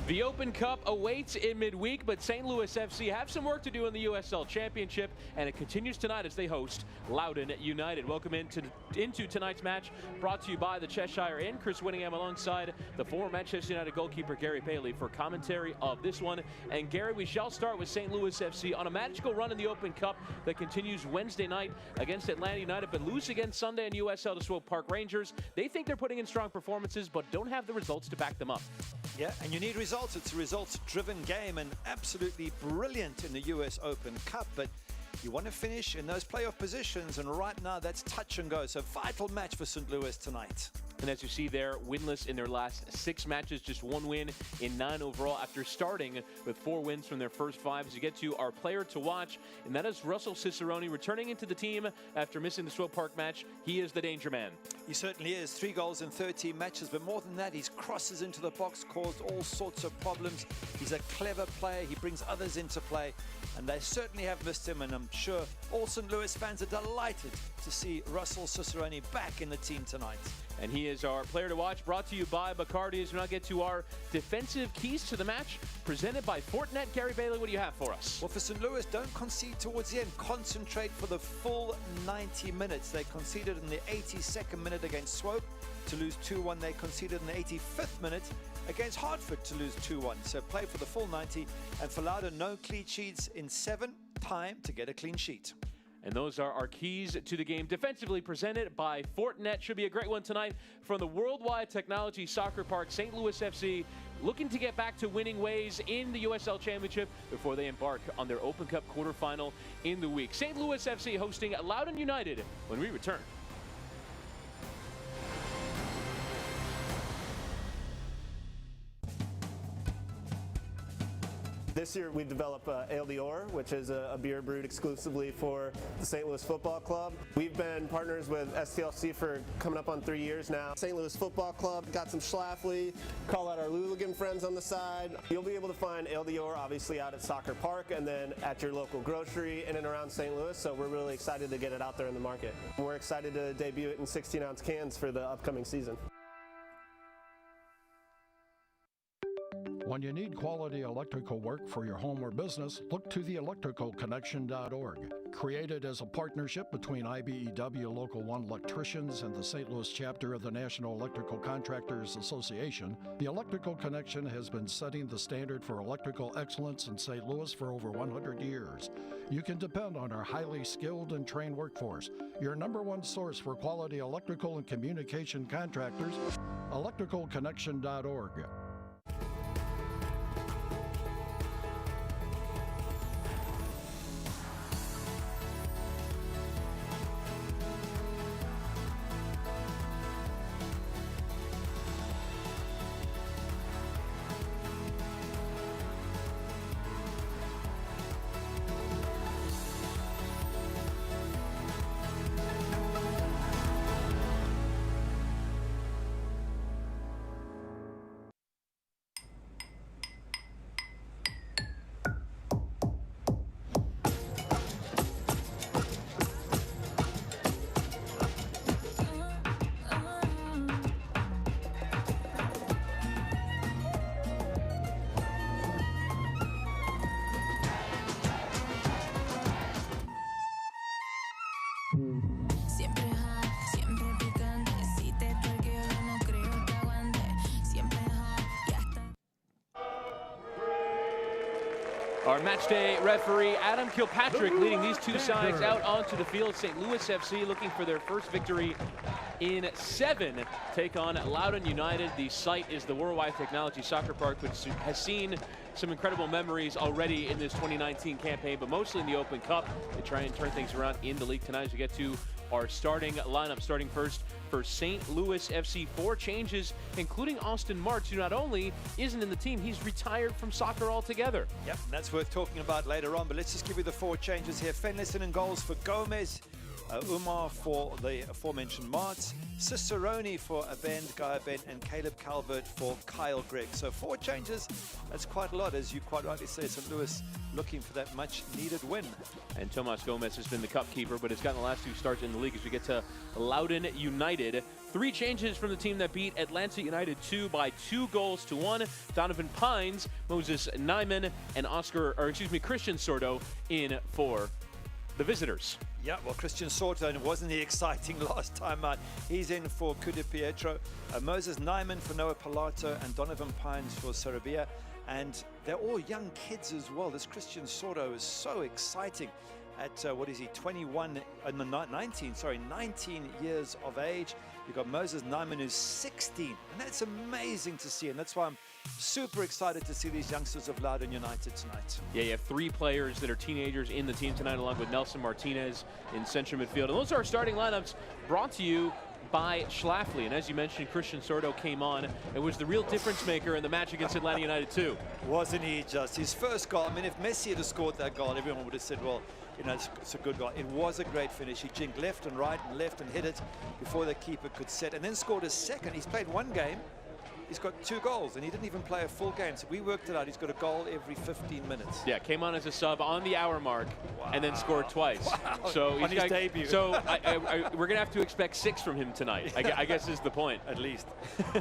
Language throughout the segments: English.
The Open Cup awaits in midweek, but St. Louis FC have some work to do in the USL Championship, and it continues tonight as they host Loudoun United. Welcome into tonight's match, brought to you by the Cheshire Inn. Chris Winningham alongside the former Manchester United goalkeeper Gary Bailey for commentary of this one. And Gary, we shall start with St. Louis FC on a magical run in the Open Cup that continues Wednesday night against Atlanta United, but lose again Sunday in USL to Swope Park Rangers. They think they're putting in strong performances, but don't have the results to back them up. Yeah, and you need results. It's a results-driven game and absolutely brilliant in the US Open Cup, but you want to finish in those playoff positions, and right now that's touch and go. So vital match for St. Louis tonight. And as you see there, winless in their last 6 matches, just 1 win in 9 overall after starting with 4 wins from their first 5. As you get to our player to watch, and that is Russell Cicerone, returning into the team after missing the Swope Park match. He is the danger man. He certainly is. 3 goals in 13 matches, but more than that, his crosses into the box caused all sorts of problems. He's a clever player. He brings others into play, and they certainly have missed him, and I'm sure all St. Louis fans are delighted to see Russell Cicerone back in the team tonight. And he is our player to watch, brought to you by Bacardi. As we now get to our defensive keys to the match, presented by Fortinet. Gary Bailey, what do you have for us? Well, for St. Louis, don't concede towards the end. Concentrate for the full 90 minutes. They conceded in the 82nd minute against Swope to lose 2-1. They conceded in the 85th minute against Hartford to lose 2-1. So play for the full 90. And for Loudoun, no clean sheets in 7. Time to get a clean sheet. And those are our keys to the game, defensively presented by Fortinet. Should be a great one tonight from the Worldwide Technology Soccer Park. St. Louis FC looking to get back to winning ways in the USL Championship before they embark on their Open Cup quarterfinal in the week. St. Louis FC hosting Loudoun United when we return. This year we developed Ale d'Or, which is a beer brewed exclusively for the St. Louis Football Club. We've been partners with STLC for coming up on 3 years now. St. Louis Football Club, got some Schlafly, call out our Loudoun friends on the side. You'll be able to find Ale d'Or obviously out at Soccer Park and then at your local grocery in and around St. Louis, so we're really excited to get it out there in the market. We're excited to debut it in 16-ounce cans for the upcoming season. When you need quality electrical work for your home or business, look to theelectricalconnection.org. Created as a partnership between IBEW Local 1 electricians and the St. Louis chapter of the National Electrical Contractors Association, the Electrical Connection has been setting the standard for electrical excellence in St. Louis for over 100 years. You can depend on our highly skilled and trained workforce, your #1 source for quality electrical and communication contractors, electricalconnection.org. Our matchday referee, Adam Kilpatrick, leading these two sides out onto the field. St. Louis FC looking for their first victory in 7. Take on Loudoun United. The site is the Worldwide Technology Soccer Park, which has seen some incredible memories already in this 2019 campaign, but mostly in the Open Cup. They try and turn things around in the league tonight as we get to our starting lineup. Starting first for St. Louis FC, 4 changes, including Austin Martz, who not only isn't in the team, he's retired from soccer altogether. Yep, and that's worth talking about later on, but let's just give you the 4 changes here. Fenlison in goals for Gomez, Umar for the aforementioned Martz, Cicerone for Abend, Guy Abend, and Caleb Calvert for Kyle Gregg. So 4 changes, that's quite a lot, as you quite rightly say. St. Louis looking for that much needed win. And Tomas Gomez has been the cup keeper, but has gotten the last 2 starts in the league as we get to Loudoun United. 3 changes from the team that beat Atlanta United 2 by 2-1. Donovan Pines, Moses Nyman, and Christian Sordo in for the visitors. Yeah, well, Christian Sordo, and wasn't he exciting last time out? He's in for Kude Pietro, Moses Nyman for Noah Pilato, and Donovan Pines for Sarabia. And they're all young kids as well. This Christian Sordo is so exciting at, 19 years of age. You've got Moses Nyman, who's 16, and that's amazing to see, and that's why I'm super excited to see these youngsters of Loudoun United tonight. Yeah, you have 3 players that are teenagers in the team tonight, along with Nelson Martinez in central midfield. And those are our starting lineups, brought to you by Schlafly. And as you mentioned, Christian Sordo came on and was the real difference maker in the match against Atlanta United 2. Wasn't he just? His first goal, I mean, if Messi had scored that goal, everyone would have said, well, you know, it's a good goal. It was a great finish. He jinked left and right and left and hit it before the keeper could set, and then scored a second. He's played 1 game. He's got 2 goals, and he didn't even play a full game. So we worked it out. He's got a goal every 15 minutes. Yeah, came on as a sub on the hour mark, wow, and then scored twice. Wow. So on his debut. So we're going to have to expect 6 from him tonight, I guess is the point. At least.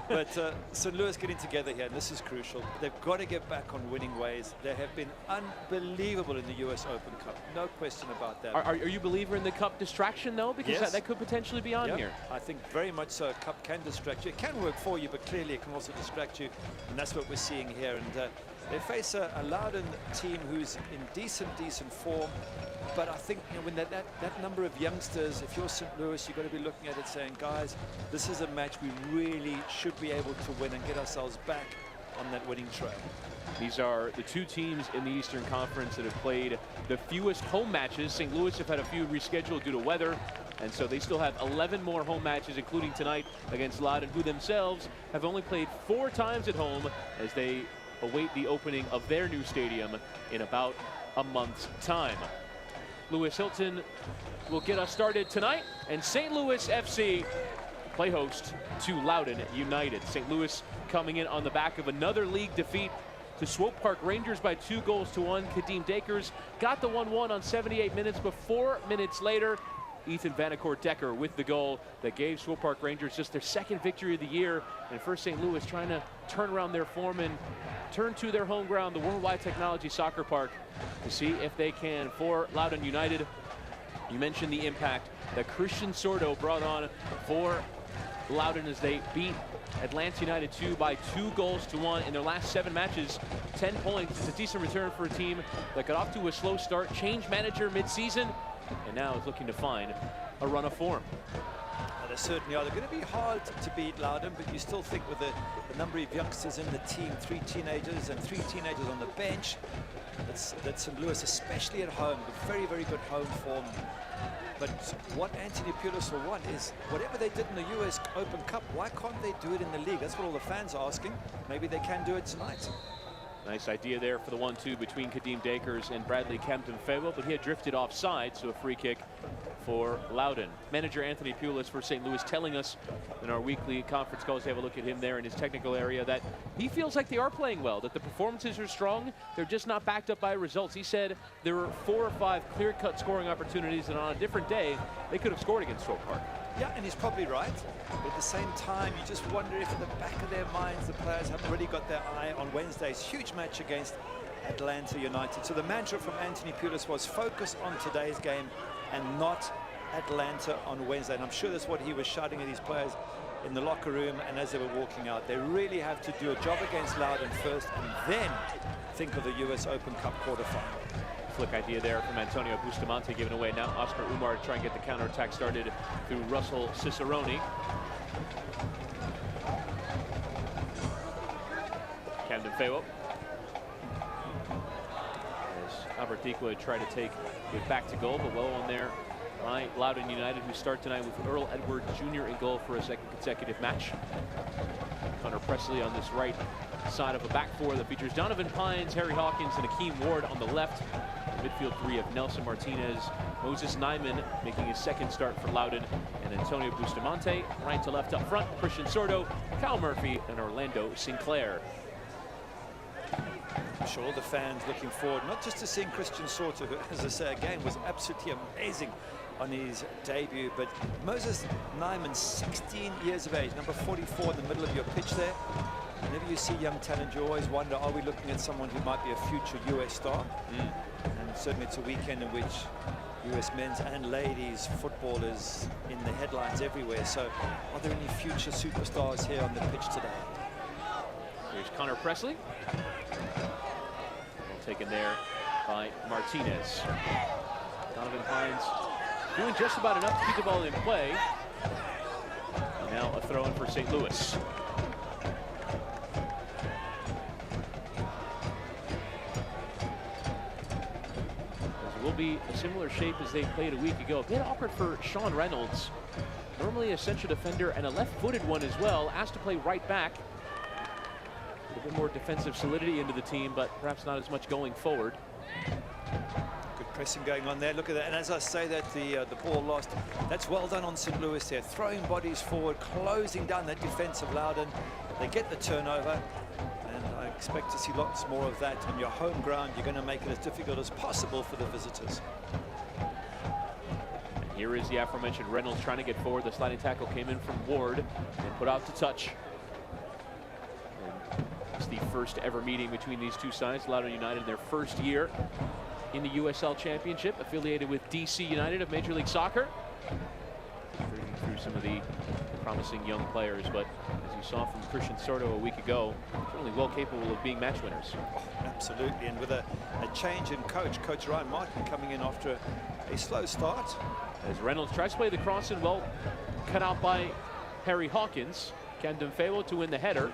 But St. Louis getting together here, and this is crucial. They've got to get back on winning ways. They have been unbelievable in the US Open Cup. No question about that. Are you a believer in the cup distraction, though? Because yes, that could potentially be on here. I think very much so. Cup can distract you. It can work for you, but clearly it can also distract you. And that's what we're seeing here. And they face a Loudoun team who's in decent form. But I think, you know, when that number of youngsters, if you're St. Louis, you've got to be looking at it saying, guys, this is a match we really should be able to win and get ourselves back on that winning trail. These are the 2 teams in the Eastern Conference that have played the fewest home matches. St. Louis have had a few rescheduled due to weather, and so they still have 11 more home matches, including tonight against Loudoun, who themselves have only played 4 times at home as they await the opening of their new stadium in about a month's time. Lewis Hilton will get us started tonight, and St. Louis FC play host to Loudoun United. St. Louis coming in on the back of another league defeat to Swope Park Rangers by 2-1. Kadeem Dakers got the 1-1 on 78 minutes, but 4 minutes later, Ethan Vanacourt Decker with the goal that gave Swope Park Rangers just their 2nd victory of the year. And for St. Louis, trying to turn around their form and turn to their home ground, the Worldwide Technology Soccer Park, to see if they can. For Loudoun United, you mentioned the impact that Christian Sordo brought on for Loudoun as they beat Atlanta United 2 by 2-1 in their last 7 matches. 10 points. It's a decent return for a team that got off to a slow start, changed manager mid-season, and now is looking to find a run of form. They certainly are. They're going to be hard to beat Loudoun, but you still think with the number of youngsters in the team, 3 teenagers and 3 teenagers on the bench, that St. Louis, especially at home, with very good home form. But what Anthony Pulis will want is whatever they did in the US Open Cup, why can't they do it in the league? That's what all the fans are asking. Maybe they can do it tonight. Nice idea there for the 1-2 between Kadeem Dakers and Bradley Kempton-Febo, but he had drifted offside, so a free kick for Loudoun. Manager Anthony Pulis for St. Louis telling us in our weekly conference calls, have a look at him there in his technical area, that he feels like they are playing well, that the performances are strong, they're just not backed up by results. He said there were 4 or 5 clear-cut scoring opportunities, and on a different day, they could have scored against Swope Park. Yeah, and he's probably right. But at the same time, you just wonder if in the back of their minds, the players have already got their eye on Wednesday's huge match against Atlanta United. So the mantra from Anthony Pulis was focus on today's game and not Atlanta on Wednesday. And I'm sure that's what he was shouting at his players in the locker room and as they were walking out. They really have to do a job against Loudoun first and then think of the US Open Cup quarterfinal. Flick idea there from Antonio Bustamante given away. Now Oscar Umar to try and get the counterattack started through Russell Cicerone. Camden Febo. As Albert Dikwa tried to take it back to goal, but well on there by Loudoun United, who start tonight with Earl Edwards Jr. in goal for a 2nd consecutive match. Connor Presley on this right side of a back 4 that features Donovan Pines, Harry Hawkins, and Akeem Ward on the left. The midfield 3 of Nelson Martinez, Moses Nyman making his second start for Loudoun, and Antonio Bustamante right to left up front. Christian Sordo, Kyle Murphy, and Orlando Sinclair. I'm sure all the fans looking forward not just to seeing Christian Sorto, who, as I say again, was absolutely amazing on his debut, but Moses Nyman, 16 years of age, number 44 in the middle of your pitch there. Whenever you see young talent, you always wonder, are we looking at someone who might be a future US star? And certainly it's a weekend in which US men's and ladies football is in the headlines everywhere. So are there any future superstars here on the pitch today? Here's Connor Presley. Well taken there by Martinez. Donovan Hines doing just about enough to keep the ball in play. And now a throw in for St. Louis. This will be a similar shape as they played a week ago. A bit awkward for Sean Reynolds. Normally a central defender and a left-footed one as well. Asked to play right back. A bit more defensive solidity into the team, but perhaps not as much going forward. Good pressing going on there. Look at that. And as I say that, the ball lost. That's well done on St. Louis there. Throwing bodies forward, closing down that defense of Loudoun. They get the turnover. And I expect to see lots more of that. On your home ground, you're going to make it as difficult as possible for the visitors. And here is the aforementioned Reynolds trying to get forward. The sliding tackle came in from Ward and put out to touch. And it's the first ever meeting between these two sides. Loudoun United in their first year in the USL Championship, affiliated with DC United of Major League Soccer. Reading through some of the promising young players, but as you saw from Christian Sordo a week ago, certainly well capable of being match winners. Oh, absolutely, and with a change in Coach Ryan Martin coming in after a slow start. As Reynolds tries to play the cross in, well cut out by Harry Hawkins. Camden Fabo to win the header.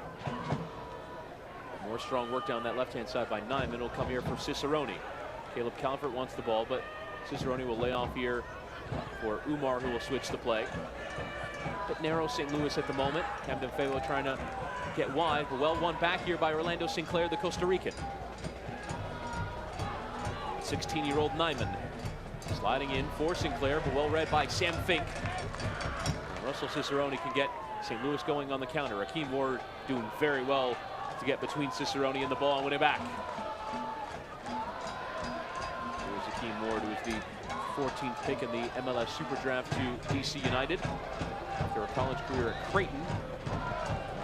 More strong work down that left-hand side by Nyman. It'll come here for Cicerone. Caleb Calvert wants the ball, but Cicerone will lay off here for Umar, who will switch the play. Bit narrow St. Louis at the moment. Camden Fabo trying to get wide, but well won back here by Orlando Sinclair, the Costa Rican. 16-year-old Nyman sliding in for Sinclair, but well read by Sam Fink. And Russell Cicerone can get St. Louis going on the counter. Akeem Ward doing very well to get between Cicerone and the ball and win it back. Here's Akeem Ward, who was the 14th pick in the MLS Super Draft to DC United after a college career at Creighton.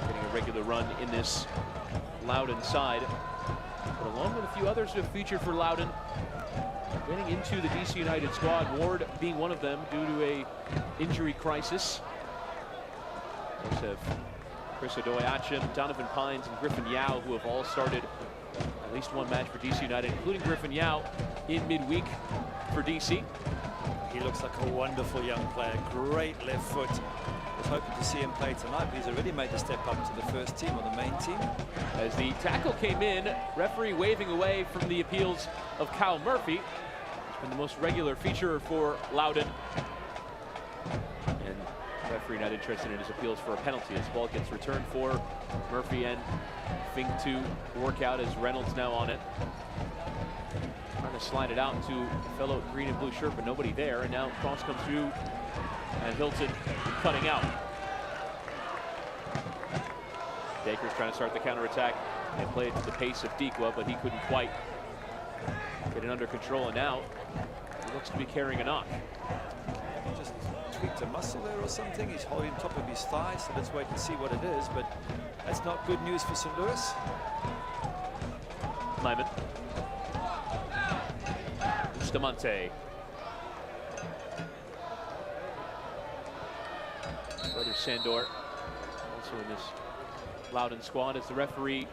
Getting a regular run in this Loudoun side. But along with a few others who have featured for Loudoun, getting into the DC United squad, Ward being one of them due to a injury crisis. Those have Chris Odoye-Achim, Donovan Pines, and Griffin Yao, who have all started at least one match for DC United, including Griffin Yao in midweek for DC. He looks like a wonderful young player, great left foot. Was hoping to see him play tonight, but he's already made the step up to the first team or the main team. As the tackle came in, referee waving away from the appeals of Kyle Murphy. He's been the most regular feature for Loudoun. And referee not interested in his appeals for a penalty. This ball gets returned for Murphy and Fink to work out as Reynolds now on it. Trying to slide it out to a fellow green and blue shirt, but nobody there. And now cross comes through, and Hilton cutting out. Baker's trying to start the counterattack and play it to the pace of Dikwa, but he couldn't quite get it under control. And now he looks to be carrying a knock. He just tweaked a muscle there or something. He's holding top of his thigh, so let's wait and see what it is. But that's not good news for St. Louis. Lyman. Bustamante. Brother Sandor also in this Loudoun squad as the referee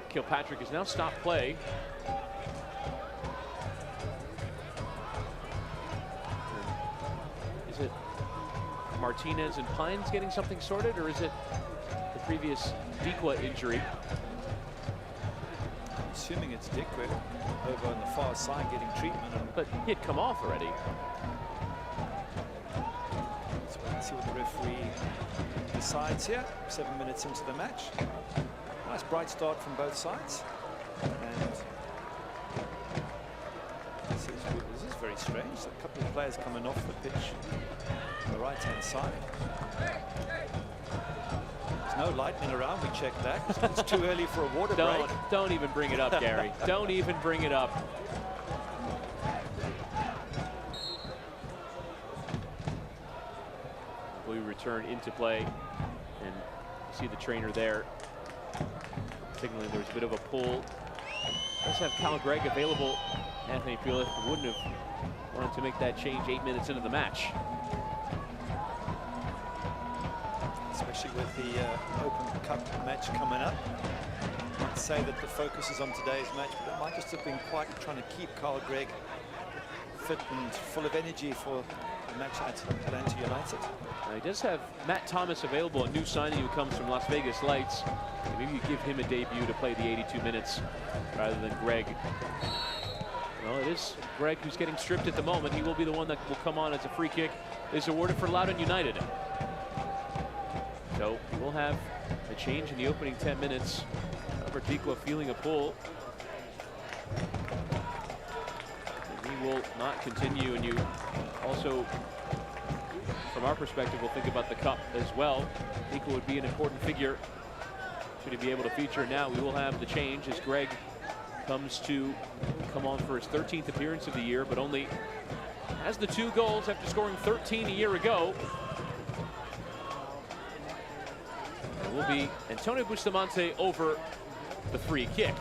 Kilpatrick has now stopped play. Is it Martinez and Pines getting something sorted, or is it the previous Dikwa injury? Assuming it's Dikwa over on the far side getting treatment. But he had come off already. Let's wait and see what the referee decides here. 7 minutes into the match. Nice bright start from both sides. And this is very strange. A couple of players coming off the pitch on the right-hand side. There's no lightning around. We checked that. It's too early for a water break. Don't even bring it up, Gary. Don't even bring it up. We return into play, and you see the trainer there signaling there was a bit of a pull. Let's have Kyle Gregg available. Anthony Pulis wouldn't have wanted to make that change 8 minutes into the match. Especially with the Open Cup match coming up. I'd say that the focus is on today's match, but it might just have been quite trying to keep Kyle Gregg fit and full of energy for the match at Atlanta United. Now he does have Matt Thomas available, a new signing who comes from Las Vegas Lights. Maybe you give him a debut to play the 82 minutes rather than Gregg. Well, it is Gregg who's getting stripped at the moment. He will be the one that will come on as a free kick is awarded for Loudoun United. So we'll have a change in the opening 10 minutes. Albertiqua feeling a pull. And he will not continue, and you also, from our perspective, will think about the cup as well. Nico would be an important figure should he be able to feature. Now we will have the change as Gregg comes to come on for his 13th appearance of the year, but only has the 2 goals after scoring 13 a year ago. It will be Antonio Bustamante over the free kick.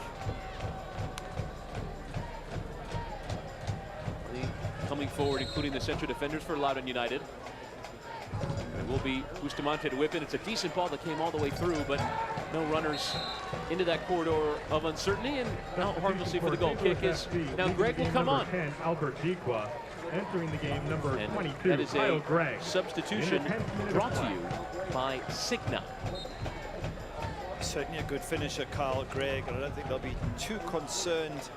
Coming forward, including the central defenders for Loudoun United. It will be Bustamante to whip it. It's a decent ball that came all the way through, but no runners into that corridor of uncertainty, and now harmlessly for the goal kick is now Gregg will come on. 10, Albertiqua, entering the game number 22, that is Kyle a Gregg. Substitution brought to you by Cigna. Certainly a good finisher, Kyle Gregg, and I don't think they'll be too concerned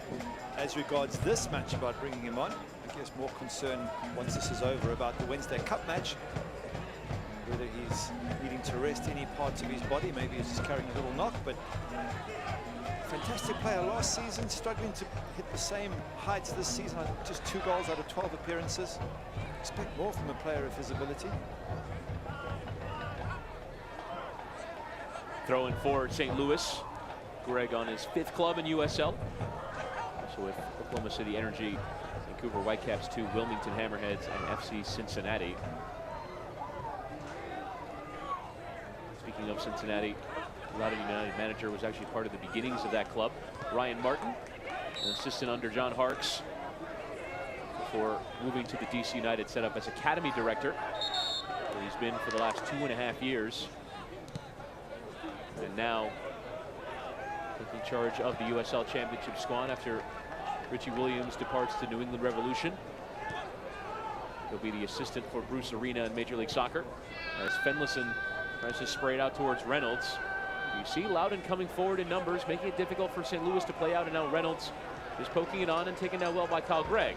as regards this match about bringing him on. I guess more concerned once this is over about the Wednesday Cup match, whether he's needing to rest any parts of his body. Maybe he's just carrying a little knock, but fantastic player last season, struggling to hit the same heights this season. I think just 2 goals out of 12 appearances. Expect more from a player of his ability. Throwing for St. Louis. Gregg on his 5th club in USL. Also with Oklahoma City Energy, Vancouver Whitecaps 2, Wilmington Hammerheads, and FC Cincinnati. Speaking of Cincinnati, Loudoun United manager was actually part of the beginnings of that club. Ryan Martin, an assistant under John Harkes, before moving to the DC United setup as academy director, where he's been for the last 2.5 years. And now taking charge of the USL Championship squad after Richie Williams departs to New England Revolution. He'll be the assistant for Bruce Arena in Major League Soccer as Fenlison tries to spray it out towards Reynolds. You see Loudoun coming forward in numbers, making it difficult for St. Louis to play out, and now Reynolds is poking it on and taken down well by Kyle Gregg.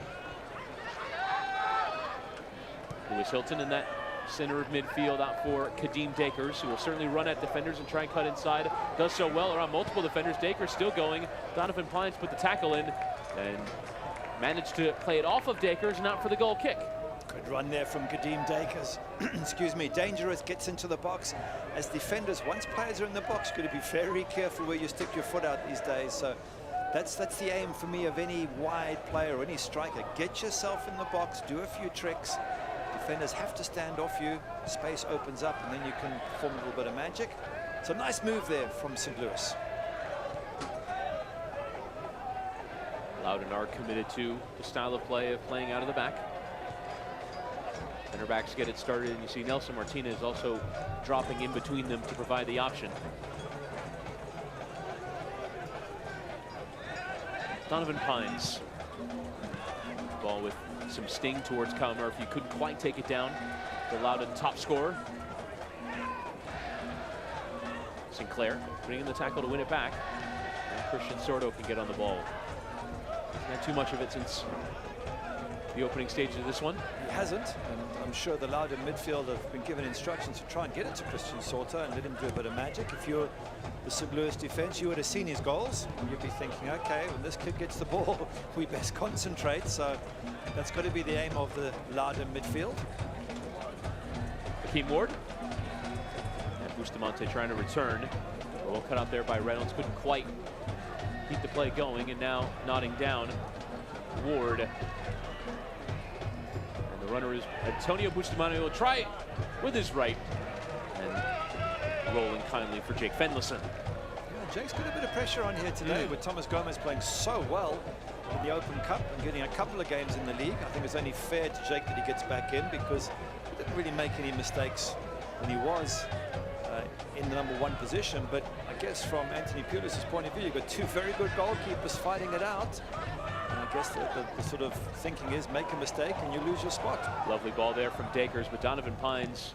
Lewis Hilton in that center of midfield out for Kadeem Dakers, who will certainly run at defenders and try and cut inside. Does so well around multiple defenders. Dakers still going. Donovan Pines put the tackle in and managed to play it off of Dakers and out for the goal kick. Good run there from Kadeem Dakers. Excuse me. Dangerous, gets into the box. As defenders, once players are in the box, you've got to be very careful where you stick your foot out these days. So that's the aim for me of any wide player or any striker. Get yourself in the box, do a few tricks. Defenders have to stand off you, space opens up, and then you can perform a little bit of magic. It's a nice move there from St. Louis. Loudoun are committed to the style of play of playing out of the back. Center backs get it started, and you see Nelson Martinez also dropping in between them to provide the option. Donovan Pines. Ball with some sting towards Kyle Murphy. Couldn't quite take it down. The Loudoun top scorer. Sinclair putting in the tackle to win it back. And Christian Sordo can get on the ball. Not too much of it since the opening stages of this one. He hasn't, and I'm sure the Loudoun midfield have been given instructions to try and get it to Christian Sauter and let him do a bit of magic. If you're the St. Louis defense, you would have seen his goals, and you'd be thinking, okay, when this kid gets the ball, we best concentrate. So that's got to be the aim of the Loudoun midfield. Hakeem Ward. And Bustamante trying to return. Well cut out there by Reynolds. Couldn't quite keep the play going, and now nodding down Ward. And the runner is Antonio Bustamante. Will try with his right. And rolling kindly for Jake Fenlison. Yeah, Jake's got a bit of pressure on here today with Thomas Gomez playing so well in the Open Cup and getting a couple of games in the league. I think it's only fair to Jake that he gets back in because he didn't really make any mistakes when he was in the #1 position. But I guess from Anthony Pulis' point of view, you've got two very good goalkeepers fighting it out. And I guess the sort of thinking is make a mistake and you lose your spot. Lovely ball there from Dakers, but Donovan Pines,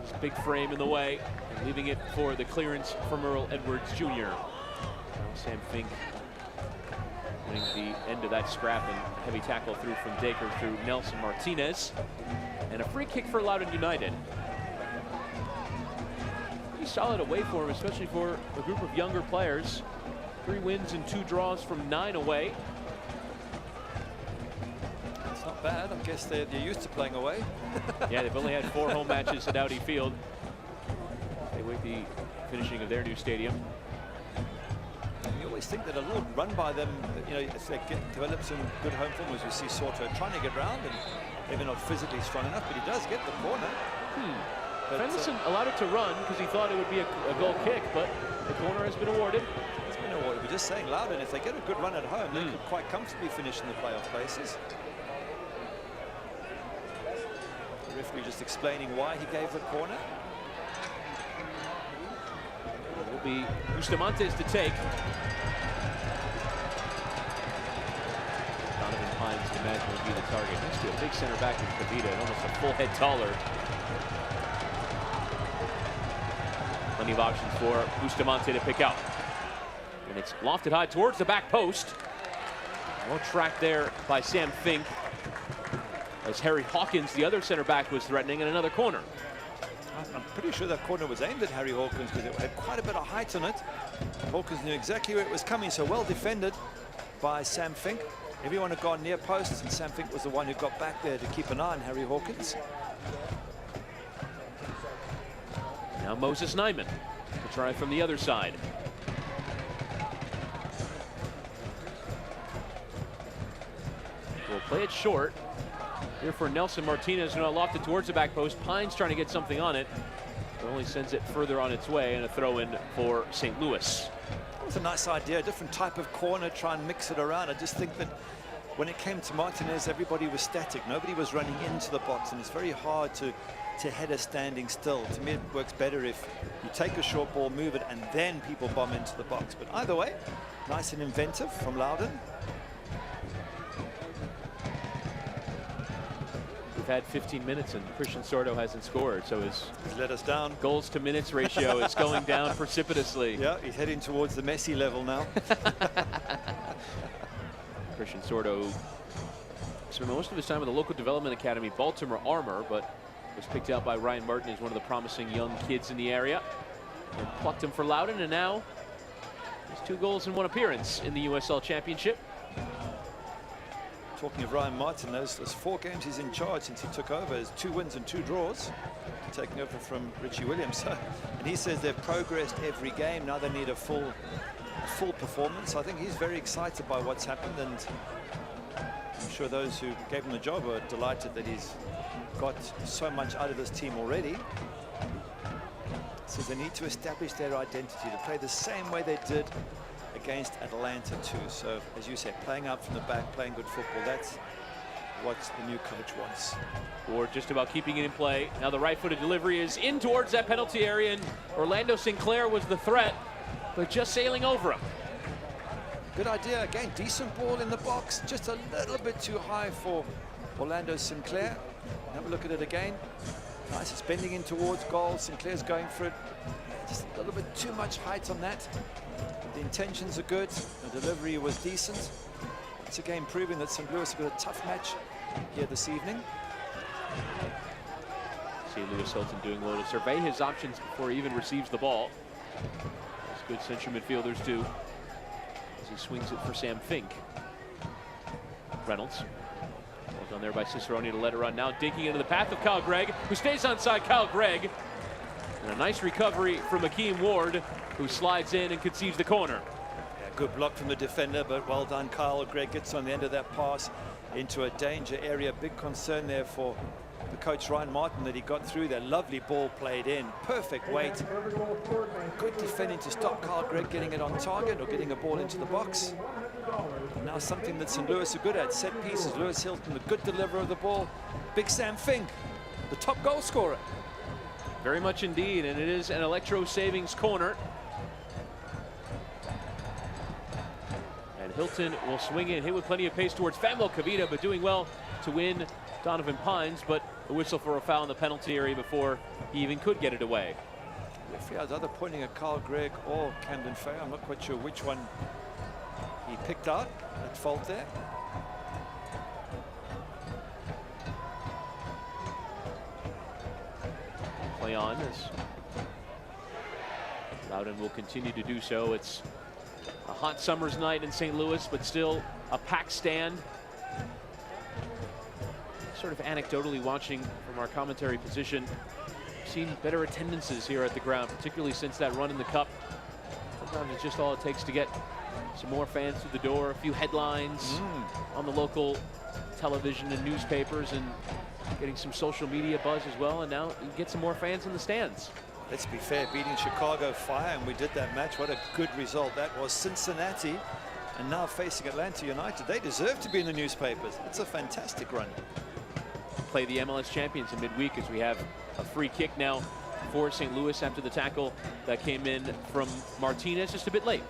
his big frame in the way, and leaving it for the clearance from Earl Edwards Jr. Sam Fink winning the end of that scrap, and heavy tackle through from Daker through Nelson Martinez. And a free kick for Loudoun United. Pretty solid away for him, especially for a group of younger players. 3 wins and 2 draws from 9 away. It's not bad. I guess they're used to playing away. Yeah, they've only had 4 home matches at Audi Field. They wait the finishing of their new stadium. You always think that a little run by them, you know, if they develop some good home form, as you see Sauter trying to get round, and maybe not physically strong enough, but he does get the corner. Fenderson allowed it to run because he thought it would be a goal kick, but the corner has been awarded. It's been awarded. We're just saying Loudoun, if they get a good run at home, they could quite comfortably finish in the playoff places. The referee just explaining why he gave the corner. It will be Bustamante's to take. Donovan Pines, you imagine, would be the target. Next to a big center back in Kavita, and almost a full head taller. Plenty of options for Bustamante to pick out. And it's lofted high towards the back post. Well tracked there by Sam Fink, as Harry Hawkins, the other center back, was threatening, and another corner. I'm pretty sure that corner was aimed at Harry Hawkins because it had quite a bit of height on it. Hawkins knew exactly where it was coming, so well defended by Sam Fink. Everyone had gone near posts, and Sam Fink was the one who got back there to keep an eye on Harry Hawkins. Now Moses Nyman to try from the other side. We'll play it short. Here for Nelson Martinez, who now lofted towards the back post. Pines trying to get something on it, but only sends it further on its way, and a throw in for St. Louis. That was a nice idea, a different type of corner, try and mix it around. I just think that when it came to Martinez, everybody was static. Nobody was running into the box, and it's very hard to header standing still. To me, it works better if you take a short ball, move it, and then people bomb into the box. But either way, nice and inventive from Loudoun. We've had 15 minutes and Christian Sordo hasn't scored, so his He's let us down. goals to minutes ratio is going down precipitously. Yeah, he's heading towards the Messi level now. Christian Sordo spent most of his time at the local development academy, Baltimore Armor, but was picked out by Ryan Martin as one of the promising young kids in the area, and plucked him for Loudoun, and now there's 2 goals and 1 appearance in the USL Championship. Talking of Ryan Martin, those 4 games he's in charge since he took over is 2 wins and 2 draws, taking over from Richie Williams. And he says they've progressed every game. Now they need a full performance. I think he's very excited by what's happened, and I'm sure those who gave him the job are delighted that he's got so much out of this team already. Says they need to establish their identity, to play the same way they did against Atlanta too. So as you said, playing out from the back, playing good football, that's what the new coach wants. Or just about keeping it in play. Now the right-footed delivery is in towards that penalty area, and Orlando Sinclair was the threat, but just sailing over him. Good idea. Again, decent ball in the box, just a little bit too high for Orlando Sinclair. Have a look at it again. Nice, it's bending in towards goal. Sinclair's going for it. Just a little bit too much height on that. The intentions are good. The delivery was decent. Once again, proving that St. Louis have got a tough match here this evening. See Lewis Hilton doing well to survey his options before he even receives the ball. As good central midfielders do. As he swings it for Sam Fink. Reynolds. Well done there by Cicerone to let it run. Now dinking into the path of Kyle Gregg, who stays onside Kyle Gregg. And a nice recovery from Akeem Ward, who slides in and concedes the corner. Yeah, good block from the defender, but well done, Kyle Gregg gets on the end of that pass into a danger area. Big concern there for the coach Ryan Martin that he got through there. Lovely ball played in, perfect weight. Good defending to stop Kyle Gregg getting it on target or getting a ball into the box. Now something that St. Louis are good at, set pieces. Lewis Hilton, the good deliverer of the ball. Big Sam Fink, the top goal scorer. Very much indeed, and it is an Electro Savings corner. And Hilton will swing in, hit with plenty of pace towards Famuel Kavita, but doing well to win Donovan Pines, but a whistle for a foul in the penalty area before he even could get it away. Referee has either pointing at Kyle Gregg or Camden Fay. I'm not quite sure which one he picked out at fault there. Play on as Loudoun will continue to do so. It's a hot summer's night in St. Louis, but still a packed stand. Sort of anecdotally watching from our commentary position, seen better attendances here at the ground, particularly since that run in the Cup. Sometimes it's just all it takes to get some more fans through the door, a few headlines on the local television and newspapers, and getting some social media buzz as well, and now you get some more fans in the stands. Let's be fair, beating Chicago Fire, and we did that match. What a good result that was. Cincinnati, and now facing Atlanta United. They deserve to be in the newspapers. It's a fantastic run. Play the MLS champions in midweek as we have a free kick now for St. Louis after the tackle that came in from Martinez, just a bit late.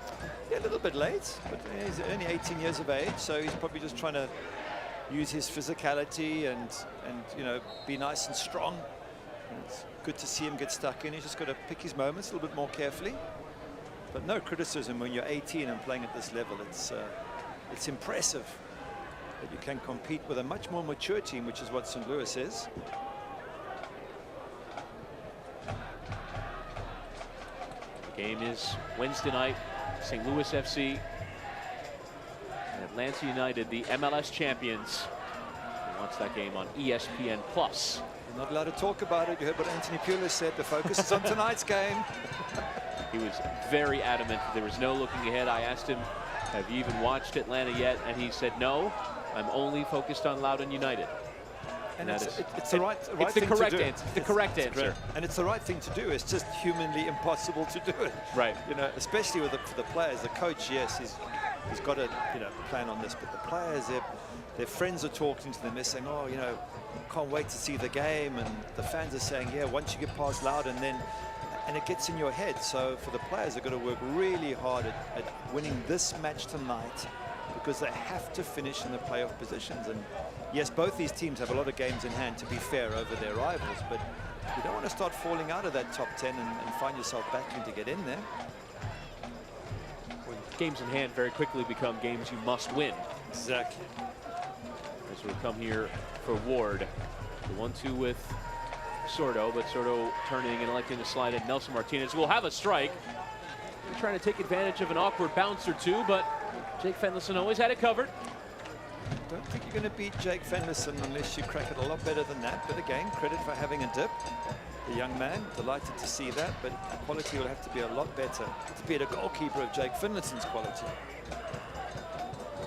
Yeah, a little bit late, but he's only 18 years of age, so he's probably just trying to use his physicality and you know, be nice and strong. And it's good to see him get stuck in. He's just got to pick his moments a little bit more carefully. But no criticism when you're 18 and playing at this level. It's impressive that you can compete with a much more mature team, which is what St. Louis is. The game is Wednesday night. St. Louis FC and Atlanta United, the MLS champions. He wants that game on ESPN+. We're not allowed to talk about it. You heard what Anthony Pulis said. The focus is on tonight's game. He was very adamant that there was no looking ahead. I asked him, have you even watched Atlanta yet? And he said, no, I'm only focused on Loudoun United. And it's the right it's the thing correct to do. answer. It's the correct answer. And it's the right thing to do. It's just humanly impossible to do it. Right. You know, especially with for the players. The coach, yes, he's got to, you know, plan on this. But the players, their friends are talking to them. They're saying, oh, you know, can't wait to see the game. And the fans are saying, yeah, once you get past Loudoun, and it gets in your head. So for the players, they've got to work really hard at winning this match tonight, because they have to finish in the playoff positions. And yes, both these teams have a lot of games in hand, to be fair, over their rivals, but you don't want to start falling out of that top 10 and find yourself battling to get in there. When games in hand very quickly become games you must win. Exactly. As we come here for Ward. The 1-2 with Sordo, but Sordo turning and electing to slide in. Nelson Martinez will have a strike. He's trying to take advantage of an awkward bounce or two, but Jake Fenlison always had it covered. Don't think you're going to beat Jake Fenlison unless you crack it a lot better than that. But again, credit for having a dip. The young man, delighted to see that, but quality will have to be a lot better to beat a goalkeeper of Jake Fenlison's quality.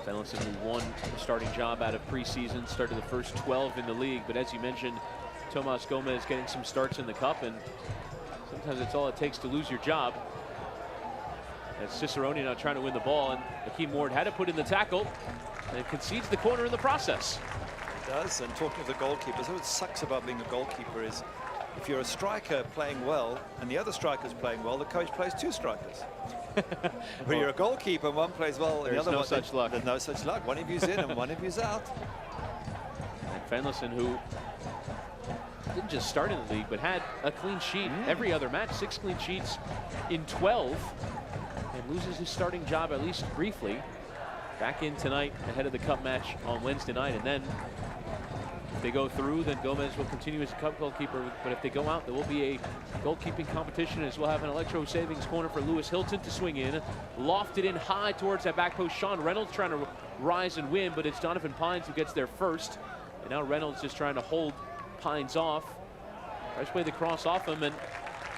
Fenlison, who won the starting job out of preseason, started the first 12 in the league, but as you mentioned, Tomas Gomez getting some starts in the Cup, and sometimes it's all it takes to lose your job. As Cicerone now trying to win the ball, and Akeem Ward had to put in the tackle, and it concedes the corner in the process. It does, and talking of the goalkeepers, what sucks about being a goalkeeper is if you're a striker playing well and the other striker's playing well, the coach plays two strikers. When you're a goalkeeper, one plays well and the other no such luck. There's no such luck. One of you's in and one of you's out. And Fenlison, who didn't just start in the league, but had a clean sheet every other match, 6 clean sheets in 12, and loses his starting job at least briefly. Back in tonight ahead of the Cup match on Wednesday night, and then they go through, then Gomez will continue as a Cub goalkeeper. But if they go out, there will be a goalkeeping competition, as we'll have an electro savings corner for Lewis Hilton to swing in. Lofted in high towards that back post. Sean Reynolds trying to rise and win, but it's Donovan Pines who gets there first. And now Reynolds just trying to hold Pines off. Tries to play the cross off him, and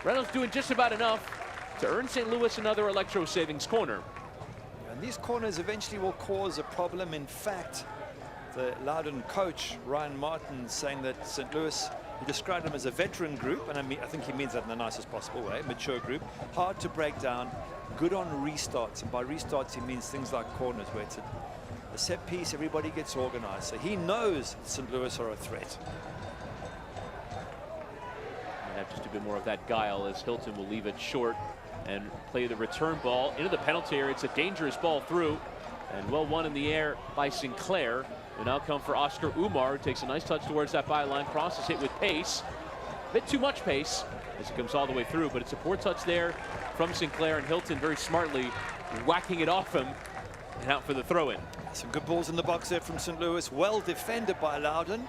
Reynolds doing just about enough to earn St. Louis another electro savings corner. And these corners eventually will cause a problem. In fact, the Loudoun coach, Ryan Martin, saying that St. Louis, he described them as a veteran group, and I think he means that in the nicest possible way, mature group, hard to break down, good on restarts. And by restarts, he means things like corners, where it's a set piece, everybody gets organized. So he knows St. Louis are a threat. And have just a bit more of that guile, as Hilton will leave it short and play the return ball into the penalty area. It's a dangerous ball through, and well won in the air by Sinclair. And now come for Oscar Umar, who takes a nice touch towards that byline. Cross is hit with pace. A bit too much pace as it comes all the way through, but it's a poor touch there from Sinclair, and Hilton very smartly whacking it off him and out for the throw-in. Some good balls in the box there from St. Louis. Well defended by Loudoun.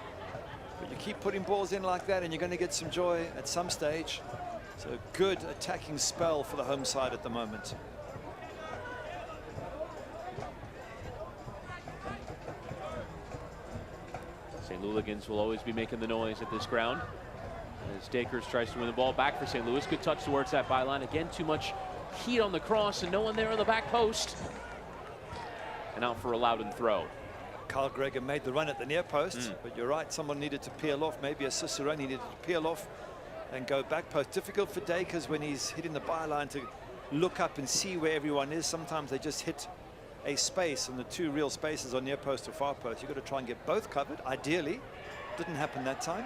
But you keep putting balls in like that and you're going to get some joy at some stage. So good attacking spell for the home side at the moment. St. Louligans will always be making the noise at this ground. As Dakers tries to win the ball back for St. Louis. Good touch towards that byline. Again, too much heat on the cross and no one there on the back post. And out for a Loudoun throw. Carl Greger made the run at the near post, but you're right, someone needed to peel off. Maybe a Cicerone needed to peel off and go back post. Difficult for Dakers when he's hitting the byline to look up and see where everyone is. Sometimes they just hit a space, and the two real spaces are near post or far post. You've got to try and get both covered, ideally. Didn't happen that time.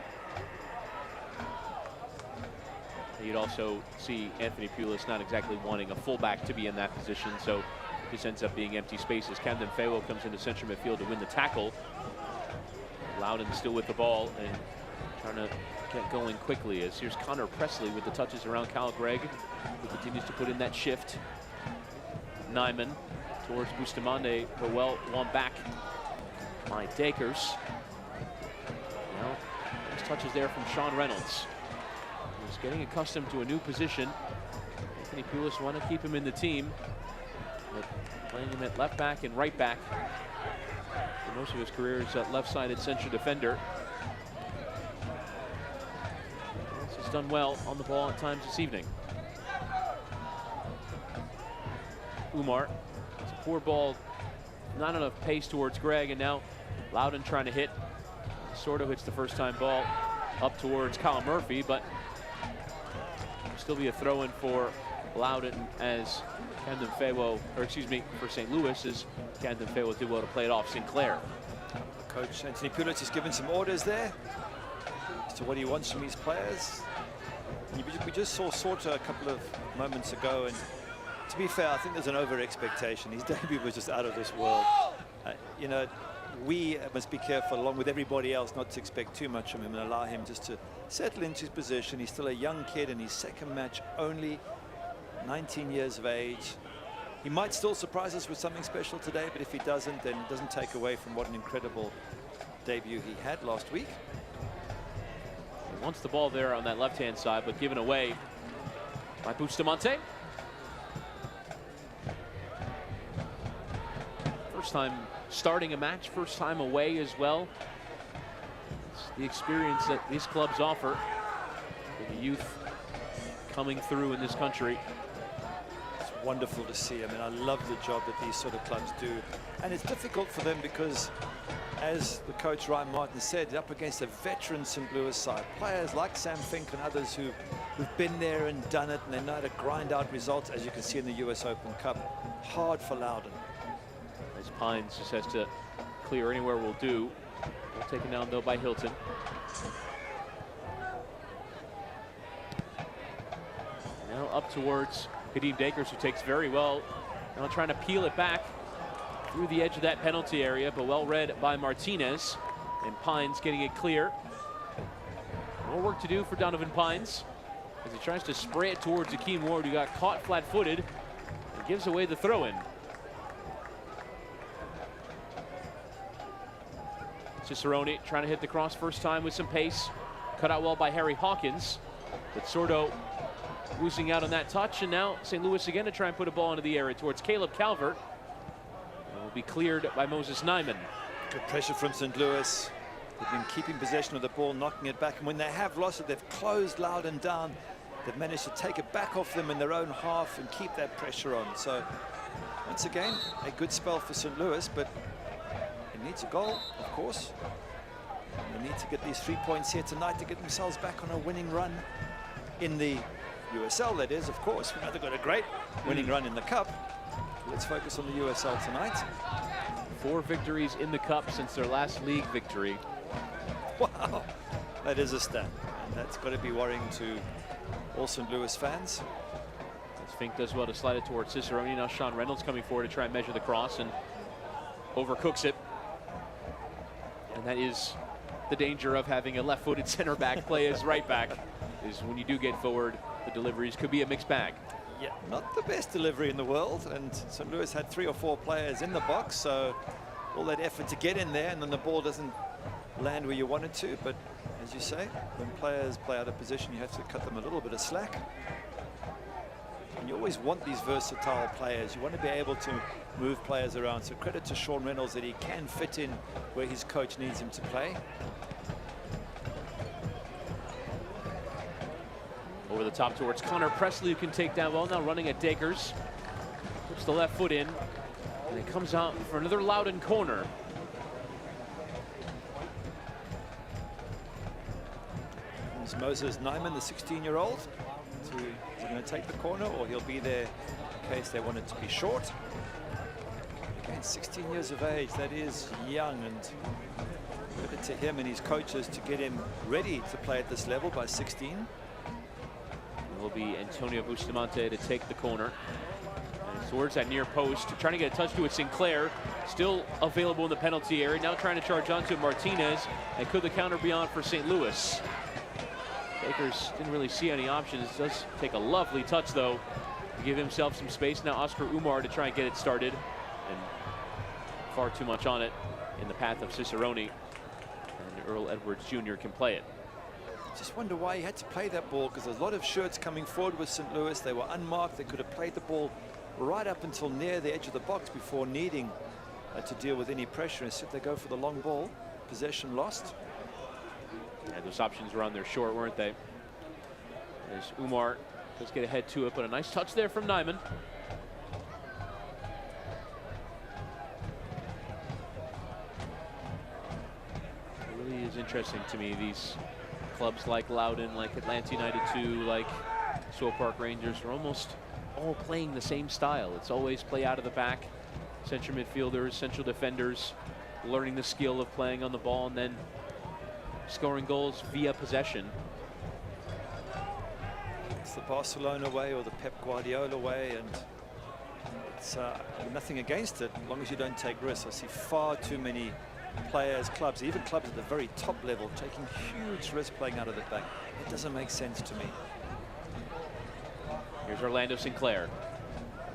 You'd also see Anthony Pulis not exactly wanting a fullback to be in that position, so this ends up being empty spaces. Camden Fayewo comes into central midfield to win the tackle. Loudoun still with the ball and trying to get going quickly, as here's Connor Presley with the touches around Kyle Gregg, who continues to put in that shift. Nyman towards Bustamante, but well won back by Dakers. Now, nice touches there from Sean Reynolds. He's getting accustomed to a new position. Anthony Pulis want to keep him in the team, but playing him at left back and right back for most of his career is at left-sided central defender. He's done well on the ball at times this evening. Umar, it's a poor ball, not enough pace towards Gregg, and now Loudoun trying to hit. Sort of hits the first time ball up towards Kyle Murphy, but still be a throw-in for Loudoun, as Camden Fayewo, or excuse me, for St. Louis, as Camden Fayewo did well to play it off Sinclair. Coach Anthony Pulis has given some orders there as to what he wants from his players. We just saw Sorter a couple of moments ago, and to be fair, I think there's an over-expectation. His debut was just out of this world. You know, we must be careful, along with everybody else, not to expect too much from him and allow him just to settle into his position. He's still a young kid in his second match only, 19 years of age. He might still surprise us with something special today, but if he doesn't, then it doesn't take away from what an incredible debut he had last week. He wants the ball there on that left-hand side, but given away by Bustamante. First time starting a match, first time away as well. It's the experience that these clubs offer for the youth coming through in this country. It's wonderful to see. I mean, I love the job that these sort of clubs do. And it's difficult for them because, as the coach Ryan Martin said, up against a veteran St. Louis side. Players like Sam Fink and others who've been there and done it, and they know how to grind out results, as you can see in the US Open Cup. Hard for Loudoun. As Pines just has to clear anywhere will do. Well taken down though by Hilton. Now up towards Kadeem Dakers, who takes very well. Now trying to peel it back through the edge of that penalty area, but well read by Martinez. And Pines getting it clear. More work to do for Donovan Pines as he tries to spray it towards Akeem Ward, who got caught flat-footed and gives away the throw-in. Cicerone trying to hit the cross first time with some pace. Cut out well by Harry Hawkins. But Sordo losing out on that touch, and now St. Louis again to try and put a ball into the area towards Caleb Calvert. It will be cleared by Moses Nyman. Good pressure from St. Louis. They've been keeping possession of the ball, knocking it back, and when they have lost it, they've closed Loudoun down. They've managed to take it back off them in their own half and keep that pressure on. So once again, a good spell for St. Louis, but it needs a goal, of course. They need to get these 3 points here tonight to get themselves back on a winning run in the USL, that is, of course. We know they've got a great winning run in the Cup. Let's focus on the USL tonight. 4 victories in the Cup since their last league victory. Wow, that is a stat. And that's got to be worrying to all St. Louis fans. As Fink does well to slide it towards Cicerone. Now Sean Reynolds coming forward to try and measure the cross and overcooks it. And that is the danger of having a left-footed center back play as right back, is when you do get forward, the deliveries could be a mixed bag. Yeah, not the best delivery in the world, and St. Louis had 3 or 4 players in the box, so all that effort to get in there, and then the ball doesn't land where you want it to. But as you say, when players play out of position, you have to cut them a little bit of slack. And you always want these versatile players. You want to be able to move players around. So credit to Sean Reynolds that he can fit in where his coach needs him to play. Over the top towards Connor Presley, who can take that well. Now running at Dakers. Puts the left foot in. And it comes out for another Loudoun corner. It's Moses Nyman, the 16-year-old. He's going to take the corner, or he'll be there in case they want it to be short. Again, 16 years of age, that is young, and credit to him and his coaches to get him ready to play at this level by 16. It will be Antonio Bustamante to take the corner. And towards that near post, trying to get a touch to it. Sinclair, still available in the penalty area. Now trying to charge onto Martinez. And could the counter be on for St. Louis? Bakers didn't really see any options. Does take a lovely touch, though, to give himself some space. Now Oscar Umar to try and get it started. And far too much on it in the path of Cicerone. And Earl Edwards Jr. can play it. Just wonder why he had to play that ball, because there's a lot of shirts coming forward with St. Louis. They were unmarked. They could have played the ball right up until near the edge of the box before needing to deal with any pressure. Instead, they go for the long ball. Possession lost. And those options were on their short, weren't they? As Umar does get ahead to it, but a nice touch there from Nyman. It really is interesting to me, these clubs like Loudoun, like Atlanta United 2, like Swope Park Rangers are almost all playing the same style. It's always play out of the back, central midfielders, central defenders, learning the skill of playing on the ball and then scoring goals via possession. It's the Barcelona way or the Pep Guardiola way, and it's nothing against it as long as you don't take risks. I see far too many players, clubs, even clubs at the very top level, taking huge risks playing out of the back. It doesn't make sense to me. Here's Orlando Sinclair,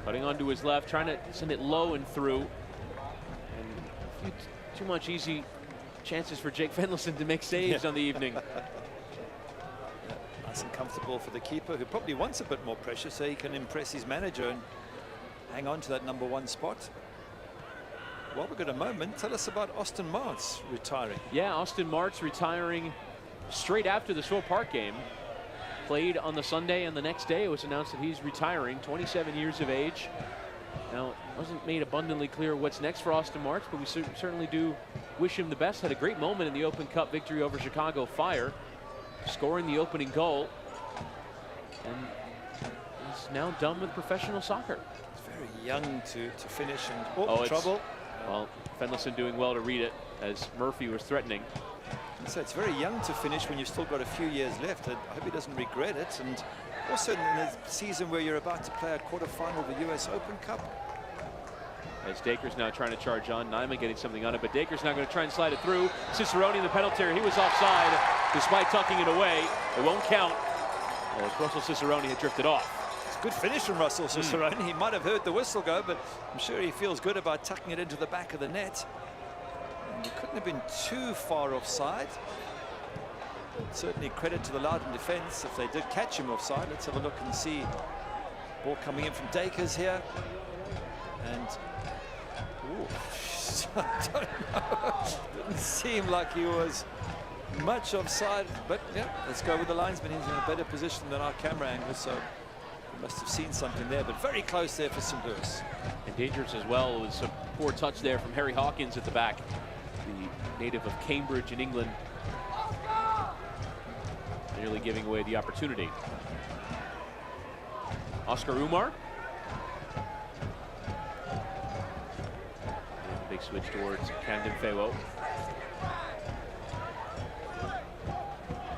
cutting onto his left, trying to send it low and through. And too much easy chances for Jake Fendelson to make saves on the evening. Nice and comfortable for the keeper, who probably wants a bit more pressure so he can impress his manager and hang on to that #1 spot. Well, we've got a moment. Tell us about Austin Martz retiring. Yeah, Austin Martz retiring straight after the Swope Park game. Played on the Sunday, and the next day it was announced that he's retiring, 27 years of age. Now, it wasn't made abundantly clear what's next for Austin Martz, but we certainly do wish him the best. Had a great moment in the Open Cup victory over Chicago Fire, scoring the opening goal. And he's now done with professional soccer. He's very young to finish, and trouble. Well, Fendelson doing well to read it as Murphy was threatening. So it's very young to finish when you've still got a few years left. I hope he doesn't regret it. And also in a season where you're about to play a quarterfinal of the US Open Cup. As Dakers now trying to charge on. Nyman getting something on it, but Dakers now going to try and slide it through. Cicerone in the penalty area. He was offside despite tucking it away. It won't count. As Russell Cicerone had drifted off. It's a good finish from Russell Cicerone. He might have heard the whistle go, but I'm sure he feels good about tucking it into the back of the net. he couldn't have been too far offside. Certainly credit to the Loudoun defense if they did catch him offside. Let's have a look and see. Ball coming in from Dakers here. And ooh, I don't know. Didn't seem like he was much offside, but yeah, let's go with the linesman. He's in a better position than our camera angle, so he must have seen something there, but very close there for St. Louis. And dangerous as well. It was a poor touch there from Harry Hawkins at the back, the native of Cambridge in England, nearly giving away the opportunity. Oscar Umar. Big switch towards Camden Fewo.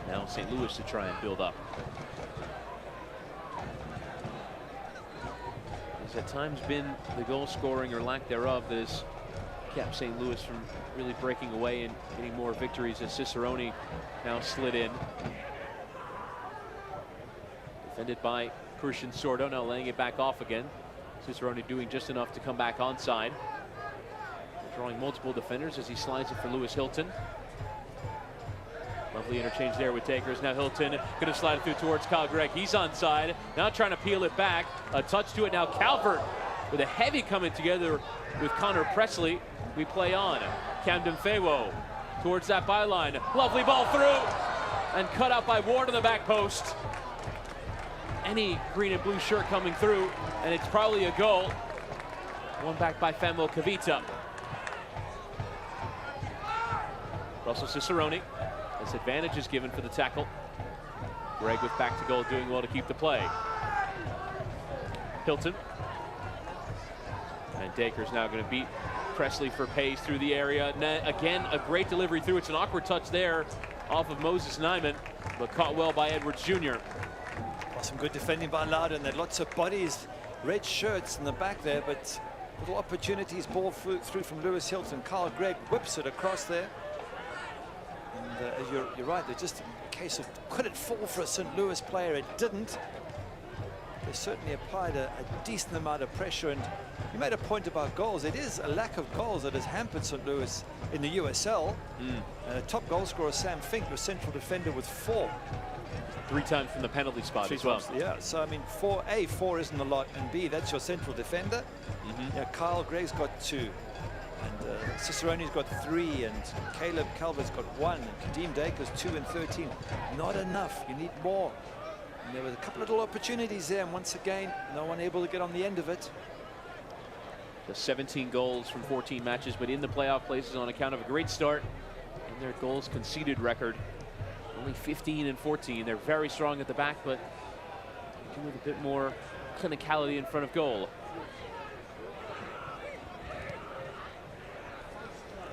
Now St. Louis to try and build up. It's at times been the goal scoring or lack thereof that has kept St. Louis from really breaking away and getting more victories as Cicerone now slid in. Defended by Christian Sordo, now laying it back off again. Cicerone doing just enough to come back onside. Drawing multiple defenders as he slides it for Lewis Hilton. Lovely interchange there with Takers. Now Hilton going to slide it through towards Kyle Gregg. He's onside. Now trying to peel it back. A touch to it now. Calvert with a heavy coming together with Connor Presley. We play on. Camden Fewo towards that byline. Lovely ball through. And cut out by Ward on the back post. Any green and blue shirt coming through. And it's probably a goal. One back by Famo Kavita. Russell Cicerone. This advantage is given for the tackle. Gregg with back to goal, doing well to keep the play. Hilton. And Dakers now going to beat Presley for pace through the area. Again, a great delivery through. It's an awkward touch there off of Moses Nyman, but caught well by Edwards Jr. Well, some good defending by Loudoun. There lots of bodies, red shirts in the back there, but little opportunities. Ball through from Lewis Hilton. Kyle Gregg whips it across there. And you're right, they're just a case of could it fall for a St. Louis player? It didn't. They certainly applied a decent amount of pressure, and you made a point about goals. It is a lack of goals that has hampered St. Louis in the USL. Top goal scorer Sam Fink was central defender with 4. 3 times from the penalty spot as well. Yeah, so I mean, 4 isn't a lot, and B, that's your central defender. Yeah, Kyle Gregg's got 2. And Cicerone's got 3, and Caleb Calvert's got 1, and Kadeem Dakers 2 and 13. Not enough. You need more. And there were a couple of little opportunities there, and once again, no one able to get on the end of it. Just 17 goals from 14 matches, but in the playoff places on account of a great start in their goals conceded record. Only 15 and 14. They're very strong at the back, but do with a bit more clinicality in front of goal.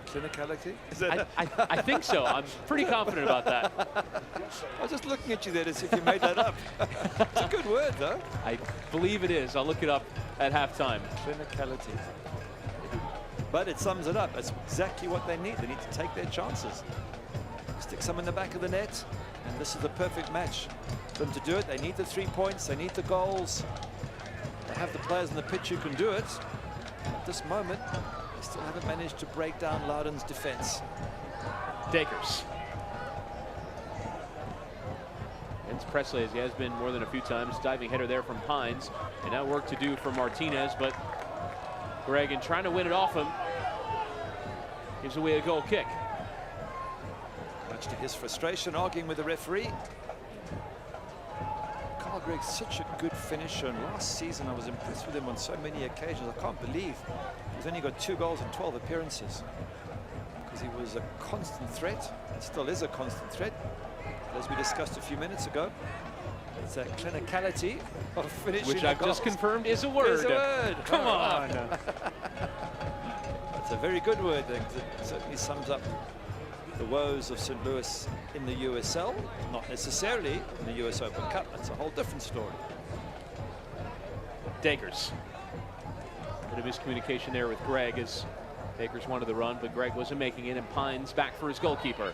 Clinicality? I think so. I'm pretty confident about that. I was just looking at you there to see if you made that up. It's a good word, though. I believe it is. I'll look it up at halftime. Clinicality. But it sums it up. That's exactly what they need. They need to take their chances. Stick some in the back of the net, and this is the perfect match for them to do it. They need the 3 points. They need the goals. They have the players on the pitch who can do it. At this moment, they still haven't managed to break down Loudoun's defense. Dakers. Against Presley, as he has been more than a few times. Diving header there from Pines. And now work to do for Martinez, but Gregg, in trying to win it off him, gives away a goal kick. Much to his frustration, arguing with the referee. Kyle Gregg's such a good finisher, and last season I was impressed with him on so many occasions. I can't believe he's only got 2 goals in 12 appearances, because he was a constant threat, and still is a constant threat. But as we discussed a few minutes ago, it's that clinicality of finishing, which I've just confirmed is a word. Is a word. Come on. That's a very good word, then, 'cause it certainly sums up the woes of St. Louis in the USL, not necessarily in the US Open Cup. That's a whole different story. Dakers. Bit of miscommunication there with Gregg as Dakers wanted the run, but Gregg wasn't making it, and Pines back for his goalkeeper.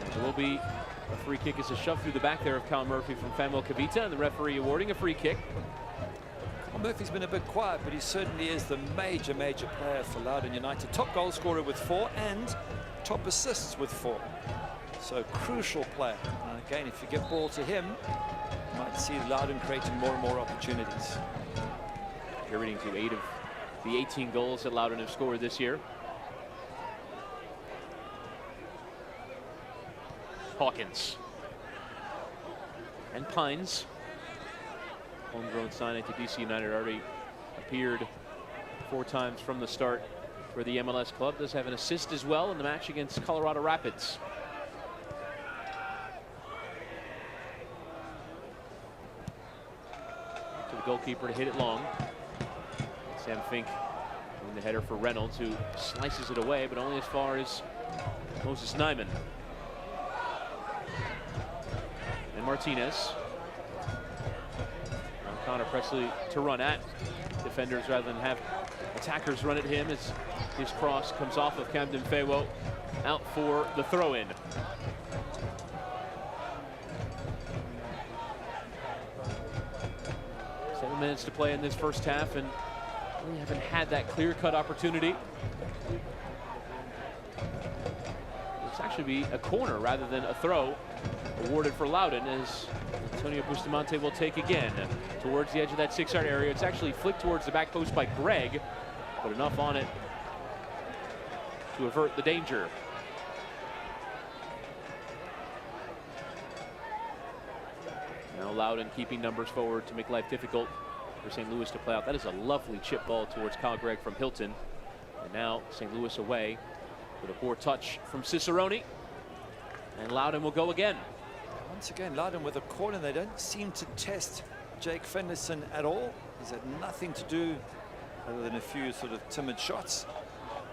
And there will be a free kick as a shove through the back there of Kyle Murphy from Famo Kavita, and the referee awarding a free kick. Murphy's been a bit quiet, but he certainly is the major player for Loudoun United. Top goal scorer with 4 and top assists with 4. So crucial player. And again, if you get ball to him, you might see Loudoun creating more and more opportunities. Contributing to 8 of the 18 goals that Loudoun have scored this year. Hawkins and Pines, homegrown signing to DC United, already appeared 4 times from the start for the MLS club. Does have an assist as well in the match against Colorado Rapids. To the goalkeeper to hit it long. Sam Fink in the header for Reynolds, who slices it away, but only as far as Moses Nyman. And Martinez. Now Connor Presley to run at defenders rather than have attackers run at him, as his cross comes off of Camden Fewo, out for the throw-in. Seven minutes to play in this first half, and we haven't had that clear-cut opportunity. It's actually be a corner rather than a throw awarded for Loudoun, as Antonio Bustamante will take again towards the edge of that 6-yard area. It's actually flicked towards the back post by Gregg, but enough on it to avert the danger. Now Loudoun keeping numbers forward to make life difficult for St. Louis to play out. That is a lovely chip ball towards Kyle Gregg from Hilton. And now St. Louis away with a poor touch from Cicerone. And Loudoun will go again. Once again, Loudoun with a corner. They don't seem to test Jake Fenderson at all. He's had nothing to do other than a few sort of timid shots.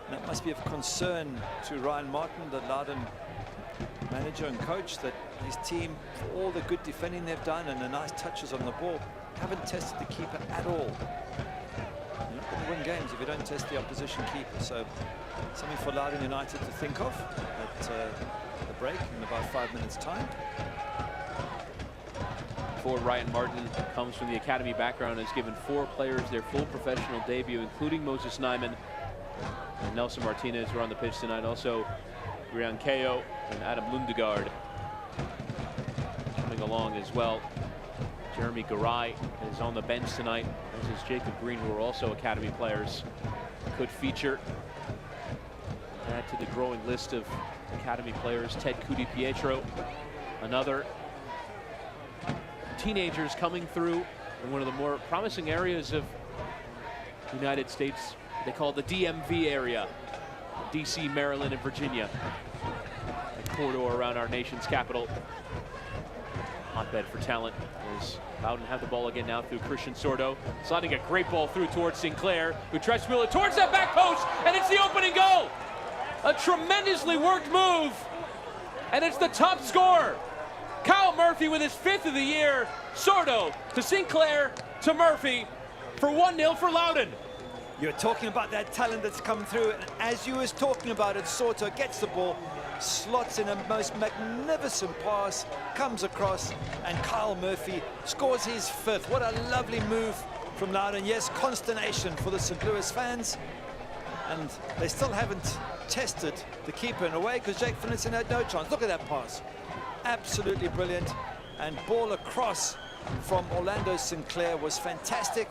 And that must be of concern to Ryan Martin, the Loudoun manager and coach, that his team, for all the good defending they've done and the nice touches on the ball, haven't tested the keeper at all. You're not going to win games if you don't test the opposition keeper. So something for Loudoun United to think of at the break in about 5 minutes time. Forward Ryan Martin comes from the academy background, has given 4 players their full professional debut, including Moses Nyman and Nelson Martinez, who are on the pitch tonight. Also Brian Keo and Adam Lundegaard coming along as well. Jeremy Garay is on the bench tonight, as is Jacob Green, who are also academy players. Could feature. Add to the growing list of academy players Ted Cudi Pietro, another. Teenagers coming through in one of the more promising areas of the United States. They call it the DMV area, DC, Maryland, and Virginia. A corridor around our nation's capital. Hotbed for talent, as Loudoun have the ball again now through Christian Sordo. Sliding a great ball through towards Sinclair, who tries to wheel it towards that back post, and it's the opening goal. A tremendously worked move, and it's the top scorer. Kyle Murphy with his 5th of the year. Sordo to Sinclair to Murphy for 1-0 for Loudoun. You're talking about that talent that's come through, and as you was talking about it, Sordo gets the ball, slots in a most magnificent pass, comes across, and Kyle Murphy scores his 5th. What a lovely move from Loudoun. Yes, consternation for the St. Louis fans, and they still haven't tested the keeper in a way, because Jake Fenderson had no chance. Look at that pass. Absolutely brilliant, and ball across from Orlando Sinclair was fantastic.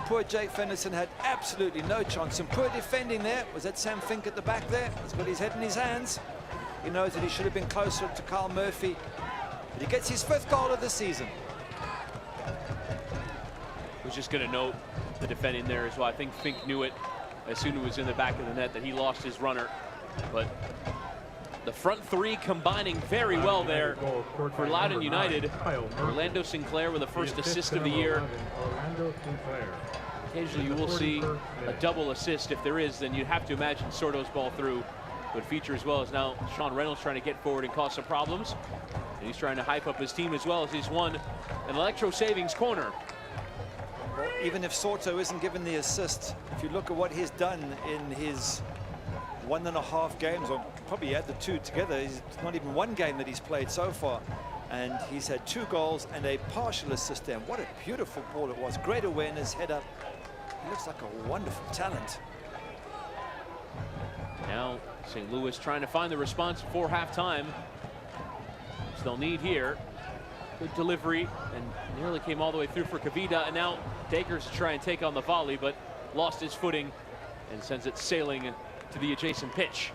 Poor Jake Fenderson had absolutely no chance, and poor defending there. Was that Sam Fink at the back there? He's got his head in his hands. He knows that he should have been closer to Kyle Murphy, but he gets his 5th goal of the season. Was just going to note the defending there as well. I think Fink knew it as soon as it was in the back of the net that he lost his runner, but the front 3 combining very well there for Loudoun United. Orlando Sinclair with the first assist of the year. Occasionally you will see a double assist. If there is, then you'd have to imagine Sordo's ball through would feature, as well as now Sean Reynolds trying to get forward and cause some problems. And he's trying to hype up his team, as well as he's won an Electro Savings corner. Well, even if Sordo isn't given the assist, if you look at what he's done in his 1.5 games, or probably add the 2 together, it's not even 1 game that he's played so far. And he's had 2 goals and a partial assist there. What a beautiful ball it was. Great awareness, head up. He looks like a wonderful talent. Now St. Louis trying to find the response before halftime. Which they'll need here. Good delivery and nearly came all the way through for Kavita. And now Dakers to try and take on the volley, but lost his footing and sends it sailing to the adjacent pitch.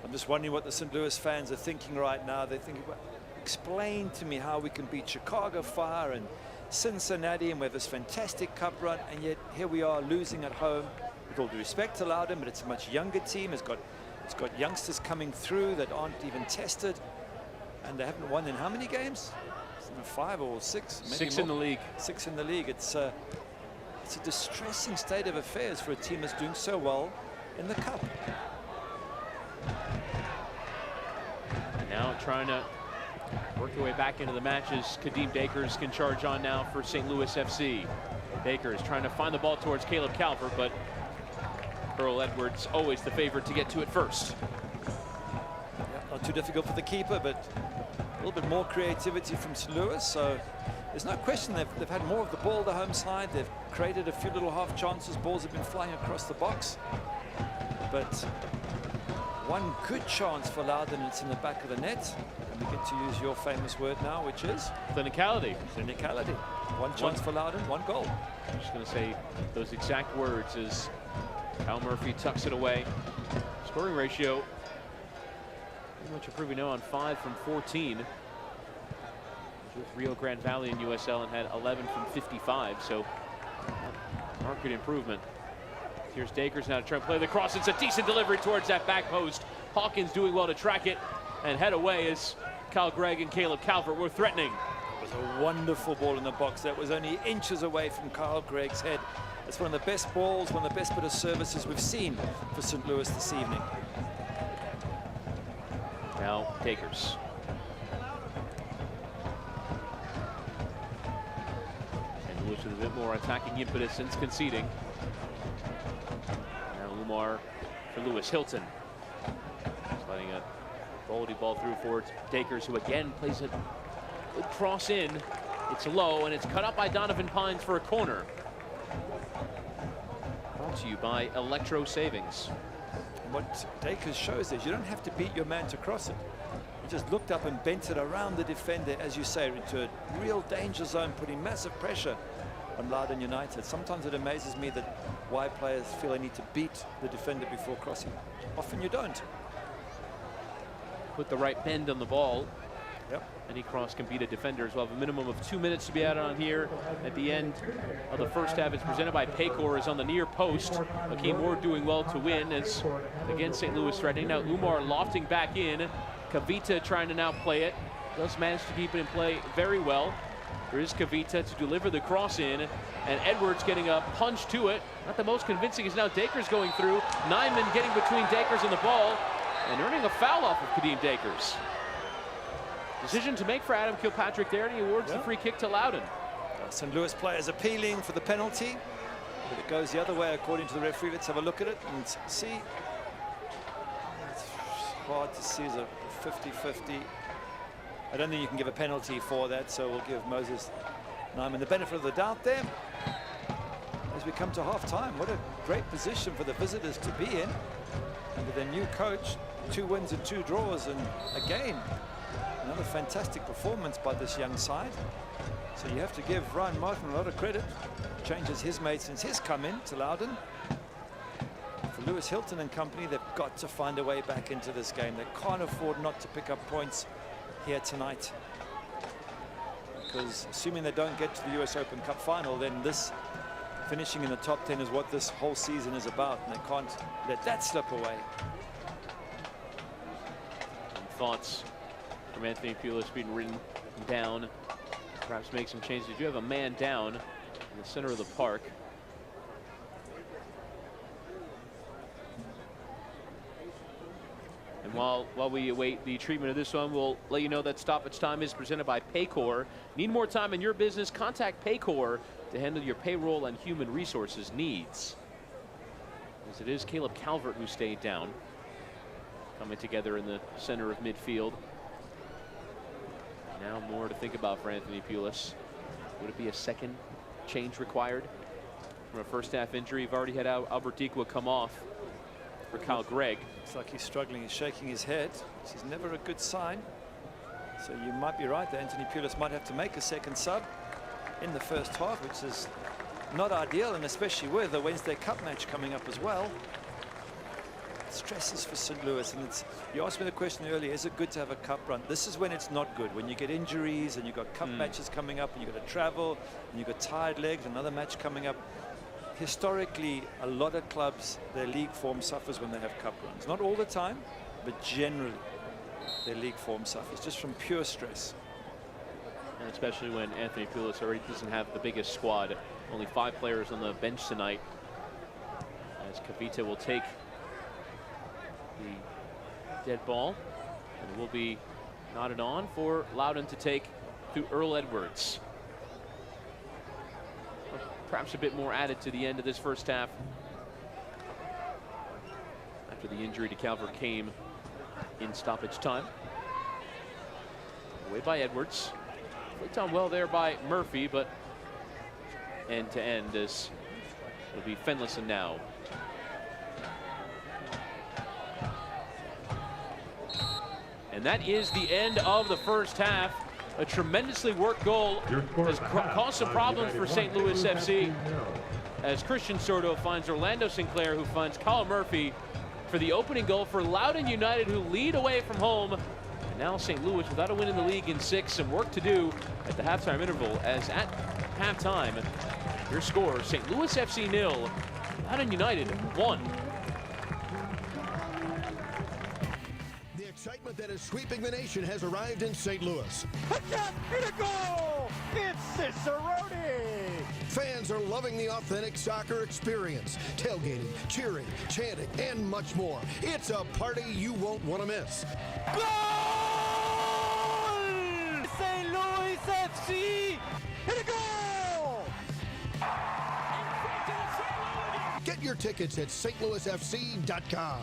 I'm just wondering what the St. Louis fans are thinking right now. They're thinking, well, explain to me how we can beat Chicago Fire and Cincinnati and we have this fantastic cup run, and yet here we are losing at home. With all due respect to Loudoun, but it's a much younger team. It's got youngsters coming through that aren't even tested, and they haven't won in how many games? 5 or 6? Maybe 6 more. in the league. 6 in the league. It's a distressing state of affairs for a team that's doing so well in the cup. And now trying to work their way back into the matches. Kadeem Dakers can charge on now for St. Louis FC. Dakers trying to find the ball towards Caleb Calvert, but Earl Edwards always the favorite to get to it first. Yeah, not too difficult for the keeper, but a little bit more creativity from St. Louis. So there's no question they've had more of the ball the home side. They've created a few little half chances. Balls have been flying across the box. But one good chance for Loudoun, it's in the back of the net. And we get to use your famous word now, which is? Clinicality. Clinicality. One chance for Loudoun, 1 goal. I'm just going to say those exact words as Kyle Murphy tucks it away. Scoring ratio pretty much improving now on 5 from 14. With Rio Grande Valley and USL and had 11 from 55, so marked improvement. Here's Dakers now to try and play the cross. It's a decent delivery towards that back post. Hawkins doing well to track it and head away as Kyle Gregg and Caleb Calvert were threatening. It was a wonderful ball in the box. That was only inches away from Kyle Gregg's head. It's one of the best balls, one of the best bit of services we've seen for St. Louis this evening. Now Dakers. St. Louis with a bit more attacking impetus since conceding. Now Umar for Lewis. Hilton. Just letting a quality ball through for Dakers, who again plays a good cross in. It's low and it's cut up by Donovan Pines for a corner. Brought to you by Electro Savings. And what Dakers shows is you don't have to beat your man to cross it. He just looked up and bent it around the defender, as you say, into a real danger zone, putting massive pressure on Loudoun United. Sometimes it amazes me that why players feel they need to beat the defender before crossing. Often you don't. Put the right bend on the ball. Yep. Any cross can beat a defender as well. A minimum of 2 minutes to be added on here at the end of the first half. It's presented by Paycor, is on the near post. Hakeem Ward doing well to win as again St. Louis threatening. Now Umar lofting back in. Kavita trying to now play it. Does manage to keep it in play very well. There is Kavita to deliver the cross in, and Edwards getting a punch to it. Not the most convincing is now Dakers going through. Nyman getting between Dakers and the ball and earning a foul off of Kadeem Dakers. Decision to make for Adam Kilpatrick there, and he awards the free kick to Loudoun. St. Louis players appealing for the penalty, but it goes the other way according to the referee. Let's have a look at it and see. It's hard to see as a 50-50. I don't think you can give a penalty for that, so we'll give Moses Nyman the benefit of the doubt there. As we come to half-time, what a great position for the visitors to be in. Under their new coach, 2 wins and 2 draws, and again, another fantastic performance by this young side. So you have to give Ryan Martin a lot of credit. Changes he's made since his come in to Loudoun. For Lewis Hilton and company, they've got to find a way back into this game. They can't afford not to pick up points here tonight. Because assuming they don't get to the US Open Cup final, then this finishing in the top 10 is what this whole season is about, and they can't let that slip away. And thoughts from Anthony Pulis being written down. Perhaps make some changes. You do have a man down in the center of the park. And while we await the treatment of this one, we'll let you know that stoppage time is presented by Paycor. Need more time in your business? Contact Paycor to handle your payroll and human resources needs. As it is Caleb Calvert who stayed down. Coming together in the center of midfield. Now more to think about for Anthony Pulis. Would it be a second change required from a first half injury? You've already had Albert Dikwa come off for Kyle Gregg. It's like he's struggling, he's shaking his head. This is never a good sign. So you might be right that Anthony Pulis might have to make a second sub in the first half, which is not ideal, and especially with the Wednesday Cup match coming up as well. Stresses for St. Louis, and you asked me the question earlier, is it good to have a cup run? This is when it's not good, when you get injuries and you've got cup matches coming up and you've got to travel and you've got tired legs, another match coming up. Historically, a lot of clubs, their league form suffers when they have cup runs. Not all the time, but generally their league form suffers just from pure stress. And especially when Anthony Pulis already doesn't have the biggest squad. Only 5 players on the bench tonight, as Kavita will take the dead ball, and it will be nodded on for Loudoun to take to Earl Edwards. Perhaps a bit more added to the end of this first half after the injury to Calvert came in stoppage time. Away by Edwards. Flicked on well there by Murphy, but end to end as it'll be Fenlison now. And that is the end of the first half. A tremendously worked goal has caused some problems for St. Louis FC, as Christian Sordo finds Orlando Sinclair, who finds Kyle Murphy for the opening goal for Loudoun United, who lead away from home. And now St. Louis without a win in the league in 6, some work to do at the halftime interval, as at halftime, your score, St. Louis FC 0, Loudoun United 1. The excitement that is sweeping the nation has arrived in St. Louis. A shot and a goal! It's Cicerone! Fans are loving the authentic soccer experience. Tailgating, cheering, chanting, and much more. It's a party you won't want to miss. Goal! St. Louis FC! And a goal! Get your tickets at stlouisfc.com.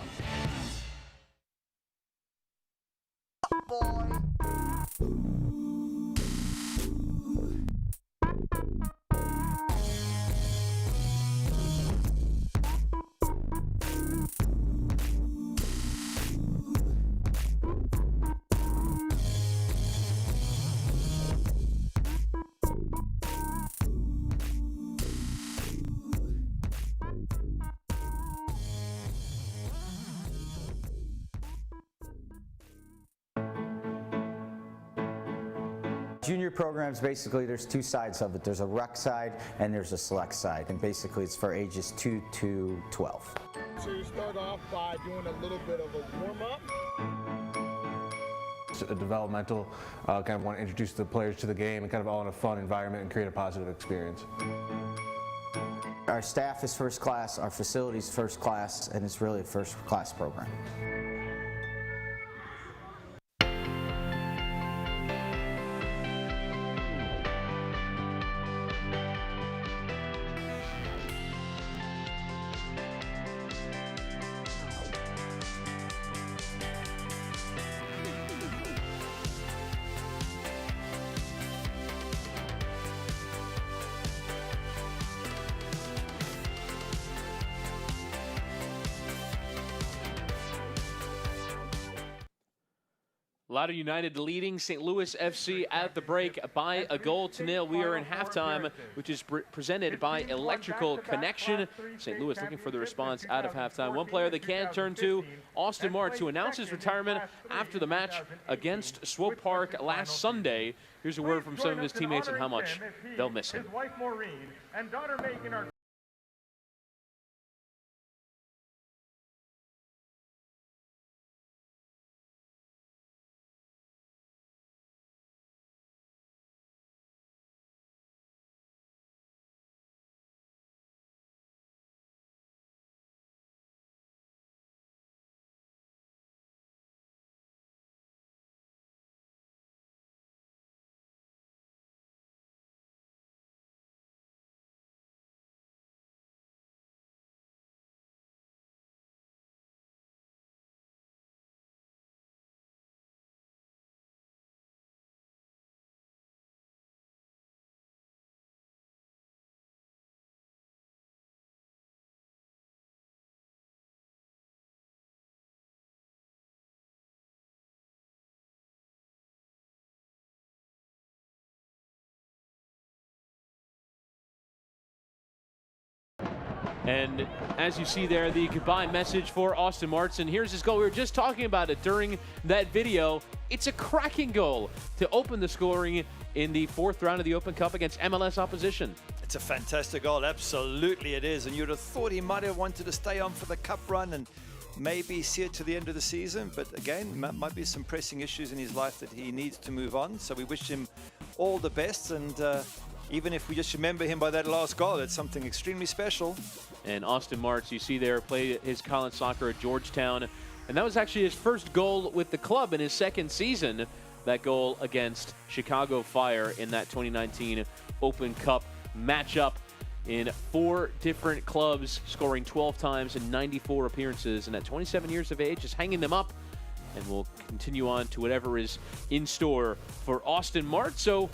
Junior programs, basically there's 2 sides of it. There's a rec side and there's a select side, and basically it's for ages 2 to 12. So you start off by doing a little bit of a warm-up. It's a developmental, kind of want to introduce the players to the game and kind of all in a fun environment and create a positive experience. Our staff is first class, our facilities first class, and it's really a first class program. Loudoun United leading St. Louis FC at the break by a goal to 0. We are in halftime, which is presented by Electrical Connection. St. Louis looking for the response out of halftime. One player they can turn to, Austin Martz, who announced his retirement after the match against Swope Park last Sunday. Here's a word from some of his teammates and how much they'll miss him. His wife Maureen and daughter Megan are And as you see there, the goodbye message for Austin Martin. Here's his goal. We were just talking about it during that video. It's a cracking goal to open the scoring in the 4th round of the Open Cup against MLS opposition. It's a fantastic goal, absolutely it is. And you'd have thought he might have wanted to stay on for the cup run and maybe see it to the end of the season. But again, might be some pressing issues in his life that he needs to move on. So we wish him all the best. And even if we just remember him by that last goal, it's something extremely special. And Austin Martz, you see there, played his college soccer at Georgetown. And that was actually his first goal with the club in his 2nd season. That goal against Chicago Fire in that 2019 Open Cup matchup in 4 different clubs, scoring 12 times in 94 appearances. And at 27 years of age, just hanging them up. And we'll continue on to whatever is in store for Austin Martz. So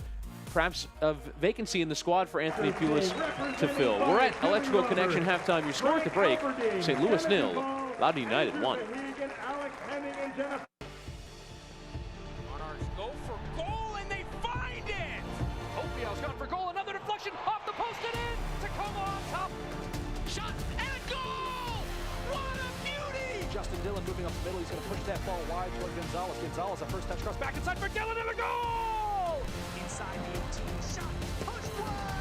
perhaps a vacancy in the squad for Anthony Pulis to fill. We're at Electrical Connection halftime. Your score at the break, St. Louis 0, Loudoun United 1. Go for goal, and they find it! Opiel's gone for goal, another deflection, off the post and in! Tacoma on top, shot, and goal! What a beauty! Justin Dillon moving up the middle, he's going to push that ball wide toward Gonzalez. Gonzalez, a first touch cross back inside for Dillon, and a goal! Inside the 18, shot, pushed wide!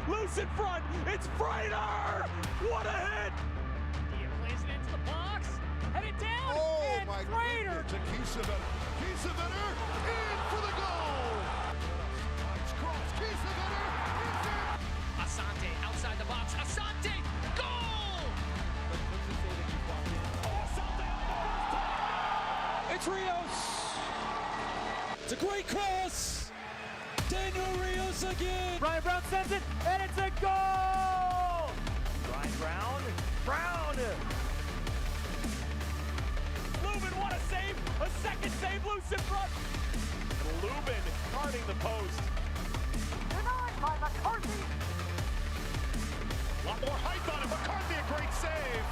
Loose in front, it's Freighter! What a hit! He plays it into the box, headed down, and my Freighter! To Kiesewetter, Kiesewetter, in for the goal! Nice cross, Kiesewetter, Asante outside the box, Asante, goal! Asante on the first time! It's Rios! It's a great cross! Daniel Rios again! Brian Brown sends it, and it's a goal! Brian Brown, Loudoun, what a save! A second save, loose in front! Loudoun guarding the post. Denied by McCarthy! A lot more height on it, McCarthy, a great save!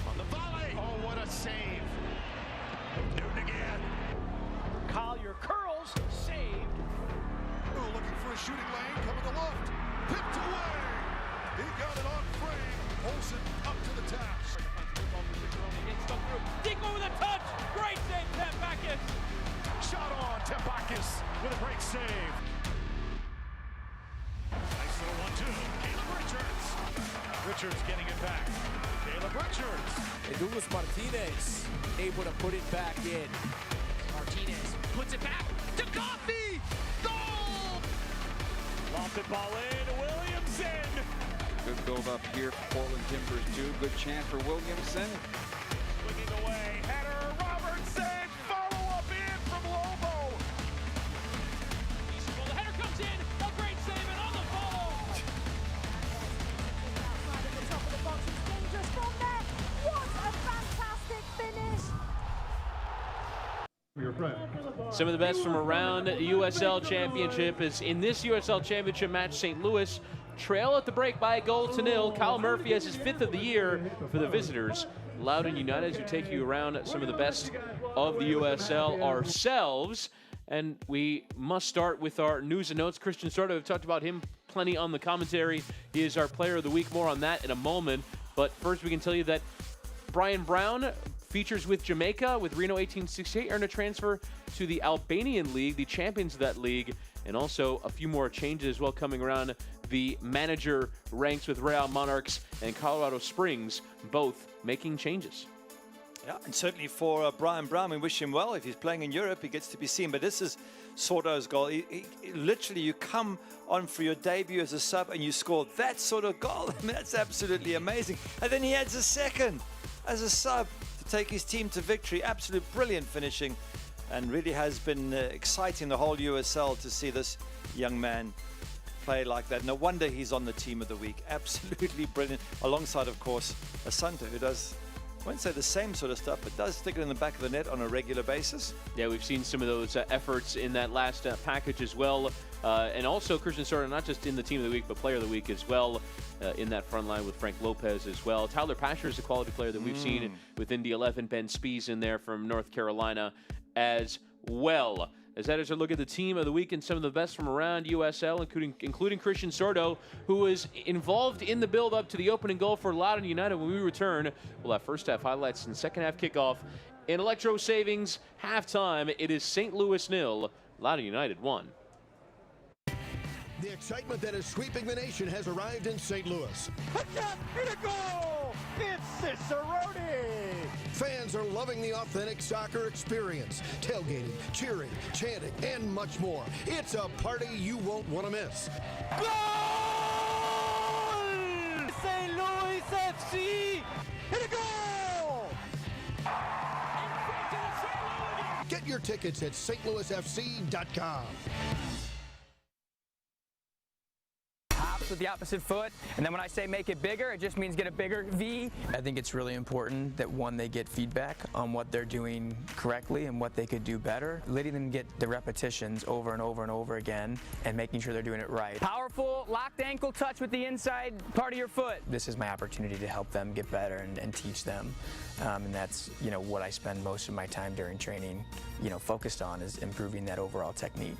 On the volley! Oh, what a save! Newton again. Collier curls, saved. Oh, looking for a shooting lane, coming to loft, pipped away. He got it on frame. Olsen up to the task. Dink over the touch, great save, Tempakis. Shot on, Tempakis with a great save. Nice little 1-2, Caleb Richards. Richards getting it back. Caleb Richards. Eduardo Martinez able to put it back in. Martinez puts it back to Coffee! Goal! Lofted ball in, Williamson! Good build up here for Portland Timbers too. Good chance for Williamson. Swinging away, header, Robertson! Follow up in from Lobo! The header comes in, a great save and on the follow! Outside at the top of the box, it's dangerous from there! What a fantastic finish! Some of the best from around the USL Championship is in this USL Championship match. St. Louis trail at the break by a goal to nil. Kyle Murphy has his 5th of the year for the visitors. Loudoun United, who take you around some of the best of the USL ourselves. And we must start with our news and notes. Christian Sordo, we've talked about him plenty on the commentary. He is our player of the week. More on that in a moment. But first, we can tell you that Brian Brown features with Jamaica, with Reno 1868, earned a transfer to the Albanian League, the champions of that league, and also a few more changes as well coming around the manager ranks with Real Monarchs and Colorado Springs, both making changes. Yeah, and certainly for Brian Brown, we wish him well. If he's playing in Europe, he gets to be seen. But this is Sordo's goal. Literally, you come on for your debut as a sub and you score that sort of goal. I mean, that's absolutely amazing. And then he adds a second as a sub to take his team to victory. Absolute brilliant finishing, and really has been exciting the whole USL to see this young man play like that. No wonder he's on the team of the week. Absolutely brilliant. Alongside, of course, Asante, who does, I won't say the same sort of stuff, but does stick it in the back of the net on a regular basis. Yeah, we've seen some of those efforts in that last package as well. And also Christian Sordo, not just in the Team of the Week, but Player of the Week as well, in that front line with Frank Lopez as well. Tyler Pasher is a quality player that we've seen with Indy 11. Ben Spees in there from North Carolina as well. As that is a look at the Team of the Week and some of the best from around USL, including Christian Sordo, who was involved in the build-up to the opening goal for Loudoun United. When we return, we'll have first-half highlights and second-half kickoff. In Electro Savings halftime, it is St. Louis 0, Loudoun United 1. The excitement that is sweeping the nation has arrived in St. Louis. And a goal! It's Cicerone! Fans are loving the authentic soccer experience. Tailgating, cheering, chanting, and much more. It's a party you won't want to miss. Goal! St. Louis FC! And a goal! Get your tickets at stlouisfc.com. With the opposite foot, and then when I say make it bigger, it just means get a bigger V. I think it's really important that they get feedback on what they're doing correctly and what they could do better, letting them get the repetitions over and over and over again and making sure they're doing it right. Powerful locked ankle touch with the inside part of your foot. This is my opportunity to help them get better and teach them, and that's what I spend most of my time during training focused on, is improving that overall technique.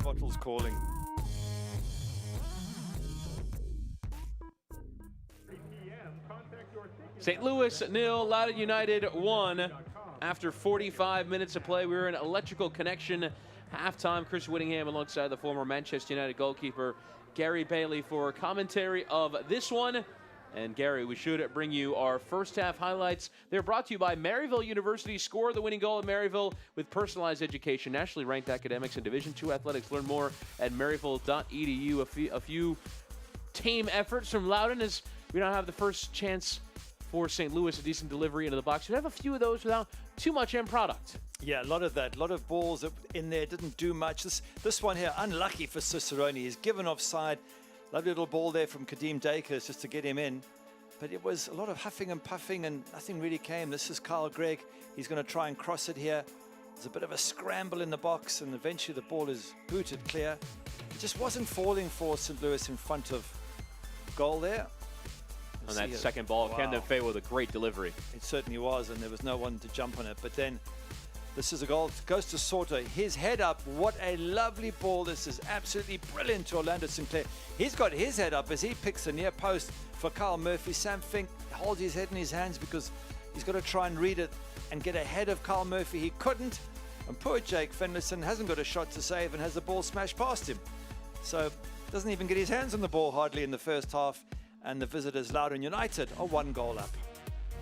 Bottles calling. St. Louis 0, Loudoun United 1. After 45 minutes of play, we were in electrical connection halftime. Chris Whittingham alongside the former Manchester United goalkeeper Gary Bailey for commentary of this one. And Gary, we should bring you our first half highlights. They're brought to you by Maryville University. Score the winning goal at Maryville with personalized education, nationally ranked academics, and Division II athletics. Learn more at maryville.edu. A few tame efforts from Loudoun as we don't have the first chance for St. Louis, a decent delivery into the box. We have a few of those without too much end product. Yeah, a lot of that. A lot of balls in there, didn't do much. This one here, unlucky for Cicerone. He's given offside. Lovely little ball there from Kadeem Dakers just to get him in. But it was a lot of huffing and puffing and nothing really came. This is Kyle Gregg. He's going to try and cross it here. There's a bit of a scramble in the box and eventually the ball is booted clear. It just wasn't falling for St. Louis in front of goal there. On that second ball, wow. Kendon Fay with a great delivery. It certainly was, and there was no one to jump on it. But then this is a goal. It goes to Sordo. His head up. What a lovely ball. This is absolutely brilliant to Orlando Sinclair. He's got his head up as he picks the near post for Kyle Murphy. Sam Fink holds his head in his hands because he's got to try and read it and get ahead of Kyle Murphy. He couldn't. And poor Jake Finlayson hasn't got a shot to save and has the ball smashed past him. So doesn't even get his hands on the ball hardly in the first half. And the visitors, Loudoun United, are 1 goal up.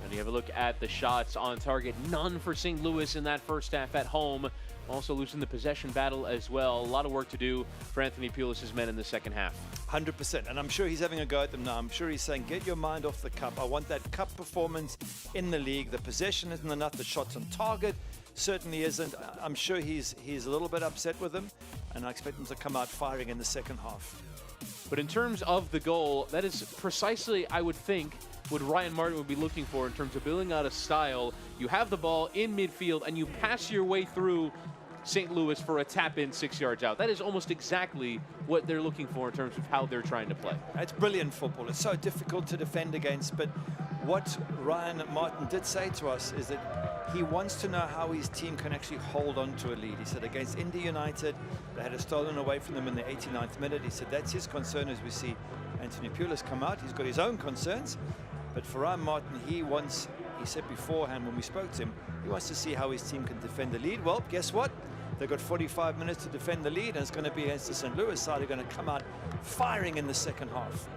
And you have a look at the shots on target. None for St. Louis in that first half at home. Also losing the possession battle as well. A lot of work to do for Anthony Pulis' men in the second half. 100%. And I'm sure he's having a go at them now. I'm sure he's saying, get your mind off the cup. I want that cup performance in the league. The possession isn't enough. The shots on target certainly isn't. I'm sure he's a little bit upset with them. And I expect him to come out firing in the second half. But in terms of the goal, that is precisely, I would think, what Ryan Martin would be looking for in terms of building out a style. You have the ball in midfield and you pass your way through St. Louis for a tap-in 6 yards out. That is almost exactly what they're looking for in terms of how they're trying to play. It's brilliant football. It's so difficult to defend against, but what Ryan Martin did say to us is that he wants to know how his team can actually hold on to a lead. He said against Indy United, they had it stolen away from them in the 89th minute. He said that's his concern as we see Anthony Pulis come out. He's got his own concerns. But for Ryan Martin, he said beforehand when we spoke to him, he wants to see how his team can defend the lead. Well, guess what? They've got 45 minutes to defend the lead, and it's going to be against the St. Louis side. They're going to come out firing in the second half.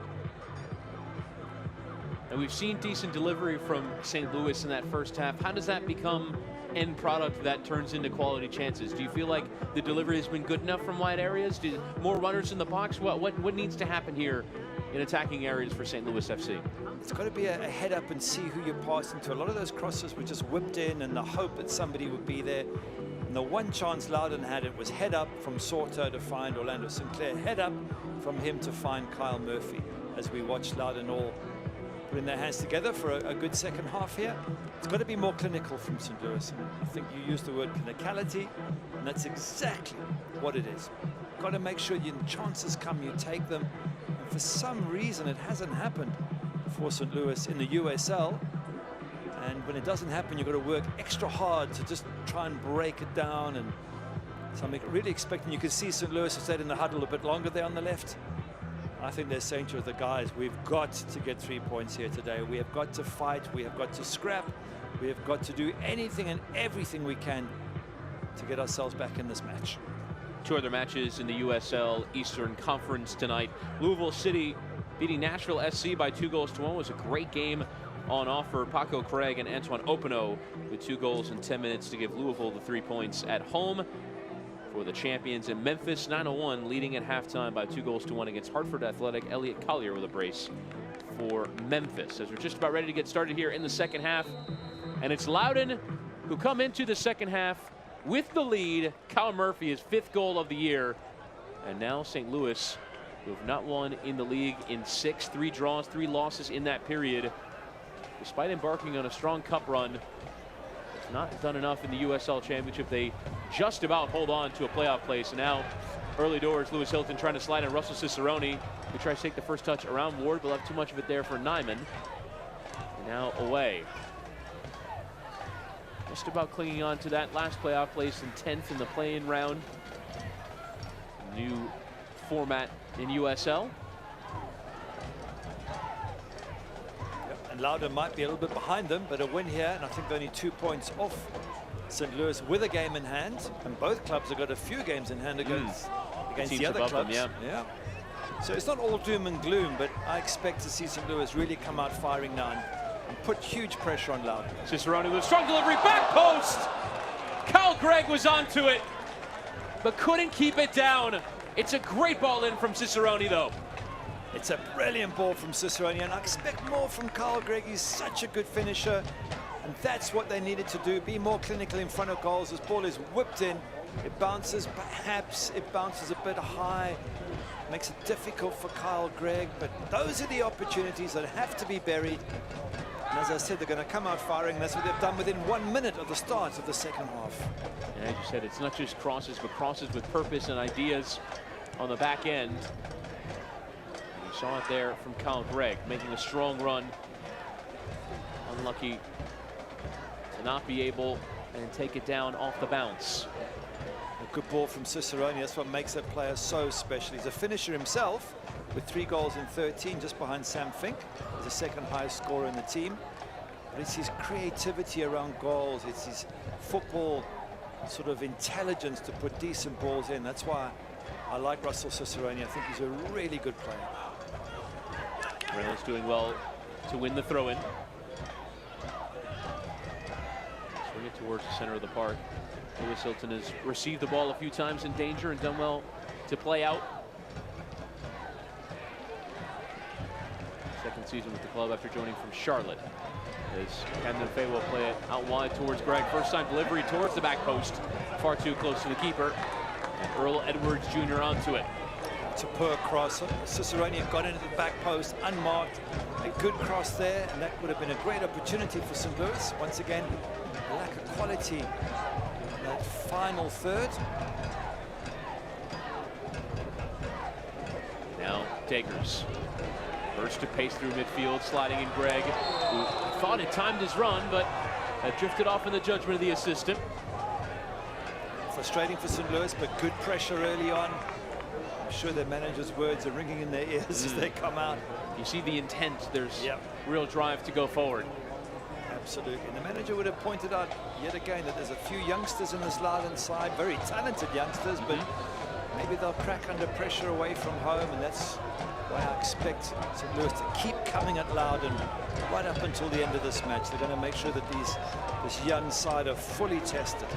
And we've seen decent delivery from St. Louis in that first half. How does that become end product that turns into quality chances? Do you feel like the delivery has been good enough from wide areas? More runners in the box? What needs to happen here in attacking areas for St. Louis FC? It's got to be a head up and see who you're passing to. A lot of those crosses were just whipped in, and the hope that somebody would be there. And the one chance Loudoun had, it was head up from Soto to find Orlando Sinclair, head up from him to find Kyle Murphy, as we watched Loudoun all putting their hands together for a good second half here. It's got to be more clinical from St. Louis. And I think you used the word clinicality, and that's exactly what it is. Got to make sure your chances come, you take them. And for some reason, it hasn't happened for St. Louis in the USL. And when it doesn't happen, you've got to work extra hard to just try and break it down. And so I'm really expecting, you can see St. Louis have stayed in the huddle a bit longer there on the left. I think they're saying to the guys, we've got to get 3 points here today. We have got to fight. We have got to scrap. We have got to do anything and everything we can to get ourselves back in this match. Two other matches in the USL Eastern Conference tonight. Louisville City beating Nashville SC by 2-1. It was a great game on offer. Paco Craig and Antoine Openo with 2 goals in 10 minutes to give Louisville the 3 points at home for the champions. In Memphis, 9-1, leading at halftime by 2-1 against Hartford Athletic. Elliot Collier with a brace for Memphis. As we're just about ready to get started here in the second half. And it's Loudoun who come into the second half with the lead. Kyle Murphy, his 5th goal of the year. And now St. Louis, who have not won in the league in 6, 3 draws, 3 losses in that period. Despite embarking on a strong cup run, it's not done enough in the USL Championship. They just about hold on to a playoff place. And now, early doors, Lewis Hilton trying to slide on Russell Cicerone, who tries to take the first touch around Ward, but left too much of it there for Nyman. And now away. Just about clinging on to that last playoff place in 10th in the play-in round. New format in USL. And Loudoun might be a little bit behind them, but a win here, and I think they're only 2 points off St. Louis with a game in hand. And both clubs have got a few games in hand against the other clubs. Them, yeah. So it's not all doom and gloom, but I expect to see St. Louis really come out firing now and put huge pressure on Loudoun. Cicerone with a strong delivery, back post! Kyle Gregg was onto it, but couldn't keep it down. It's a great ball in from Cicerone, though. It's a brilliant ball from Cicerone, and I expect more from Kyle Gregg. He's such a good finisher, and that's what they needed to do, be more clinical in front of goals. This ball is whipped in, it bounces, perhaps it bounces a bit high, makes it difficult for Kyle Gregg, but those are the opportunities that have to be buried. And as I said, they're going to come out firing. That's what they've done within 1 minute of the start of the second half. And as you said, it's not just crosses, but crosses with purpose and ideas on the back end. You saw it there from Kyle Gregg, making a strong run. Unlucky to not be able and take it down off the bounce. A good ball from Cicerone. That's what makes that player so special. He's a finisher himself with 3 goals in 13, just behind Sam Fink. He's the second highest scorer in the team. But it's his creativity around goals. It's his football sort of intelligence to put decent balls in. That's why I like Russell Cicerone. I think he's a really good player. Reynolds doing well to win the throw-in. Swing it towards the center of the park. Lewis Hilton has received the ball a few times in danger and done well to play out. Second season with the club after joining from Charlotte. As Camden Fay will play it out wide towards Gregg. First time delivery towards the back post. Far too close to the keeper. And Earl Edwards Jr. onto it. It's a poor cross. Cicerone got into the back post unmarked. A good cross there, and that would have been a great opportunity for St. Louis. Once again, a lack of quality in that final third. Now Takers. First to pace through midfield, sliding in Gregg, who thought it timed his run, but drifted off in the judgment of the assistant. Frustrating for St. Louis, but good pressure early on. I'm sure their manager's words are ringing in their ears as they come out. You see the intent. There's real drive to go forward. Absolutely. And the manager would have pointed out yet again that there's a few youngsters in this Loudoun side, very talented youngsters, but maybe they'll crack under pressure away from home, and that's why I expect St. Louis to keep coming at Loudoun right up until the end of this match. They're going to make sure that this young side are fully tested.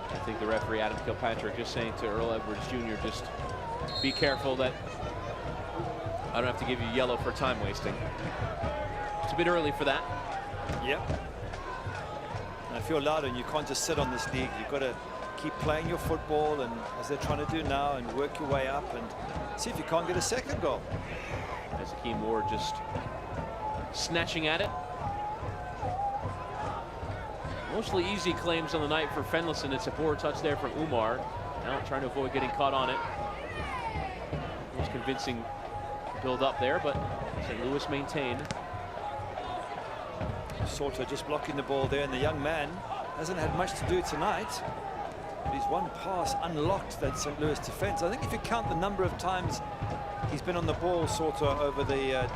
I think the referee, Adam Kilpatrick, just saying to Earl Edwards Jr., just be careful that I don't have to give you yellow for time wasting. It's a bit early for that. Yep. And if you're Loudoun, you can't just sit on this league. You've got to keep playing your football, and as they're trying to do now, and work your way up and see if you can't get a second goal. As Akeem Ward just snatching at it. Mostly easy claims on the night for Fenlison. It's a poor touch there from Umar. Now trying to avoid getting caught on it. Most convincing build up there, but St. Louis maintained. Soto just blocking the ball there, and the young man hasn't had much to do tonight. But he's one pass unlocked that St. Louis defense. I think if you count the number of times he's been on the ball, Soto, over the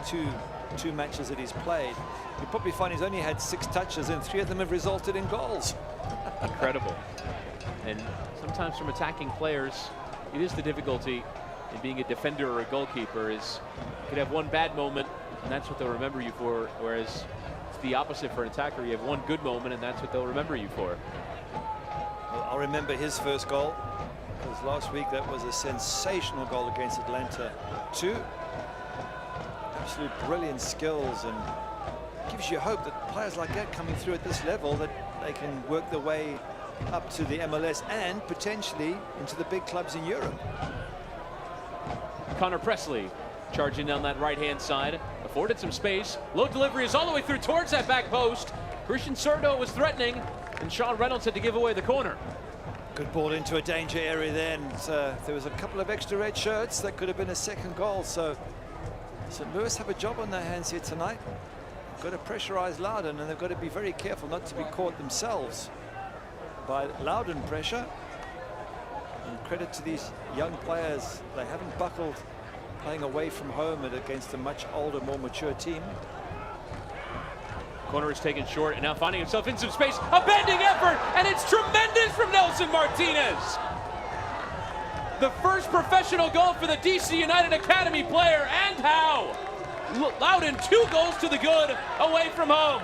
two matches that he's played, you probably find he's only had 6 touches, and 3 of them have resulted in goals. Incredible. And sometimes from attacking players, it is the difficulty in being a defender or a goalkeeper, is you could have one bad moment and that's what they'll remember you for, whereas it's the opposite for an attacker. You have one good moment and that's what they'll remember you for. Well, I'll remember his first goal, because last week that was a sensational goal against Atlanta 2. Absolute brilliant skills, and gives you hope that players like that coming through at this level, that they can work their way up to the MLS and potentially into the big clubs in Europe. Connor Presley charging down that right-hand side, afforded some space. Low delivery is all the way through towards that back post. Christian Sordo was threatening, and Sean Reynolds had to give away the corner. Good ball into a danger area then. There was a couple of extra red shirts. That could have been a second goal. So St. Louis have a job on their hands here tonight. They've got to pressurize Loudoun, and they've got to be very careful not to be caught themselves by Loudoun pressure. And credit to these young players. They haven't buckled playing away from home and against a much older, more mature team. Corner is taken short, and now finding himself in some space. A bending effort, and it's tremendous from Nelson Martinez. The first professional goal for the DC United Academy player, and how? Loudoun 2 goals to the good away from home.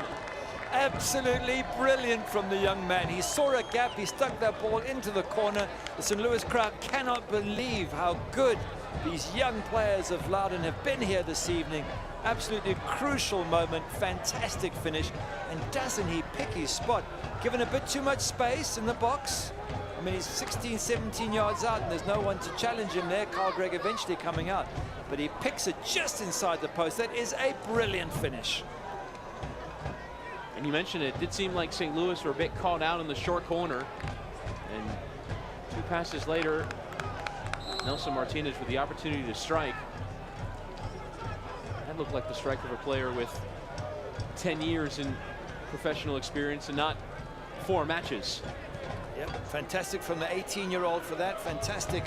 Absolutely brilliant from the young man. He saw a gap, he stuck that ball into the corner. The St. Louis crowd cannot believe how good these young players of Loudoun have been here this evening. Absolutely crucial moment, fantastic finish, and doesn't he pick his spot? Given a bit too much space in the box. I mean, he's 16, 17 yards out, and there's no one to challenge him there. Carl Gregg eventually coming out, but he picks it just inside the post. That is a brilliant finish. And you mentioned it did seem like St. Louis were a bit caught out in the short corner, and 2 passes later, Nelson Martinez with the opportunity to strike. That looked like the strike of a player with 10 years in professional experience and not 4 matches. Yep, fantastic from the 18-year-old for that. Fantastic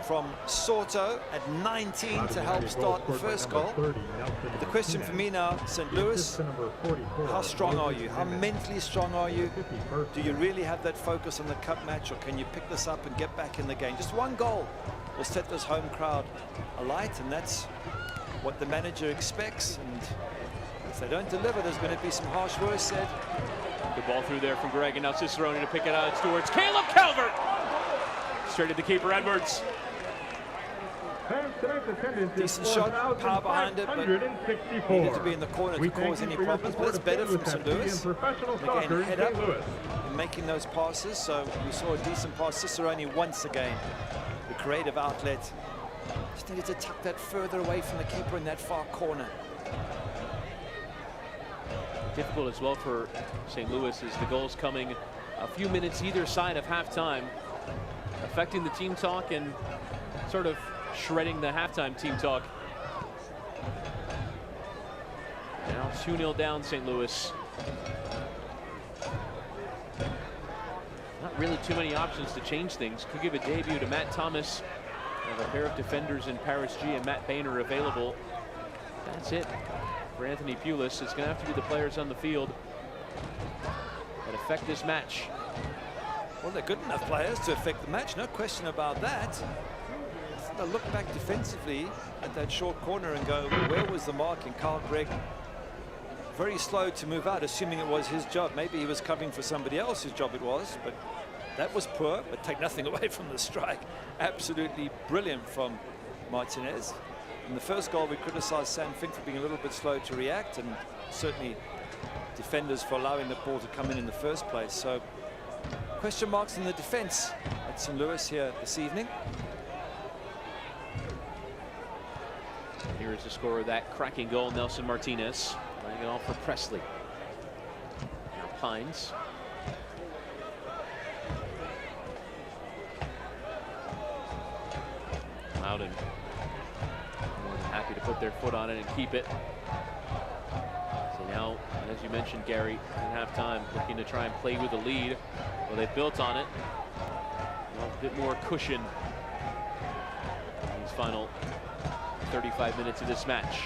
from Soto at 19 to help start the first goal. But the question for me now, St. Louis, how strong are you? How mentally strong are you? Do you really have that focus on the cup match, or can you pick this up and get back in the game? Just one goal will set this home crowd alight, and that's what the manager expects. And if they don't deliver, there's going to be some harsh words said. Good ball through there from Gregg, and now Cicerone to pick it out towards Caleb Calvert. Straight at the keeper, Edwards. Decent shot, power behind it, but needed to be in the corner to cause any problems. But that's better from St. Louis. And again, head up and making those passes. So we saw a decent pass. Cicerone once again, the creative outlet. Just needed to tuck that further away from the keeper in that far corner. Difficult as well for St. Louis as the goals coming a few minutes either side of halftime, affecting the team talk and sort of shredding the halftime team talk. Now 2-0 down St. Louis. Not really too many options to change things. Could give a debut to Matt Thomas Have a pair of defenders in Paris G and Matt Boehner available. That's it for Anthony Pulis. It's going to have to be the players on the field that affect this match. Well, they're good enough players to affect the match, no question about that. They'll look back defensively at that short corner and go, where was the mark? And Carl Gregg, very slow to move out, assuming it was his job. Maybe he was covering for somebody else's job it was, but that was poor, but take nothing away from the strike. Absolutely brilliant from Martinez. In the first goal, we criticized Sam Fink for being a little bit slow to react, and certainly defenders for allowing the ball to come in the first place. So question marks in the defense at St. Louis here this evening. Here is the scorer of that cracking goal, Nelson Martinez. Laying it off for Presley. Now Pines. Loudoun more than happy to put their foot on it and keep it. So now, as you mentioned, Gary, in halftime, looking to try and play with the lead. Well, they've built on it. A bit more cushion in these final 35 minutes of this match.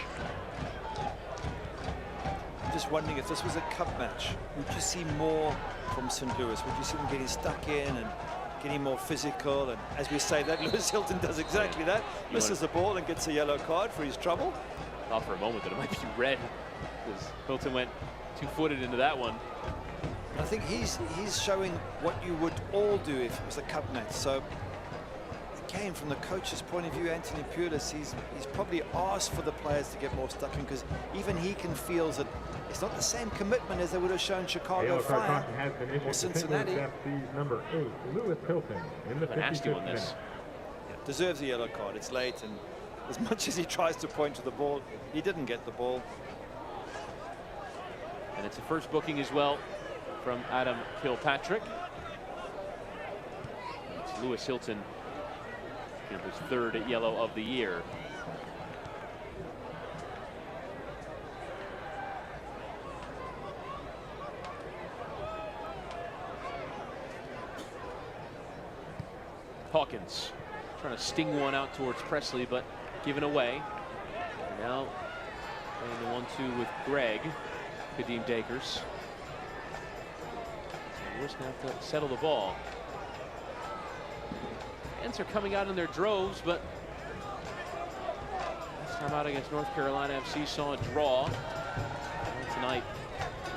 I'm just wondering if this was a cup match, would you see more from St. Louis? Would you see them getting stuck in and getting more physical? And as we say, that Lewis Hilton does exactly that. Misses the ball and gets a yellow card for his trouble. Thought for a moment that it might be red, because Hilton went two-footed into that one. I think he's showing what you would all do if it was a cup match. So again, from the coach's point of view, Anthony Pulis, he's probably asked for the players to get more stuck in, because even he can feel that it's not the same commitment as they would have shown Chicago Fire or Cincinnati. Number 8, Lewis Hilton, in the 55th minute. Deserves a yellow card. It's late, and as much as he tries to point to the ball, he didn't get the ball. And it's a first booking as well from Adam Kilpatrick. It's Lewis Hilton, his third yellow of the year. Hawkins trying to sting one out towards Presley, but given away. And now playing the 1-2 with Greg, Kadeem Dakers. So Lewis going to have to settle the ball. Fans are coming out in their droves, but last time out against North Carolina FC saw a draw. And tonight,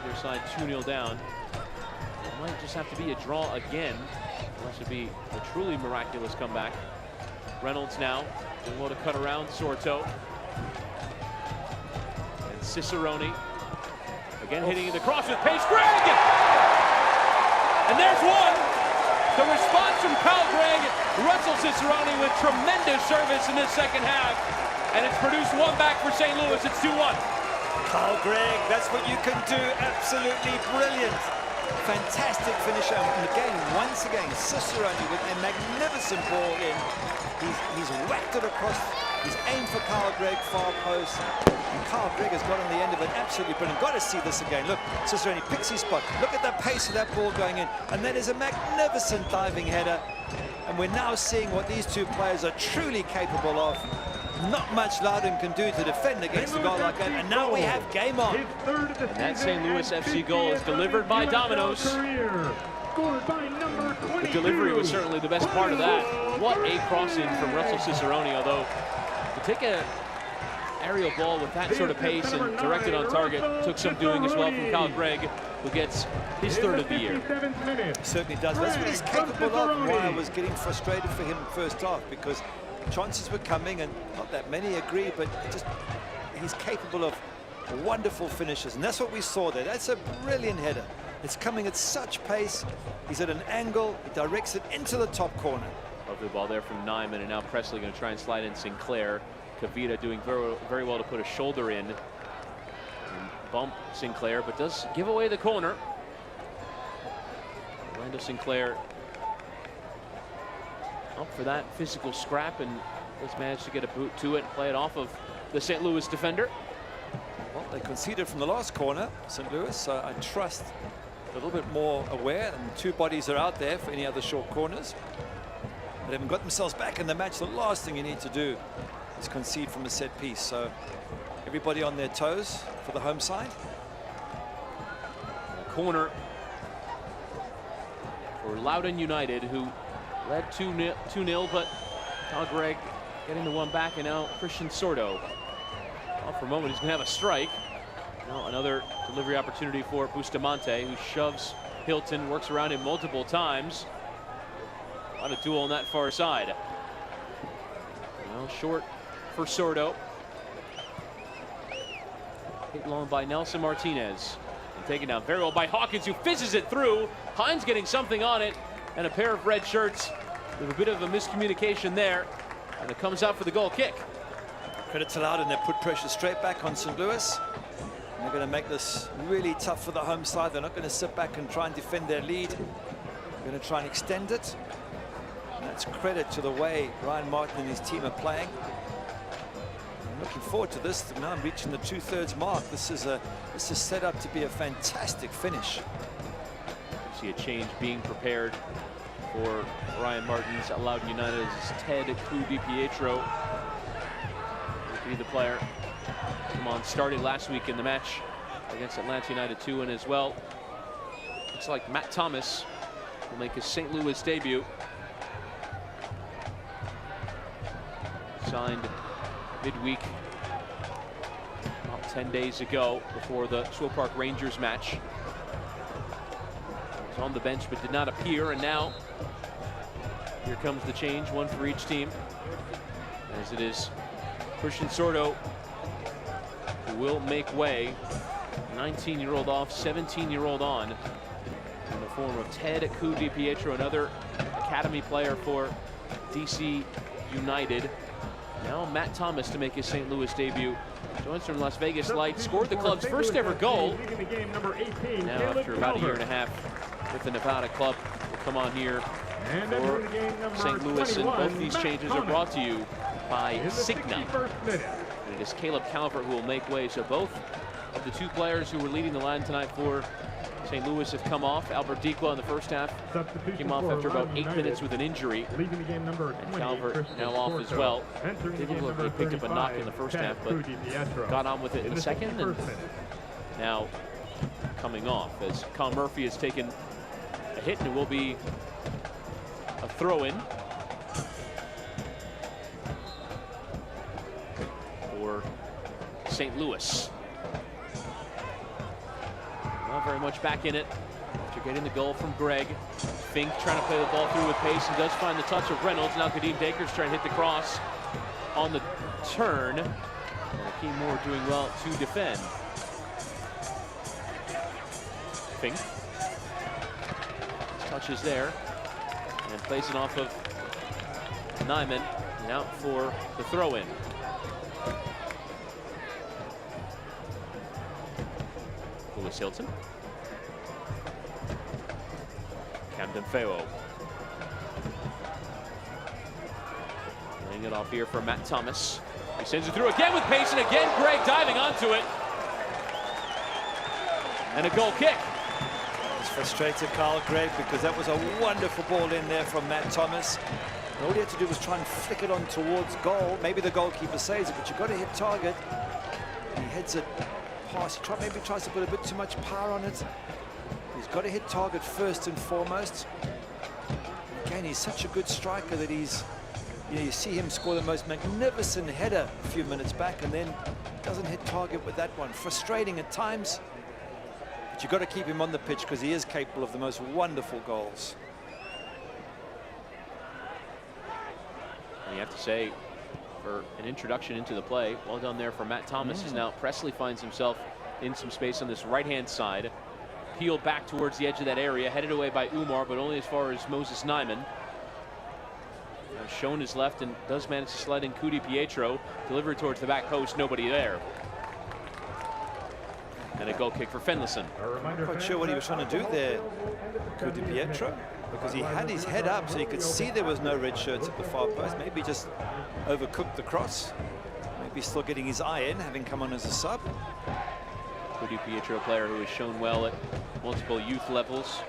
either side 2-0 down. It might just have to be a draw again, unless it be a truly miraculous comeback. Reynolds now doing well to cut around Sorto. And Cicerone again hitting in the cross with pace. Greg! And there's one! The response from Kyle Gregg, Russell Cicerone with tremendous service in this second half. And it's produced one back for St. Louis. It's 2-1. Kyle Gregg, that's what you can do. Absolutely brilliant. Fantastic finisher. And again, once again, Cicerone with a magnificent ball in. He's whacked it across. He's aimed for Kyle Gregg, far post. And Kyle Gregg has got on the end of it. Absolutely brilliant. Got to see this again. Look, Cicerone picks his spot. Look at the pace of that ball going in. And that is a magnificent diving header. And we're now seeing what these two players are truly capable of. Not much Loudoun can do to defend against a goal like that. And now we have game on. And that St. Louis FC goal is delivered by Domino's. The delivery was certainly the best part of that. What a crossing from Russell Cicerone, although to take a aerial ball with that sort of pace and directed on target took some doing as well from Kyle Gregg, who gets his third of the year. Certainly does. That's what he's capable of. Why I was getting frustrated for him first half, because chances were coming, and not that many agree, but just he's capable of wonderful finishes, and that's what we saw there. That's a brilliant header. It's coming at such pace. He's at an angle. He directs it into the top corner. Lovely ball there from Nyman, and now Presley going to try and slide in Sinclair. Kavita doing very well to put a shoulder in and bump Sinclair, but does give away the corner. Orlando Sinclair up for that physical scrap, and just managed to get a boot to it and play it off of the St. Louis defender. Well, they conceded from the last corner, St. Louis, so I trust a little bit more aware, and two bodies are out there for any other short corners. They haven't got themselves back in the match. The last thing you need to do is concede from a set piece. So everybody on their toes for the home side. Corner for Loudoun United, who led 2-0, but Greg getting the one back, and now Christian Sordo. Well, for a moment, he's going to have a strike. Now another delivery opportunity for Bustamante, who shoves Hilton, works around him multiple times. On a duel on that far side. Well, short for Sordo. Hit long by Nelson Martinez. And taken down very well by Hawkins, who fizzes it through. Hines getting something on it, and a pair of red shirts with a bit of a miscommunication there. And it comes out for the goal kick. Credit to Loudoun, they put pressure straight back on St. Louis. And they're going to make this really tough for the home side. They're not going to sit back and try and defend their lead. They're going to try and extend it. And that's credit to the way Ryan Martin and his team are playing. I'm looking forward to this. Now I'm reaching the 2/3 mark. This is set up to be a fantastic finish. You see a change being prepared for Ryan Martin's Loudoun United as Ted DiPietro will be the player. Come on, started last week in the match against Atlanta United 2, and as well, looks like Matt Thomas will make his St. Louis debut. Signed midweek about 10 days ago before the Swope Park Rangers match. Was on the bench but did not appear, and now here comes the change, one for each team, as it is Christian Sordo who will make way. 19-year-old off, 17-year-old on, in the form of Ted DiPietro, another academy player for DC United. Now Matt Thomas to make his St. Louis debut. Joins from Las Vegas Light, scored the club's first ever goal. Now after about a year and a half with the Nevada club, will come on here for St. Louis, and both these changes are brought to you by Cigna. And it is Caleb Calvert who will make way. So both of the two players who were leading the line tonight for St. Louis have come off. Albert Dikla in the first half came off after about 8 minutes with an injury. And Calvert now off as well. Didn't look like he picked up a knock in the first half, but got on with it in the second, and now coming off as Con Murphy has taken a hit, and it will be a throw-in for St. Louis. Not very much back in it after getting the goal from Greg. Fink trying to play the ball through with pace and does find the touch of Reynolds. Now Kadeem Dakers trying to hit the cross on the turn. And Akeem Moore doing well to defend. Fink. Touches there and plays it off of Nyman. And out for the throw-in. Lewis Hilton. Camden Feo. Laying it off here for Matt Thomas. He sends it through again with pace, and again Greg diving onto it. And a goal kick. It's frustrated Carl Gregg because that was a wonderful ball in there from Matt Thomas. And all he had to do was try and flick it on towards goal. Maybe the goalkeeper saves it, but you've got to hit target. He heads it past. He maybe tries to put a bit too much power on it. He's got to hit target first and foremost. Again, he's such a good striker that he's, you see him score the most magnificent header a few minutes back, and then doesn't hit target with that one. Frustrating at times, but you've got to keep him on the pitch because he is capable of the most wonderful goals. And you have to say, for an introduction into the play, well done there for Matt Thomas. As now Presley finds himself in some space on this right-hand side. Peeled back towards the edge of that area, headed away by Umar, but only as far as Moses Nyman. Shown his left and does manage to slide in DiPietro. Delivered towards the back post, nobody there. And a goal kick for Finlayson. I'm not quite sure what he was trying to do there, DiPietro, because he had his head up so you could see there was no red shirts at the far post. Maybe just overcooked the cross. Maybe still getting his eye in, having come on as a sub. DiPietro, player who has shown well at multiple youth levels.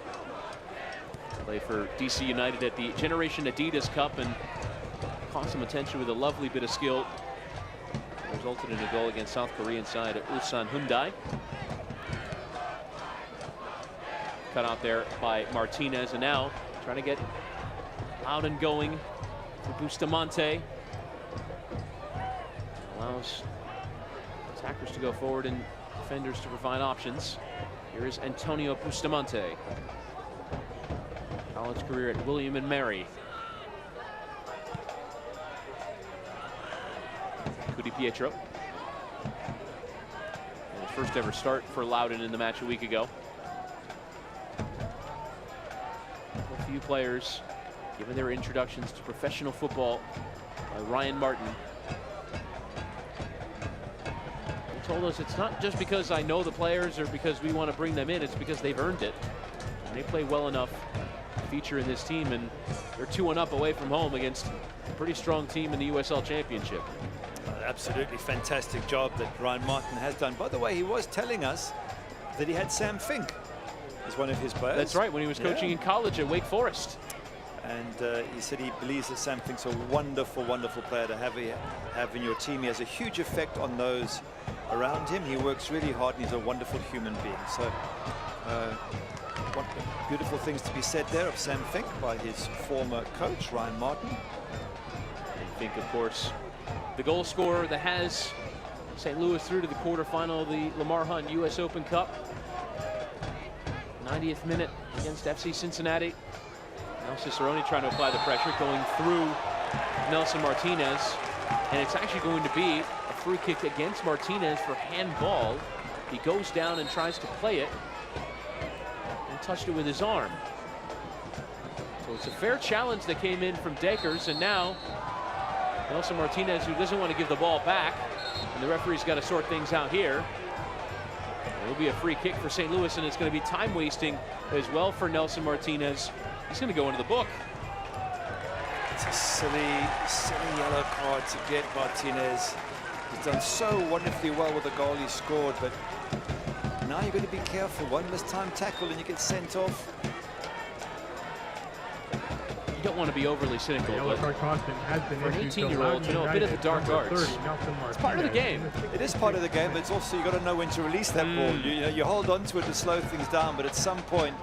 Play for DC United at the Generation Adidas Cup and caught some attention with a lovely bit of skill. Resulted in a goal against South Korean side at Ulsan Hyundai. Cut out there by Martinez, and now trying to get Loudoun going for Bustamante. Allows attackers to go forward and defenders to provide options. Here is Antonio Bustamante. College career at William and Mary. Cudi Pietro. And his first ever start for Loudoun in the match a week ago. A few players given their introductions to professional football by Ryan Martin. He told us it's not just because I know the players or because we want to bring them in, it's because they've earned it. And they play well enough to feature in this team, and they're 2-1 away from home against a pretty strong team in the USL Championship. Absolutely fantastic job that Ryan Martin has done. By the way, he was telling us that he had Sam Fink as one of his players. That's right, when he was coaching in college at Wake Forest. And he said he believes that Sam Fink's a wonderful, wonderful player to have in your team. He has a huge effect on those around him. He works really hard and he's a wonderful human being. So beautiful things to be said there of Sam Fink by his former coach, Ryan Martin. And Fink, of course, the goal scorer that has St. Louis through to the quarterfinal of the Lamar Hunt U.S. Open Cup. 90th minute against FC Cincinnati. Now Cicerone trying to apply the pressure, going through Nelson Martinez. And it's actually going to be a free kick against Martinez for handball. He goes down and tries to play it and touched it with his arm. So it's a fair challenge that came in from Dakers, and now Nelson Martinez, who doesn't want to give the ball back, and the referee's got to sort things out here. It'll be a free kick for St. Louis, and it's going to be time wasting as well for Nelson Martinez. He's going to go into the book. It's a silly, silly yellow card to get Martinez. He's done so wonderfully well with the goal he scored, but now you've got to be careful. One missed time tackle and you get sent off. You don't want to be overly cynical, yellow but card has been for an 18-year-old to know a bit of the dark arts, it's part of the game. It is part of the game, but it's also, you've got to know when to release that ball. You hold on to it to slow things down, but at some point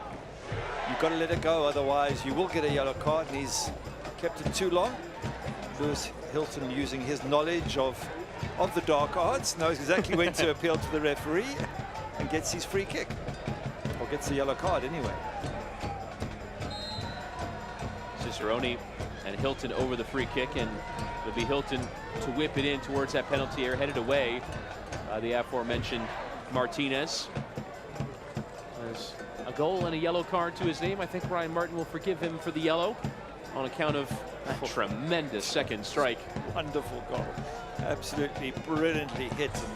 you've got to let it go, otherwise you will get a yellow card, and he's kept it too long. Lewis Hilton, using his knowledge of the dark arts, knows exactly when to appeal to the referee and gets his free kick, or gets the yellow card anyway. Cicerone and Hilton over the free kick, and it'll be Hilton to whip it in towards that penalty area, headed away the aforementioned Martinez. There's a goal and a yellow card to his name. I think Ryan Martin will forgive him for the yellow on account of a tremendous second strike. Wonderful goal. Absolutely brilliantly hit and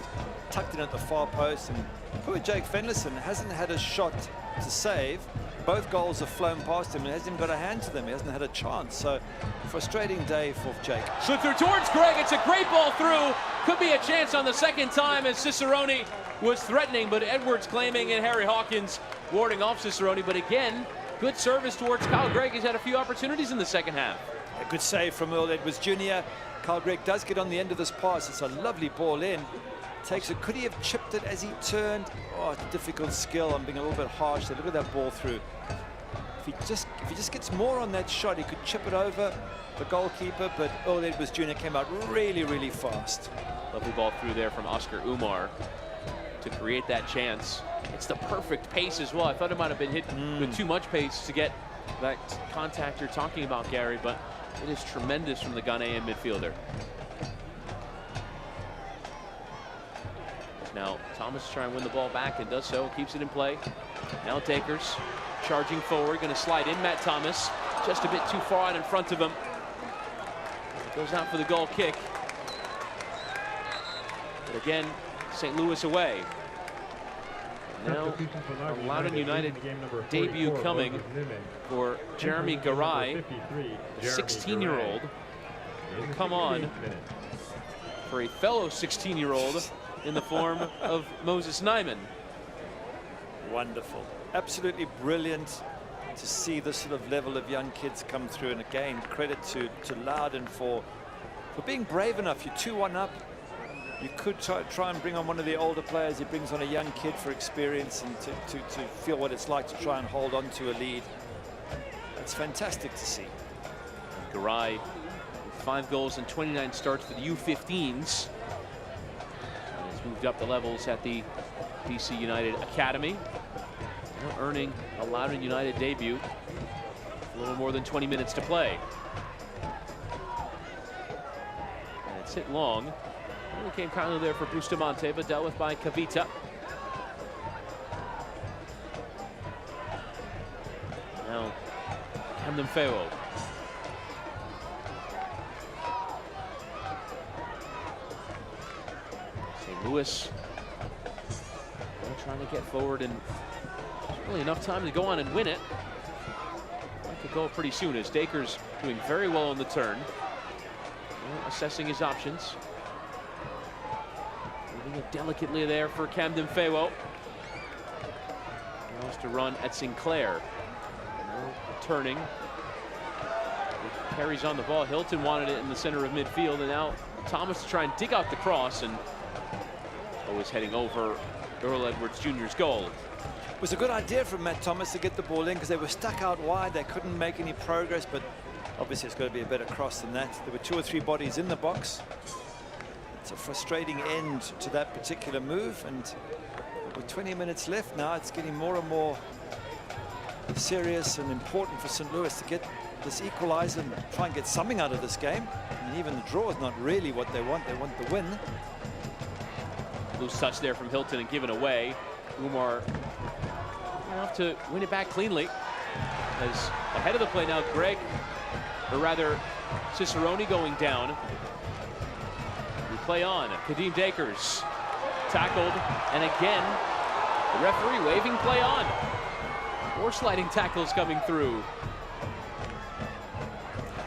tucked in at the far post. And poor Jake Fenderson hasn't had a shot to save. Both goals have flown past him and hasn't got a hand to them. He hasn't had a chance. So frustrating day for Jake. Slid through towards Greg. It's a great ball through. Could be a chance on the second time as Cicerone was threatening, but Edwards claiming and Harry Hawkins warding off Cicerone. But again, good service towards Kyle Gregg. He's had a few opportunities in the second half. A good save from Earl Edwards Jr. Kyle Gregg does get on the end of this pass. It's a lovely ball in. Takes it. Could he have chipped it as he turned? Oh, it's a difficult skill. I'm being a little bit harsh there. Look at that ball through. If he just gets more on that shot, he could chip it over the goalkeeper, but Earl Edwards Jr. came out really, really fast. Lovely ball through there from Oscar Umar to create that chance. It's the perfect pace as well. I thought it might have been hit with too much pace to get that contact you're talking about, Gary, but it is tremendous from the Ghanaian midfielder. Now Thomas trying to win the ball back and does so, keeps it in play. Now Dakers charging forward, going to slide in Matt Thomas, just a bit too far out in front of him. Goes out for the goal kick. But again, St. Louis away. And now a Loudoun United debut coming for Jeremy Garay, the 16-year-old, will come on for a fellow 16-year-old in the form of Moses Nyman. Wonderful. Absolutely brilliant to see this sort of level of young kids come through. And again, credit to Loudoun for being brave enough. You're 2-1 up. You could try and bring on one of the older players. He brings on a young kid for experience and to feel what it's like to try and hold on to a lead. That's fantastic to see. Garay with 5 goals and 29 starts for the U15s. And has moved up the levels at the DC United Academy. Now earning a Loudoun United debut. A little more than 20 minutes to play. And it's hit long. Only came kindly there for Bustamante, but dealt with by Kavita. Now, Camden Feo. St. Louis trying to get forward, and there's really enough time to go on and win it. That could go pretty soon, as Dakers doing very well on the turn. Assessing his options. Moving it delicately there for Camden Feo. He wants to run at Sinclair. Now turning. He carries on the ball. Hilton wanted it in the center of midfield, and now Thomas to try and dig out the cross, and always heading over Earl Edwards Jr.'s goal. It was a good idea from Matt Thomas to get the ball in, because they were stuck out wide. They couldn't make any progress, but obviously it's got to be a better cross than that. There were 2 or 3 bodies in the box. It's a frustrating end to that particular move, and with 20 minutes left now, it's getting more and more serious and important for St. Louis to get this equalizer and try and get something out of this game. And even the draw is not really what they want. They want the win. Loose touch there from Hilton and given away. Umar enough to win it back cleanly. As ahead of the play now, Greg, or rather Cicerone, going down. We play on. Kadeem Dakers tackled, and again the referee waving play on. More sliding tackles coming through.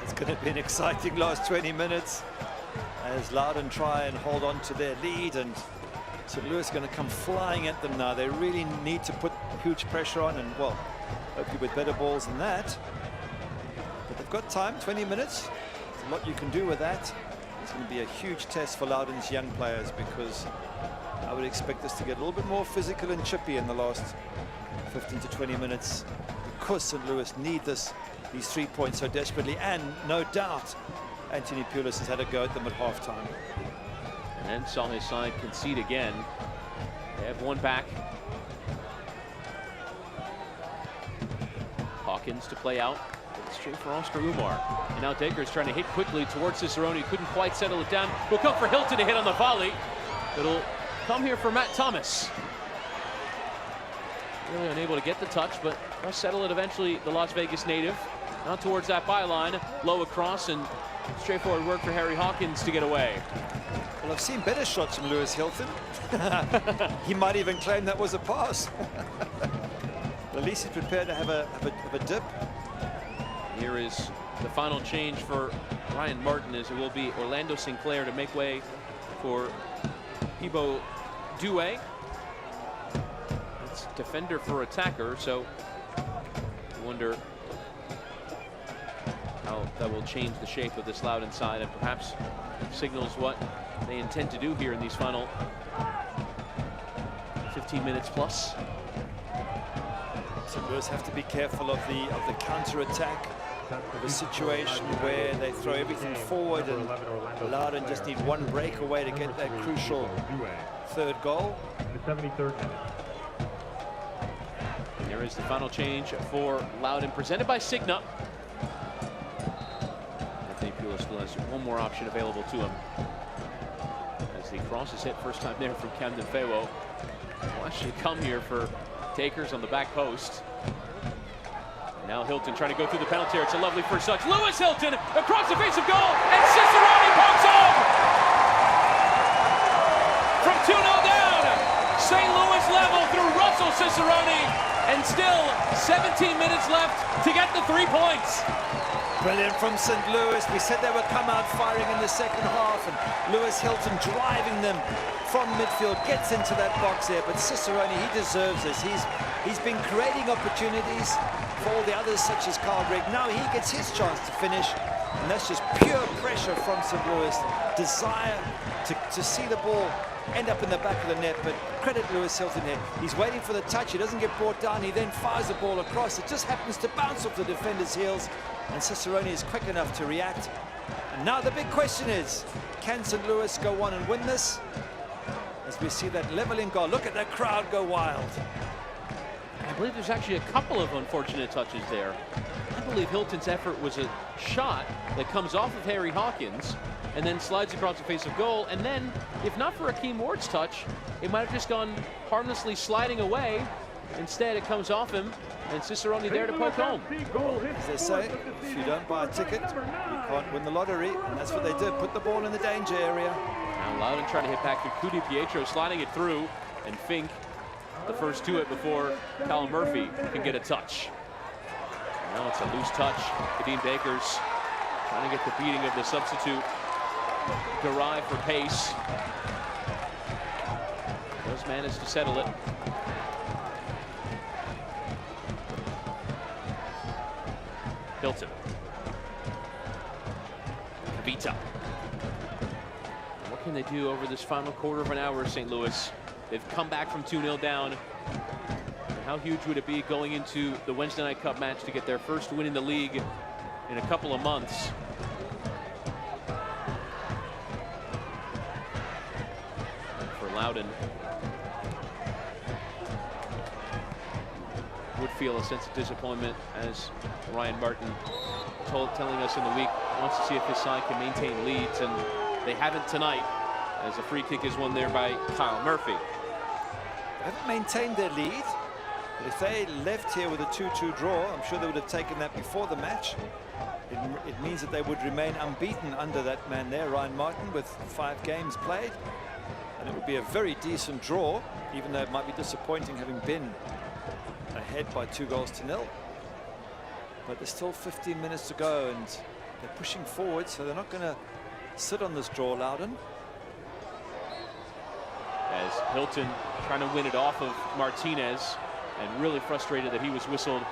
It's going to be an exciting last 20 minutes as Loudoun try and hold on to their lead, and St. Louis going to come flying at them now. They really need to put huge pressure on, and well, hopefully with better balls than that. But they've got time, 20 minutes. There's a lot you can do with that. It's going to be a huge test for Loudoun's young players, because I would expect us to get a little bit more physical and chippy in the last 15 to 20 minutes, because St. Louis need these 3 points so desperately, and no doubt Anthony Pulis has had a go at them at halftime. And then saw his side concede again. They have one back. Hawkins to play out. Straight for Oscar Umar. And now Dakers trying to hit quickly towards Cicerone. Couldn't quite settle it down. Will come for Hilton to hit on the volley. It'll come here for Matt Thomas. Really unable to get the touch, but must settle it eventually, the Las Vegas native. Now towards that byline. Low across, and straightforward work for Harry Hawkins to get away. Well, I've seen better shots from Lewis Hilton. He might even claim that was a pass. At least he's prepared to have a dip. Here is the final change for Ryan Martin, as it will be Orlando Sinclair to make way for Pibo Due. It's defender for attacker, so I wonder how that will change the shape of this Loudoun side, and perhaps signals what they intend to do here in these final 15 minutes plus. St. Louis have to be careful of the counter-attack, of a situation where they throw everything forward, and Loudoun just need one breakaway to get that crucial 3rd goal. The 73rd minute. There is the final change for Loudoun, presented by Cigna. Anthony Pulis still has one more option available to him. As the cross is hit, first time there from Camden Feo. Will actually come here for Takers on the back post. Now Hilton trying to go through the penalty area. It's a lovely first touch. Lewis Hilton across the face of goal, and Cicerone pokes home! From 2-0 down, St. Louis level through Russell Cicerone, and still 17 minutes left to get the 3 points. Brilliant from St. Louis. We said they would come out firing in the second half, and Lewis Hilton driving them from midfield, gets into that box there. But Cicerone, he deserves this. He's been creating opportunities for all the others, such as Carl Rigg. Now he gets his chance to finish, and that's just pure pressure from St. Louis. Desire to see the ball end up in the back of the net, but credit Lewis Hilton here. He's waiting for the touch. He doesn't get brought down. He then fires the ball across. It just happens to bounce off the defender's heels, and Cicerone is quick enough to react. And now the big question is, can St. Louis go on and win this? As we see that leveling goal. Look at that crowd go wild. I believe there's actually a couple of unfortunate touches there. I believe Hilton's effort was a shot that comes off of Harry Hawkins and then slides across the face of goal. And then, if not for Akeem Ward's touch, it might have just gone harmlessly sliding away. Instead, it comes off him, and Cicerone there to poke home. As they say, if you don't buy a ticket, you can't win the lottery. And that's what they did, put the ball in the danger area. Now Loudoun trying to hit back through Cudi Pietro, sliding it through, and Fink the first to it before Kyle Murphy can get a touch. Now it's a loose touch. Kadeem Bakers trying to get the beating of the substitute Garay for pace. Does manage to settle it. Hilton. Kavita. What can they do over this final quarter of an hour, St. Louis? They've come back from 2-0 down. How huge would it be going into the Wednesday Night Cup match to get their first win in the league in a couple of months? For Loudoun, would feel a sense of disappointment, as Ryan Martin telling us in the week, wants to see if his side can maintain leads, and they haven't tonight, as a free kick is won there by Kyle Murphy. They haven't maintained their lead, but if they left here with a 2-2 draw, I'm sure they would have taken that before the match. It means that they would remain unbeaten under that man there, Ryan Martin, with 5 games played. And it would be a very decent draw, even though it might be disappointing having been ahead by 2-0. But there's still 15 minutes to go, and they're pushing forward, so they're not going to sit on this draw, Loudoun. As Hilton trying to win it off of Martinez, and really frustrated that he was whistled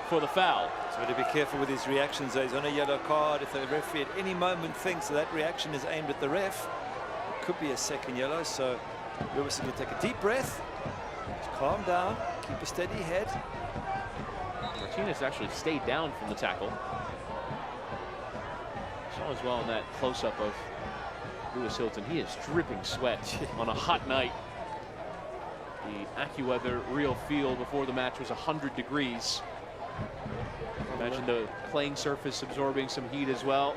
for the foul. So to be careful with his reactions. He's on a yellow card. If the referee at any moment thinks that reaction is aimed at the ref, it could be a second yellow. So Lewis is going to take a deep breath, just calm down, keep a steady head. Martinez actually stayed down from the tackle. Saw as well in that close-up of Lewis Hilton. He is dripping sweat on a hot night. The AccuWeather real feel before the match was 100 degrees. Imagine the playing surface absorbing some heat as well.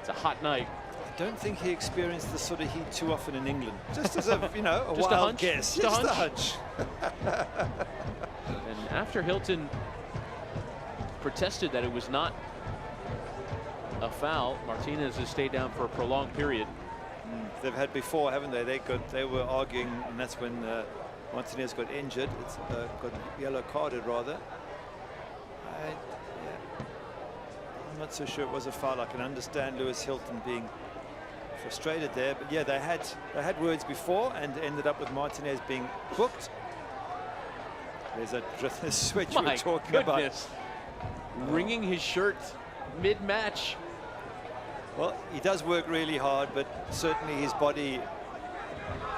It's a hot night. I don't think he experienced this sort of heat too often in England. Just as a, you know, a just wild a hunch. guess. Just a hunch. And after Hilton protested that it was not a foul, Martinez has stayed down for a prolonged period. They've had before, haven't they? They were arguing, and that's when Martinez got injured. It's got yellow carded rather. Yeah. I'm not so sure it was a foul. I can understand Lewis Hilton being frustrated there, but yeah, they had words before and ended up with Martinez being booked. There's a switch we were talking about. Wringing his shirt mid-match. Well, he does work really hard, but certainly his body,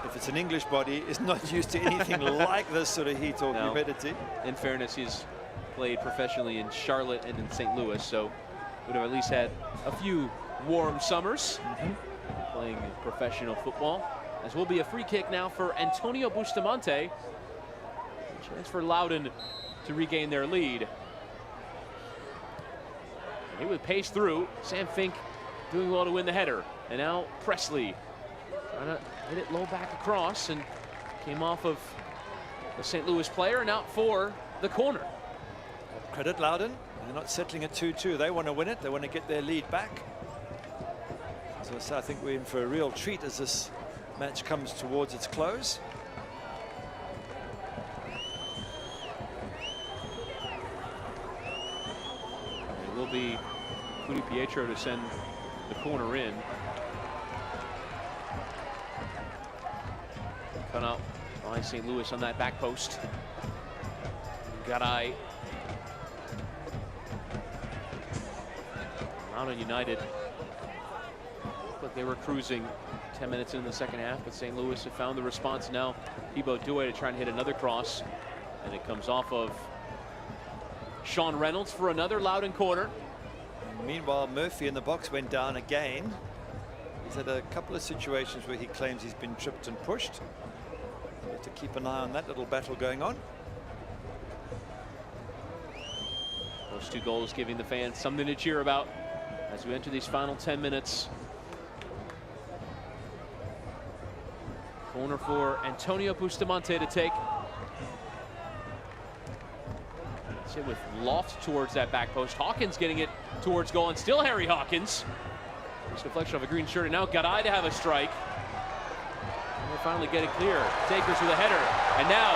if it's an English body, is not used to anything like this sort of heat or humidity. In fairness, he's played professionally in Charlotte and in St. Louis, so would have at least had a few warm summers playing professional football. As will be a free kick now for Antonio Bustamante. Chance for Loudoun to regain their lead. He would pace through. Sam Fink doing well to win the header. And now Presley trying to hit it low back across, and came off of the St. Louis player and out for the corner. Credit Loudoun. They're not settling at 2-2. They want to win it. They want to get their lead back. So I think we're in for a real treat as this match comes towards its close. It will be Cudi Pietro to send the corner in. Cut out by St. Louis on that back post. Garay. Loudoun United, but they were cruising 10 minutes in the second half, but St. Louis have found the response now. Thibaut Doué to try and hit another cross, and it comes off of Sean Reynolds for another Loudoun corner. Meanwhile, Murphy in the box went down again. He's had a couple of situations where he claims he's been tripped and pushed. We have to keep an eye on that little battle going on. Those 2 goals giving the fans something to cheer about as we enter these final 10 minutes. Corner for Antonio Bustamante to take. Hit with loft towards that back post. Hawkins getting it towards goal, and still Harry Hawkins. First deflection of a green shirt, and now Garay to have a strike. And they finally get it clear. Takers with a header, and now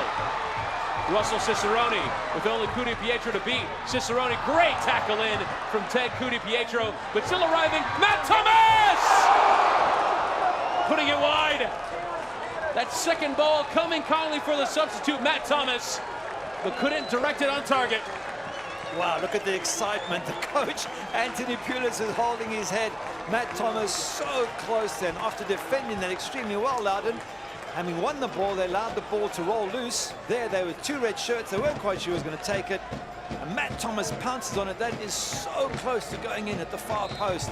Russell Cicerone with only Cudi Pietro to beat. Cicerone, great tackle in from Ted Cudi Pietro, but still arriving, Matt Thomas! Putting it wide. That second ball coming kindly for the substitute, Matt Thomas, but couldn't direct it on target. Wow, look at the excitement. The coach, Anthony Pulis, is holding his head. Matt Thomas so close then after defending that extremely well, Loudoun. Having won the ball, they allowed the ball to roll loose. There, they were 2 red shirts. They weren't quite sure who was going to take it. And Matt Thomas pounces on it. That is so close to going in at the far post.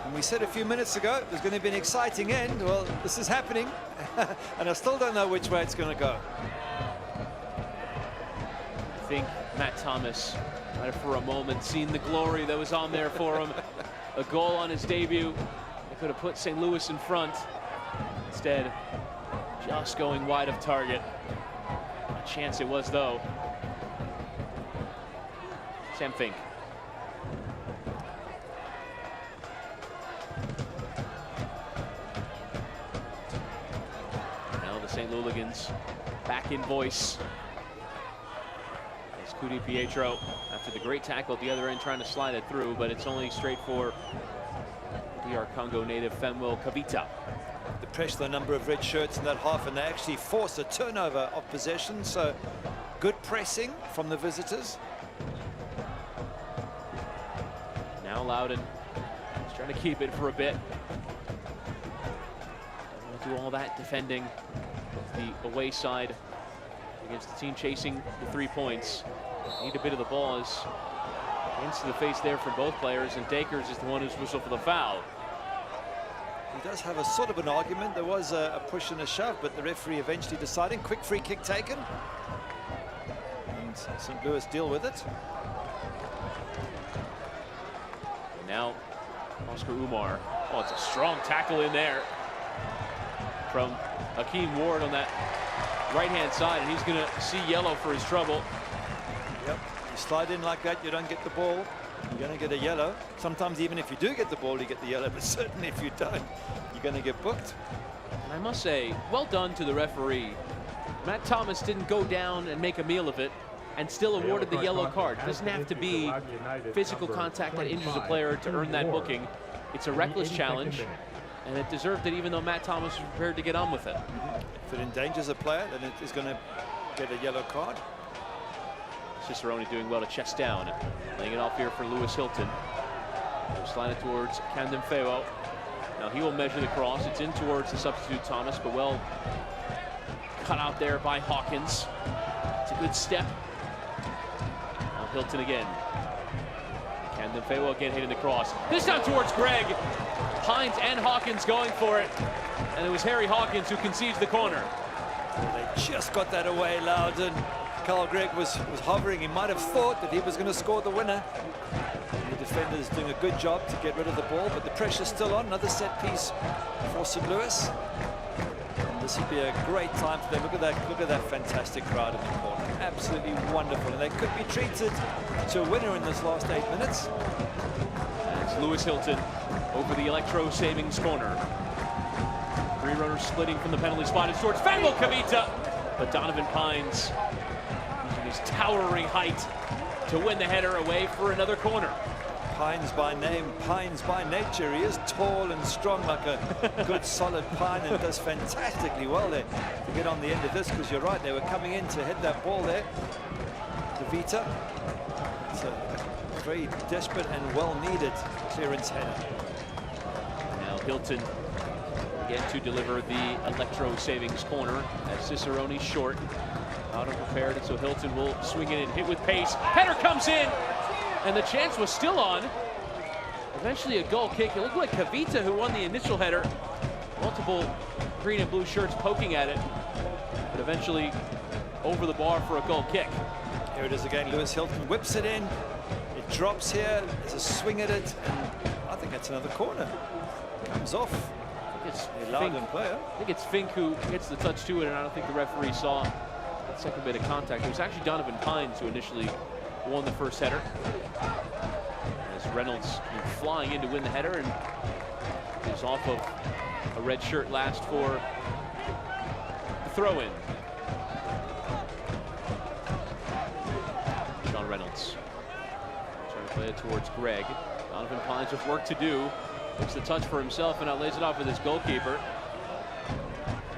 And we said a few minutes ago, there's going to be an exciting end. Well, this is happening. And I still don't know which way it's going to go. I think Matt Thomas might have for a moment seen the glory that was on there for him. A goal on his debut. They could have put St. Louis in front. Instead, just going wide of target. A chance it was, though. Sam Fink. Now the St. Louligans back in voice. It's Cudi Pietro after the great tackle at the other end, trying to slide it through, but it's only straight for DR Congo native Femwell Kavita. The pressure, the number of red shirts in that half, and they actually forced a turnover of possession, so good pressing from the visitors. Now Loudoun is trying to keep it for a bit. Don't want to do all that defending the away side against the team chasing the 3 points. Need a bit of the ball as into the face there from both players, and Dakers is the one who's whistled for the foul. He does have a sort of an argument. There was a push and a shove, but the referee eventually deciding. Quick free kick taken. And St. Louis deal with it. And now Oscar Umar. Oh, it's a strong tackle in there from Hakeem Ward on that right-hand side, and he's going to see yellow for his trouble. Yep, you slide in like that, you don't get the ball, you're going to get a yellow. Sometimes even if you do get the ball, you get the yellow, but certainly if you don't, you're going to get booked. And I must say, well done to the referee. Matt Thomas didn't go down and make a meal of it and still awarded the yellow card. It doesn't have to be physical contact that injures a player to earn that booking. It's a reckless challenge, and it deserved it even though Matt Thomas was prepared to get on with it. If it endangers a player, then it is going to get a yellow card. Cicerone doing well to chest down, laying it off here for Lewis Hilton. He'll slide it towards Camden Feo. Now he will measure the cross. It's in towards the substitute Thomas, but well cut out there by Hawkins. It's a good step. Now Hilton again. Camden Feo again hitting the cross. This time towards Greg. Hines and Hawkins going for it. And it was Harry Hawkins who concedes the corner. They just got that away, Loudoun. Carl Gregg was hovering. He might have thought that he was going to score the winner. And the defender is doing a good job to get rid of the ball, but the pressure's still on. Another set piece for St. Louis. And this would be a great time for them. Look at that fantastic crowd in the corner. Absolutely wonderful. And they could be treated to a winner in this last 8 minutes. That's Lewis Hilton over the Electro Savings corner. 3 runners splitting from the penalty spot. It's towards Femwell Kavita, but Donovan Pines using his towering height to win the header away for another corner. Pines by name, Pines by nature. He is tall and strong like a good solid pine, and does fantastically well there to get on the end of this, because you're right, they were coming in to hit that ball there. Kavita. It's a very desperate and well-needed clearance header. Now Hilton again to deliver the Electro Savings corner as Cicerone's short. Out prepared, and so Hilton will swing in and hit with pace. Header comes in, and the chance was still on. Eventually a goal kick. It looked like Kavita who won the initial header. Multiple green and blue shirts poking at it, but eventually over the bar for a goal kick. Here it is again. Lewis Hilton whips it in. It drops here. There's a swing at it, and I think that's another corner. Comes off. It's a Loudoun player. I think it's Fink who gets the touch to it, and I don't think the referee saw that second bit of contact. It was actually Donovan Pines who initially won the first header, as Reynolds came flying in to win the header, and is off of a red shirt last for the throw-in. Sean Reynolds trying to play it towards Greg. Donovan Pines with work to do. Looks the touch for himself, and now lays it off with his goalkeeper.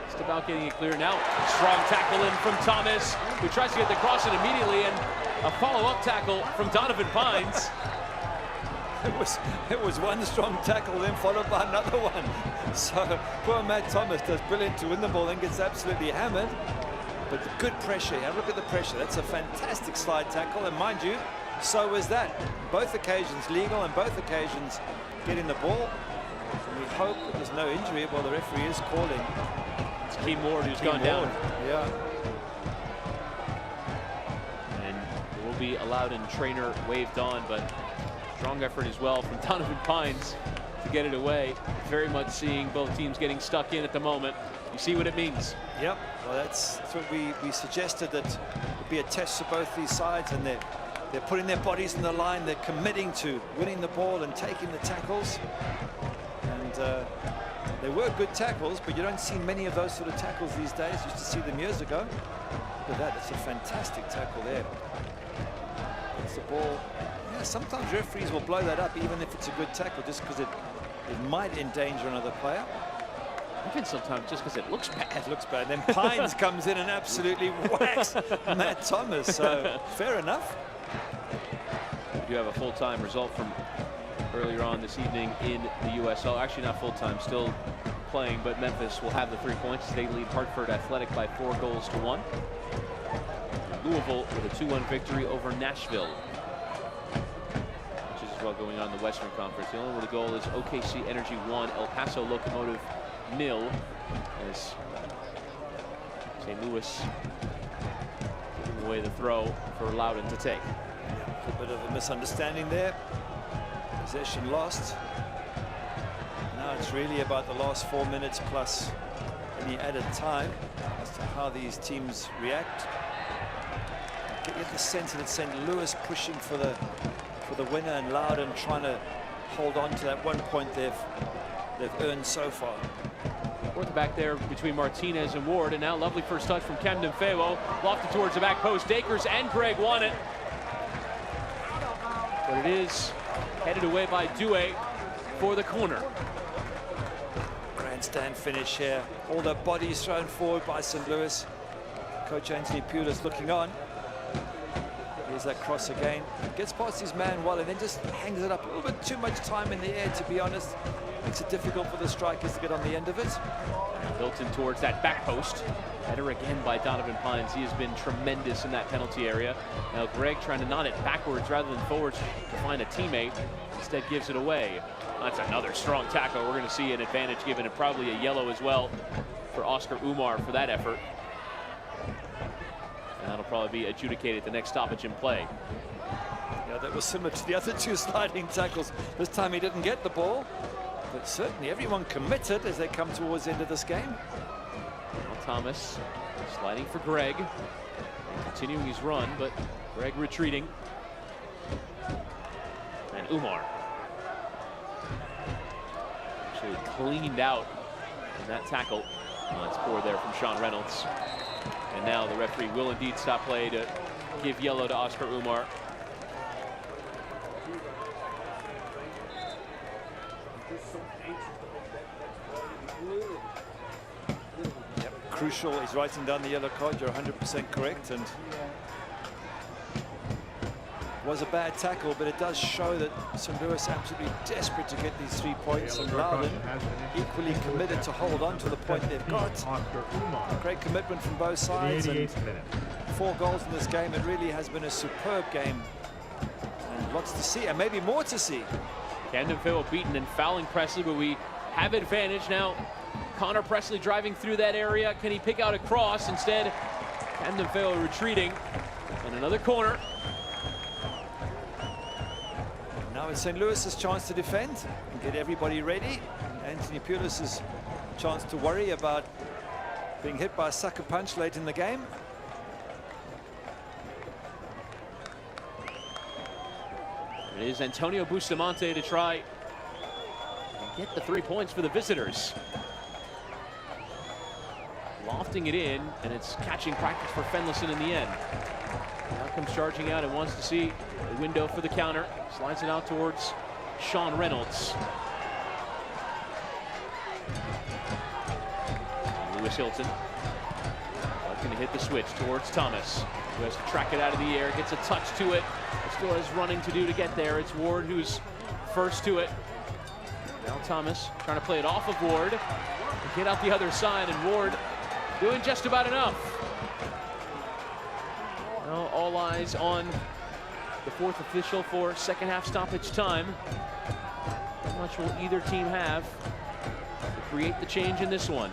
Just about getting it clear now. Strong tackle in from Thomas, who tries to get the cross in immediately, and a follow-up tackle from Donovan Pines. It was one strong tackle, then followed by another one. So poor Matt Thomas does brilliant to win the ball, then gets absolutely hammered. But the good pressure here. Look at the pressure. That's a fantastic slide tackle, and mind you, so was that. Both occasions legal, and both occasions getting the ball. And we hope that there's no injury while the referee is calling. It's Keen Ward who's gone down. Yeah. And it will be allowed, and trainer waved on, but strong effort as well from Donovan Pines to get it away. Very much seeing both teams getting stuck in at the moment. You see what it means. Yep. Well, that's what we suggested, that would be a test for both these sides, and they're putting their bodies in the line. They're committing to winning the ball and taking the tackles. And they were good tackles, but you don't see many of those sort of tackles these days. Used to see them years ago. Look at that. That's a fantastic tackle there. It's the ball. Yeah, sometimes referees will blow that up, even if it's a good tackle, just because it might endanger another player. Even sometimes just because it looks bad. It looks bad. Then Pines comes in and absolutely whacks Matt Thomas. So fair enough. We do have a full-time result from earlier on this evening in the USL. Actually not full-time, still playing, but Memphis will have the 3 points. They lead Hartford Athletic by 4-1. Louisville with a 2-1 victory over Nashville, which is as well going on in the Western Conference. The only one with a goal is OKC Energy 1, El Paso Locomotive 0, as St. Louis giving away the throw for Loudoun to take. A bit of a misunderstanding there. Possession lost. Now it's really about the last 4 minutes plus any added time as to how these teams react. I get the sense that it's St. Louis pushing for the winner, and Loudoun trying to hold on to that 1 point they've earned so far. Fourth back there between Martinez and Ward, and now lovely first touch from Camden Fewo, lofted towards the back post. Dakers and Greg want it, but it is headed away by Douay for the corner. Grandstand finish here. All the bodies thrown forward by St. Louis. Coach Anthony Pulis looking on. Here's that cross again. Gets past his man well, and then just hangs it up. A little bit too much time in the air, to be honest. Makes it difficult for the strikers to get on the end of it. Hilton towards that back post. Header again by Donovan Pines. He has been tremendous in that penalty area. Now Greg trying to knot it backwards rather than forwards to find a teammate. Instead gives it away. That's another strong tackle. We're going to see an advantage given, and probably a yellow as well for Oscar Umar for that effort. And that'll probably be adjudicated the next stoppage in play. Yeah, that was similar to the other two sliding tackles. This time he didn't get the ball, but certainly everyone committed as they come towards the end of this game. Well, Thomas sliding for Greg, continuing his run, but Greg retreating. And Umar actually cleaned out in that tackle. That's poor there from Sean Reynolds. And now the referee will indeed stop play to give yellow to Oscar Umar. Yep, crucial. He's writing down the yellow card. You're 100% correct. And it was a bad tackle, but it does show that St. Louis absolutely desperate to get these 3 points. And Loudoun equally committed to hold on to the point they've got. Great commitment from both sides. And 4 goals in this game. It really has been a superb game. And lots to see, and maybe more to see. Camden Vale beaten and fouling Presley, but we have advantage now. Connor Presley driving through that area. Can he pick out a cross? Instead, Camden Vale retreating. And another corner. Now it's St. Louis's chance to defend and get everybody ready. Anthony Pulis' chance to worry about being hit by a sucker punch late in the game. It is Antonio Bustamante to try and get the 3 points for the visitors. Lofting it in, and it's catching practice for Fenlison in the end. Now comes charging out and wants to see the window for the counter. Slides it out towards Sean Reynolds. Lewis Hilton looking to hit the switch towards Thomas, who has to track it out of the air, gets a touch to it. Still has running to do to get there. It's Ward who's first to it. Now Thomas trying to play it off of Ward and get out the other side, and Ward doing just about enough. Now all eyes on the 4th official for second half stoppage time. How much will either team have to create the change in this one?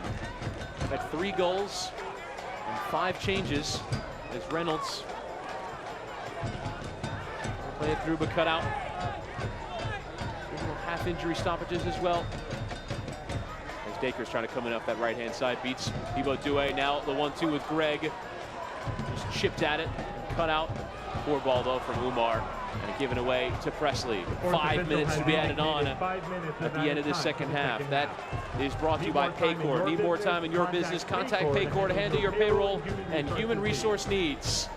We've had 3 goals and 5 changes as Reynolds play it through, but cut out. Half injury stoppages as well. As Dacre's trying to come in off that right-hand side, beats Thibaut Douay. Now the 1-2 with Greg. Just chipped at it, cut out. Poor ball though from Umar, and given away to Presley. 5 minutes to be added on at the end of this second half. That is brought to you by Paycor. Need more time in your business? Contact Paycor to handle your payroll and human resource needs.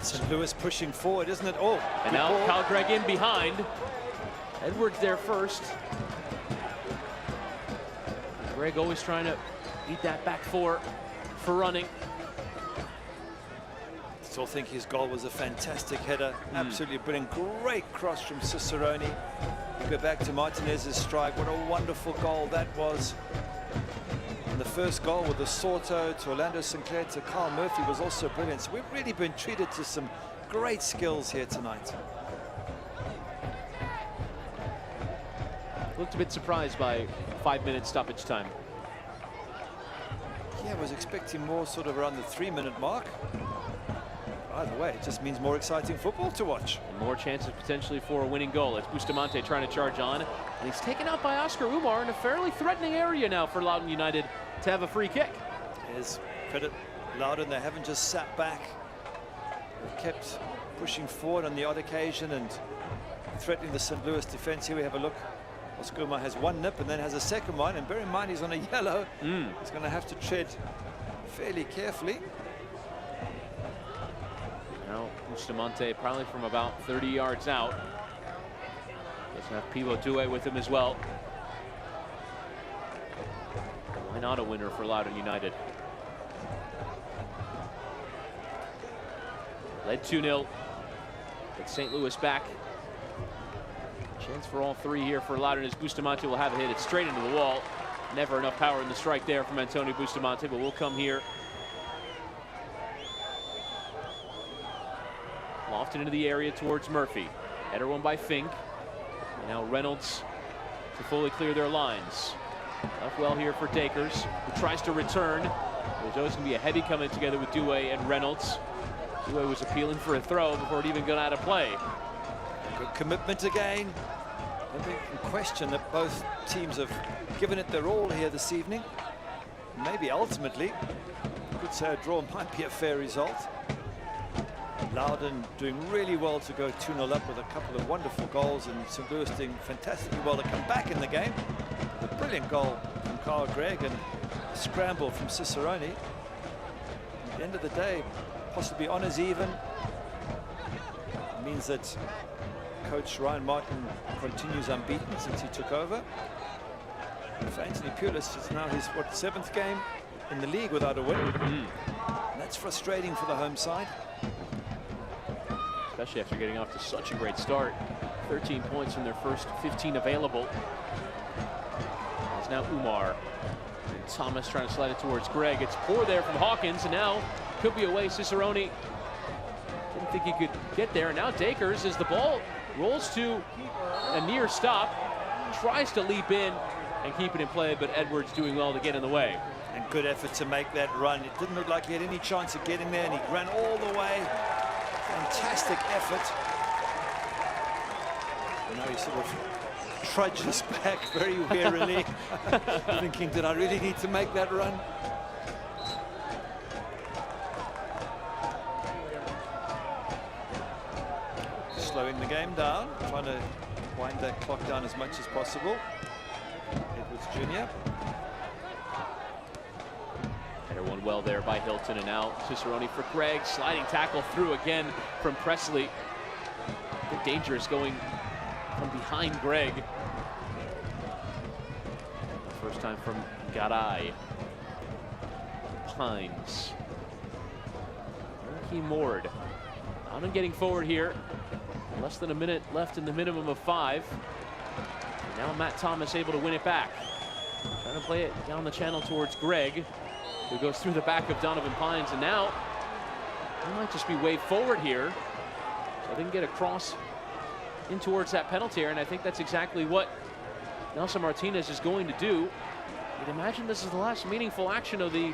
St. Louis pushing forward, isn't it? Oh, and now ball. Kyle Gregg in behind. Edwards there first. Gregg always trying to eat that back four for running. Still think his goal was a fantastic header. Absolutely brilliant. Great cross from Cicerone. You go back to Martinez's strike. What a wonderful goal that was. And the first goal with the Soto to Orlando Sinclair to Carl Murphy was also brilliant. So we've really been treated to some great skills here tonight. Looked a bit surprised by 5-minute stoppage time. Yeah, I was expecting more sort of around the 3-minute mark. Either way, it just means more exciting football to watch. And more chances potentially for a winning goal. It's Bustamante trying to charge on. And he's taken out by Oscar Umar in a fairly threatening area now for Loudoun United to have a free kick. Here's credit Loudoun. They haven't just sat back. They've kept pushing forward on the odd occasion and threatening the St. Louis defense. Here we have a look. Oscar Umar has one nip and then has a second one. And bear in mind, he's on a yellow. He's going to have to tread fairly carefully. Now Bustamante probably from about 30 yards out. Doesn't have Thibaut Douay with him as well. Why not a winner for Loudoun United? Led 2-0. Get St. Louis back. Chance for all three here for Loudoun as Bustamante will have a hit. It's straight into the wall. Never enough power in the strike there from Antonio Bustamante, but we'll come here. Lofted into the area towards Murphy. Header one by Fink. And now Reynolds to fully clear their lines. Left well here for Dakers, who tries to return. There's always going to be a heavy coming together with Douay and Reynolds. Douay was appealing for a throw before it even got out of play. Good commitment again. I think in question that both teams have given it their all here this evening. Maybe ultimately, you could say a draw might be a fair result. Loudoun doing really well to go 2-0 up with a couple of wonderful goals, and St. Louis doing fantastically well to come back in the game. A brilliant goal from Carl Gregg and a scramble from Cicerone. At the end of the day, possibly honours even. It means that Coach Ryan Martin continues unbeaten since he took over. And for Anthony Pulis, it's now his, what, 7th game in the league without a win. And that's frustrating for the home side. Especially after getting off to such a great start. 13 points from their first 15 available. It's now Umar. And Thomas trying to slide it towards Greg. It's poor there from Hawkins, and now could be away. Cicerone didn't think he could get there. And now Dakers, as the ball rolls to a near stop, tries to leap in and keep it in play, but Edwards doing well to get in the way. And good effort to make that run. It didn't look like he had any chance of getting there, and he ran all the way. Fantastic effort. And now he sort of trudges back very wearily, thinking, did I really need to make that run? Slowing the game down, trying to wind that clock down as much as possible. Edwards Jr. Header won well there by Hilton, and now Cicerone for Greg. Sliding tackle through again from Presley. A bit dangerous going from behind Greg. First time from Garay. Pines. Ricky Mord. Loudoun getting forward here. Less than a minute left in the minimum of 5. And now Matt Thomas able to win it back. Trying to play it down the channel towards Greg, who goes through the back of Donovan Pines, and now he might just be waved forward here. So they can get across in towards that penalty area, and I think that's exactly what Nelson Martinez is going to do. You'd imagine this is the last meaningful action of the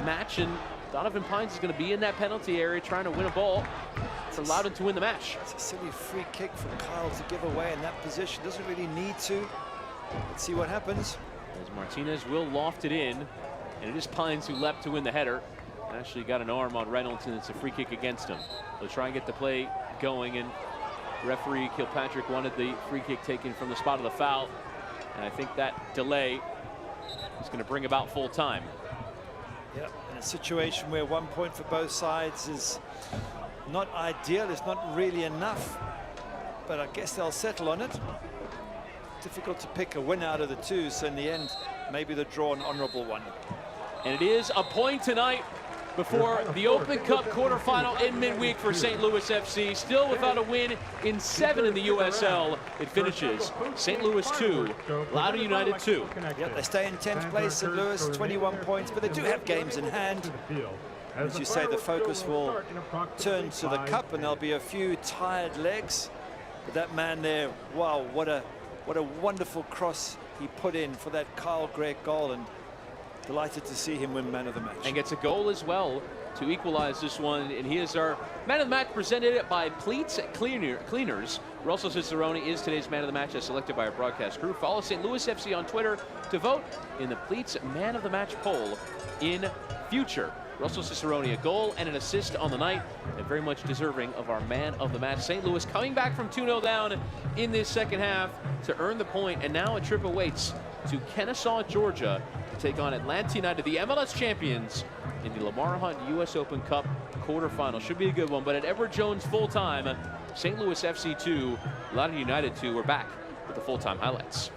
match, and Donovan Pines is going to be in that penalty area trying to win a ball for Loudoun to win the match. It's a silly free kick for Kyle to give away in that position. Doesn't really need to. Let's see what happens. As Martinez will loft it in, and it is Pines who leapt to win the header. Actually got an arm on Reynolds, and it's a free kick against him. They'll try and get the play going, and referee Kilpatrick wanted the free kick taken from the spot of the foul, and I think that delay is going to bring about full time. Yeah, in a situation where 1 point for both sides is not ideal, it's not really enough, but I guess they'll settle on it. Difficult to pick a win out of the two, so in the end, maybe the draw an honorable one. And it is a point tonight before the Open Cup quarterfinal in midweek for St. Louis FC. Still without a win in 7 in the USL. It finishes St. Louis 2, Loudoun United 2. Yep, they stay in 10th place, St. Louis, 21 points, but they do have games in hand. As you say, the focus will turn to the cup, and there'll be a few tired legs. But that man there, wow, what a wonderful cross he put in for that Kyle Gregg goal, and delighted to see him win man of the match. And gets a goal as well to equalize this one, and he is our man of the match, presented by Pleats Cleaners. Russell Cicerone is today's man of the match as selected by our broadcast crew. Follow St. Louis FC on Twitter to vote in the Pleats man of the match poll in future. Russell Cicerone, a goal and an assist on the night, and very much deserving of our man of the match. St. Louis coming back from 2-0 down in this second half to earn the point, and now a trip awaits to Kennesaw, Georgia, to take on Atlanta United, the MLS champions, in the Lamar Hunt U.S. Open Cup quarterfinal. Should be a good one, but at Edward Jones full-time, St. Louis FC 2, Loudoun United 2. We're back with the full-time highlights.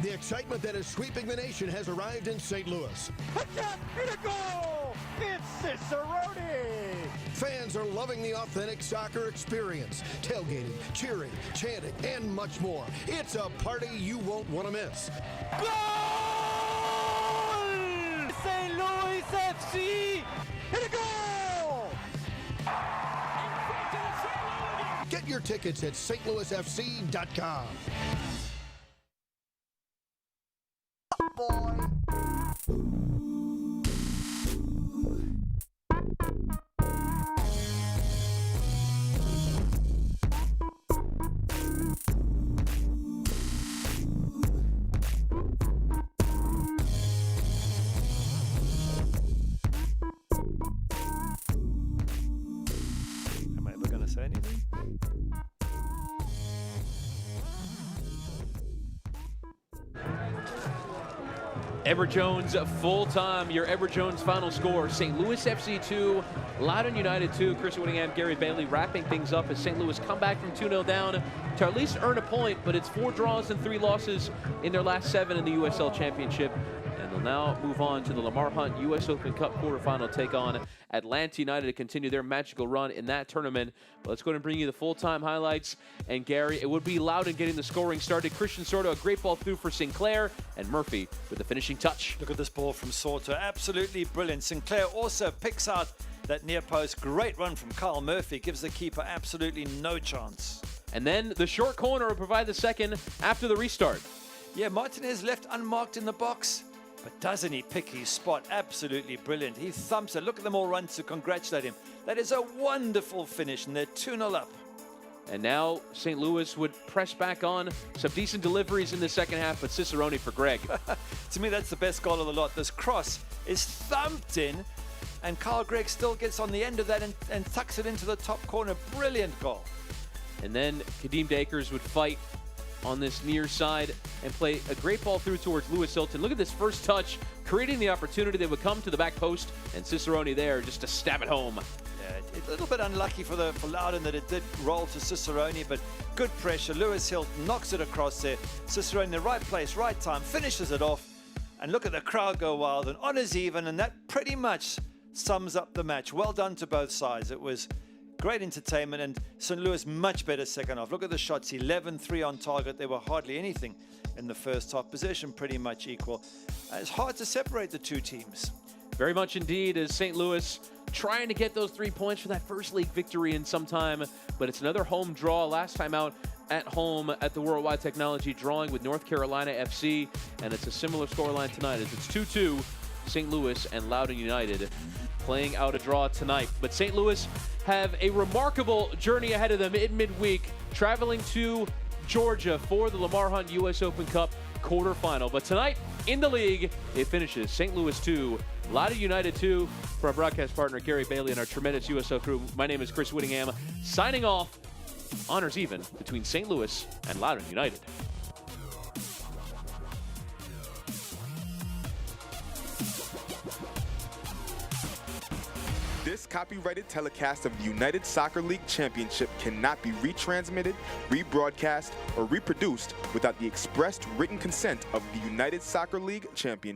The excitement that is sweeping the nation has arrived in St. Louis. Hit a goal! It's Cicerone! Fans are loving the authentic soccer experience. Tailgating, cheering, chanting, and much more. It's a party you won't want to miss. Goal! St. Louis FC! Hit a goal! Get your tickets at stlouisfc.com. Edward Jones full time. Your Edward Jones final score: St. Louis FC 2, Loudoun United 2. Chris Whittingham, Gary Bailey wrapping things up as St. Louis come back from 2-0 down to at least earn a point, but it's 4 draws and 3 losses in their last 7 in the USL Championship. And they'll now move on to the Lamar Hunt US Open Cup quarterfinal, take on Atlanta United to continue their magical run in that tournament. But let's go ahead and bring you the full-time highlights. And Gary, it would be Loudoun getting the scoring started. Christian Sordo, a great ball through for Sinclair, and Murphy with the finishing touch. Look at this ball from Sordo, absolutely brilliant. Sinclair also picks out that near post. Great run from Kyle Murphy, gives the keeper absolutely no chance. And then the short corner will provide the second after the restart. Yeah, Martinez left unmarked in the box. But doesn't he pick his spot? Absolutely brilliant. He thumps it. Look at them all run to congratulate him. That is a wonderful finish, and they're 2-0 up. And now St. Louis would press back on. Some decent deliveries in the second half, but Cicerone for Greg. To me, that's the best goal of the lot. This cross is thumped in, and Carl Gregg still gets on the end of that and tucks it into the top corner. Brilliant goal. And then Kadeem Dakers would fight on this near side and play a great ball through towards Lewis Hilton. Look at this first touch, creating the opportunity. They would come to the back post, and Cicerone there just to stab it home. Yeah, a little bit unlucky for Loudoun that it did roll to Cicerone, but good pressure. Lewis Hilton knocks it across there. Cicerone in the right place, right time, finishes it off. And look at the crowd go wild, and honours even, and that pretty much sums up the match. Well done to both sides. It was great entertainment, and St. Louis much better second half. Look at the shots, 11-3 on target. There were hardly anything in the first half. Possession pretty much equal. It's hard to separate the two teams. Very much indeed, as St. Louis trying to get those 3 points for that first league victory in some time, but it's another home draw. Last time out at home at the Worldwide Technology, drawing with North Carolina FC, and it's a similar scoreline tonight as it's 2-2, St. Louis and Loudoun United playing out a draw tonight. But St. Louis have a remarkable journey ahead of them in midweek, traveling to Georgia for the Lamar Hunt US Open Cup quarterfinal. But tonight in the league, it finishes St. Louis 2, Loudoun United 2. For our broadcast partner Gary Bailey and our tremendous USO crew, my name is Chris Whittingham, signing off. Honors even between St. Louis and Loudoun United. This copyrighted telecast of the United Soccer League Championship cannot be retransmitted, rebroadcast, or reproduced without the expressed written consent of the United Soccer League Championship.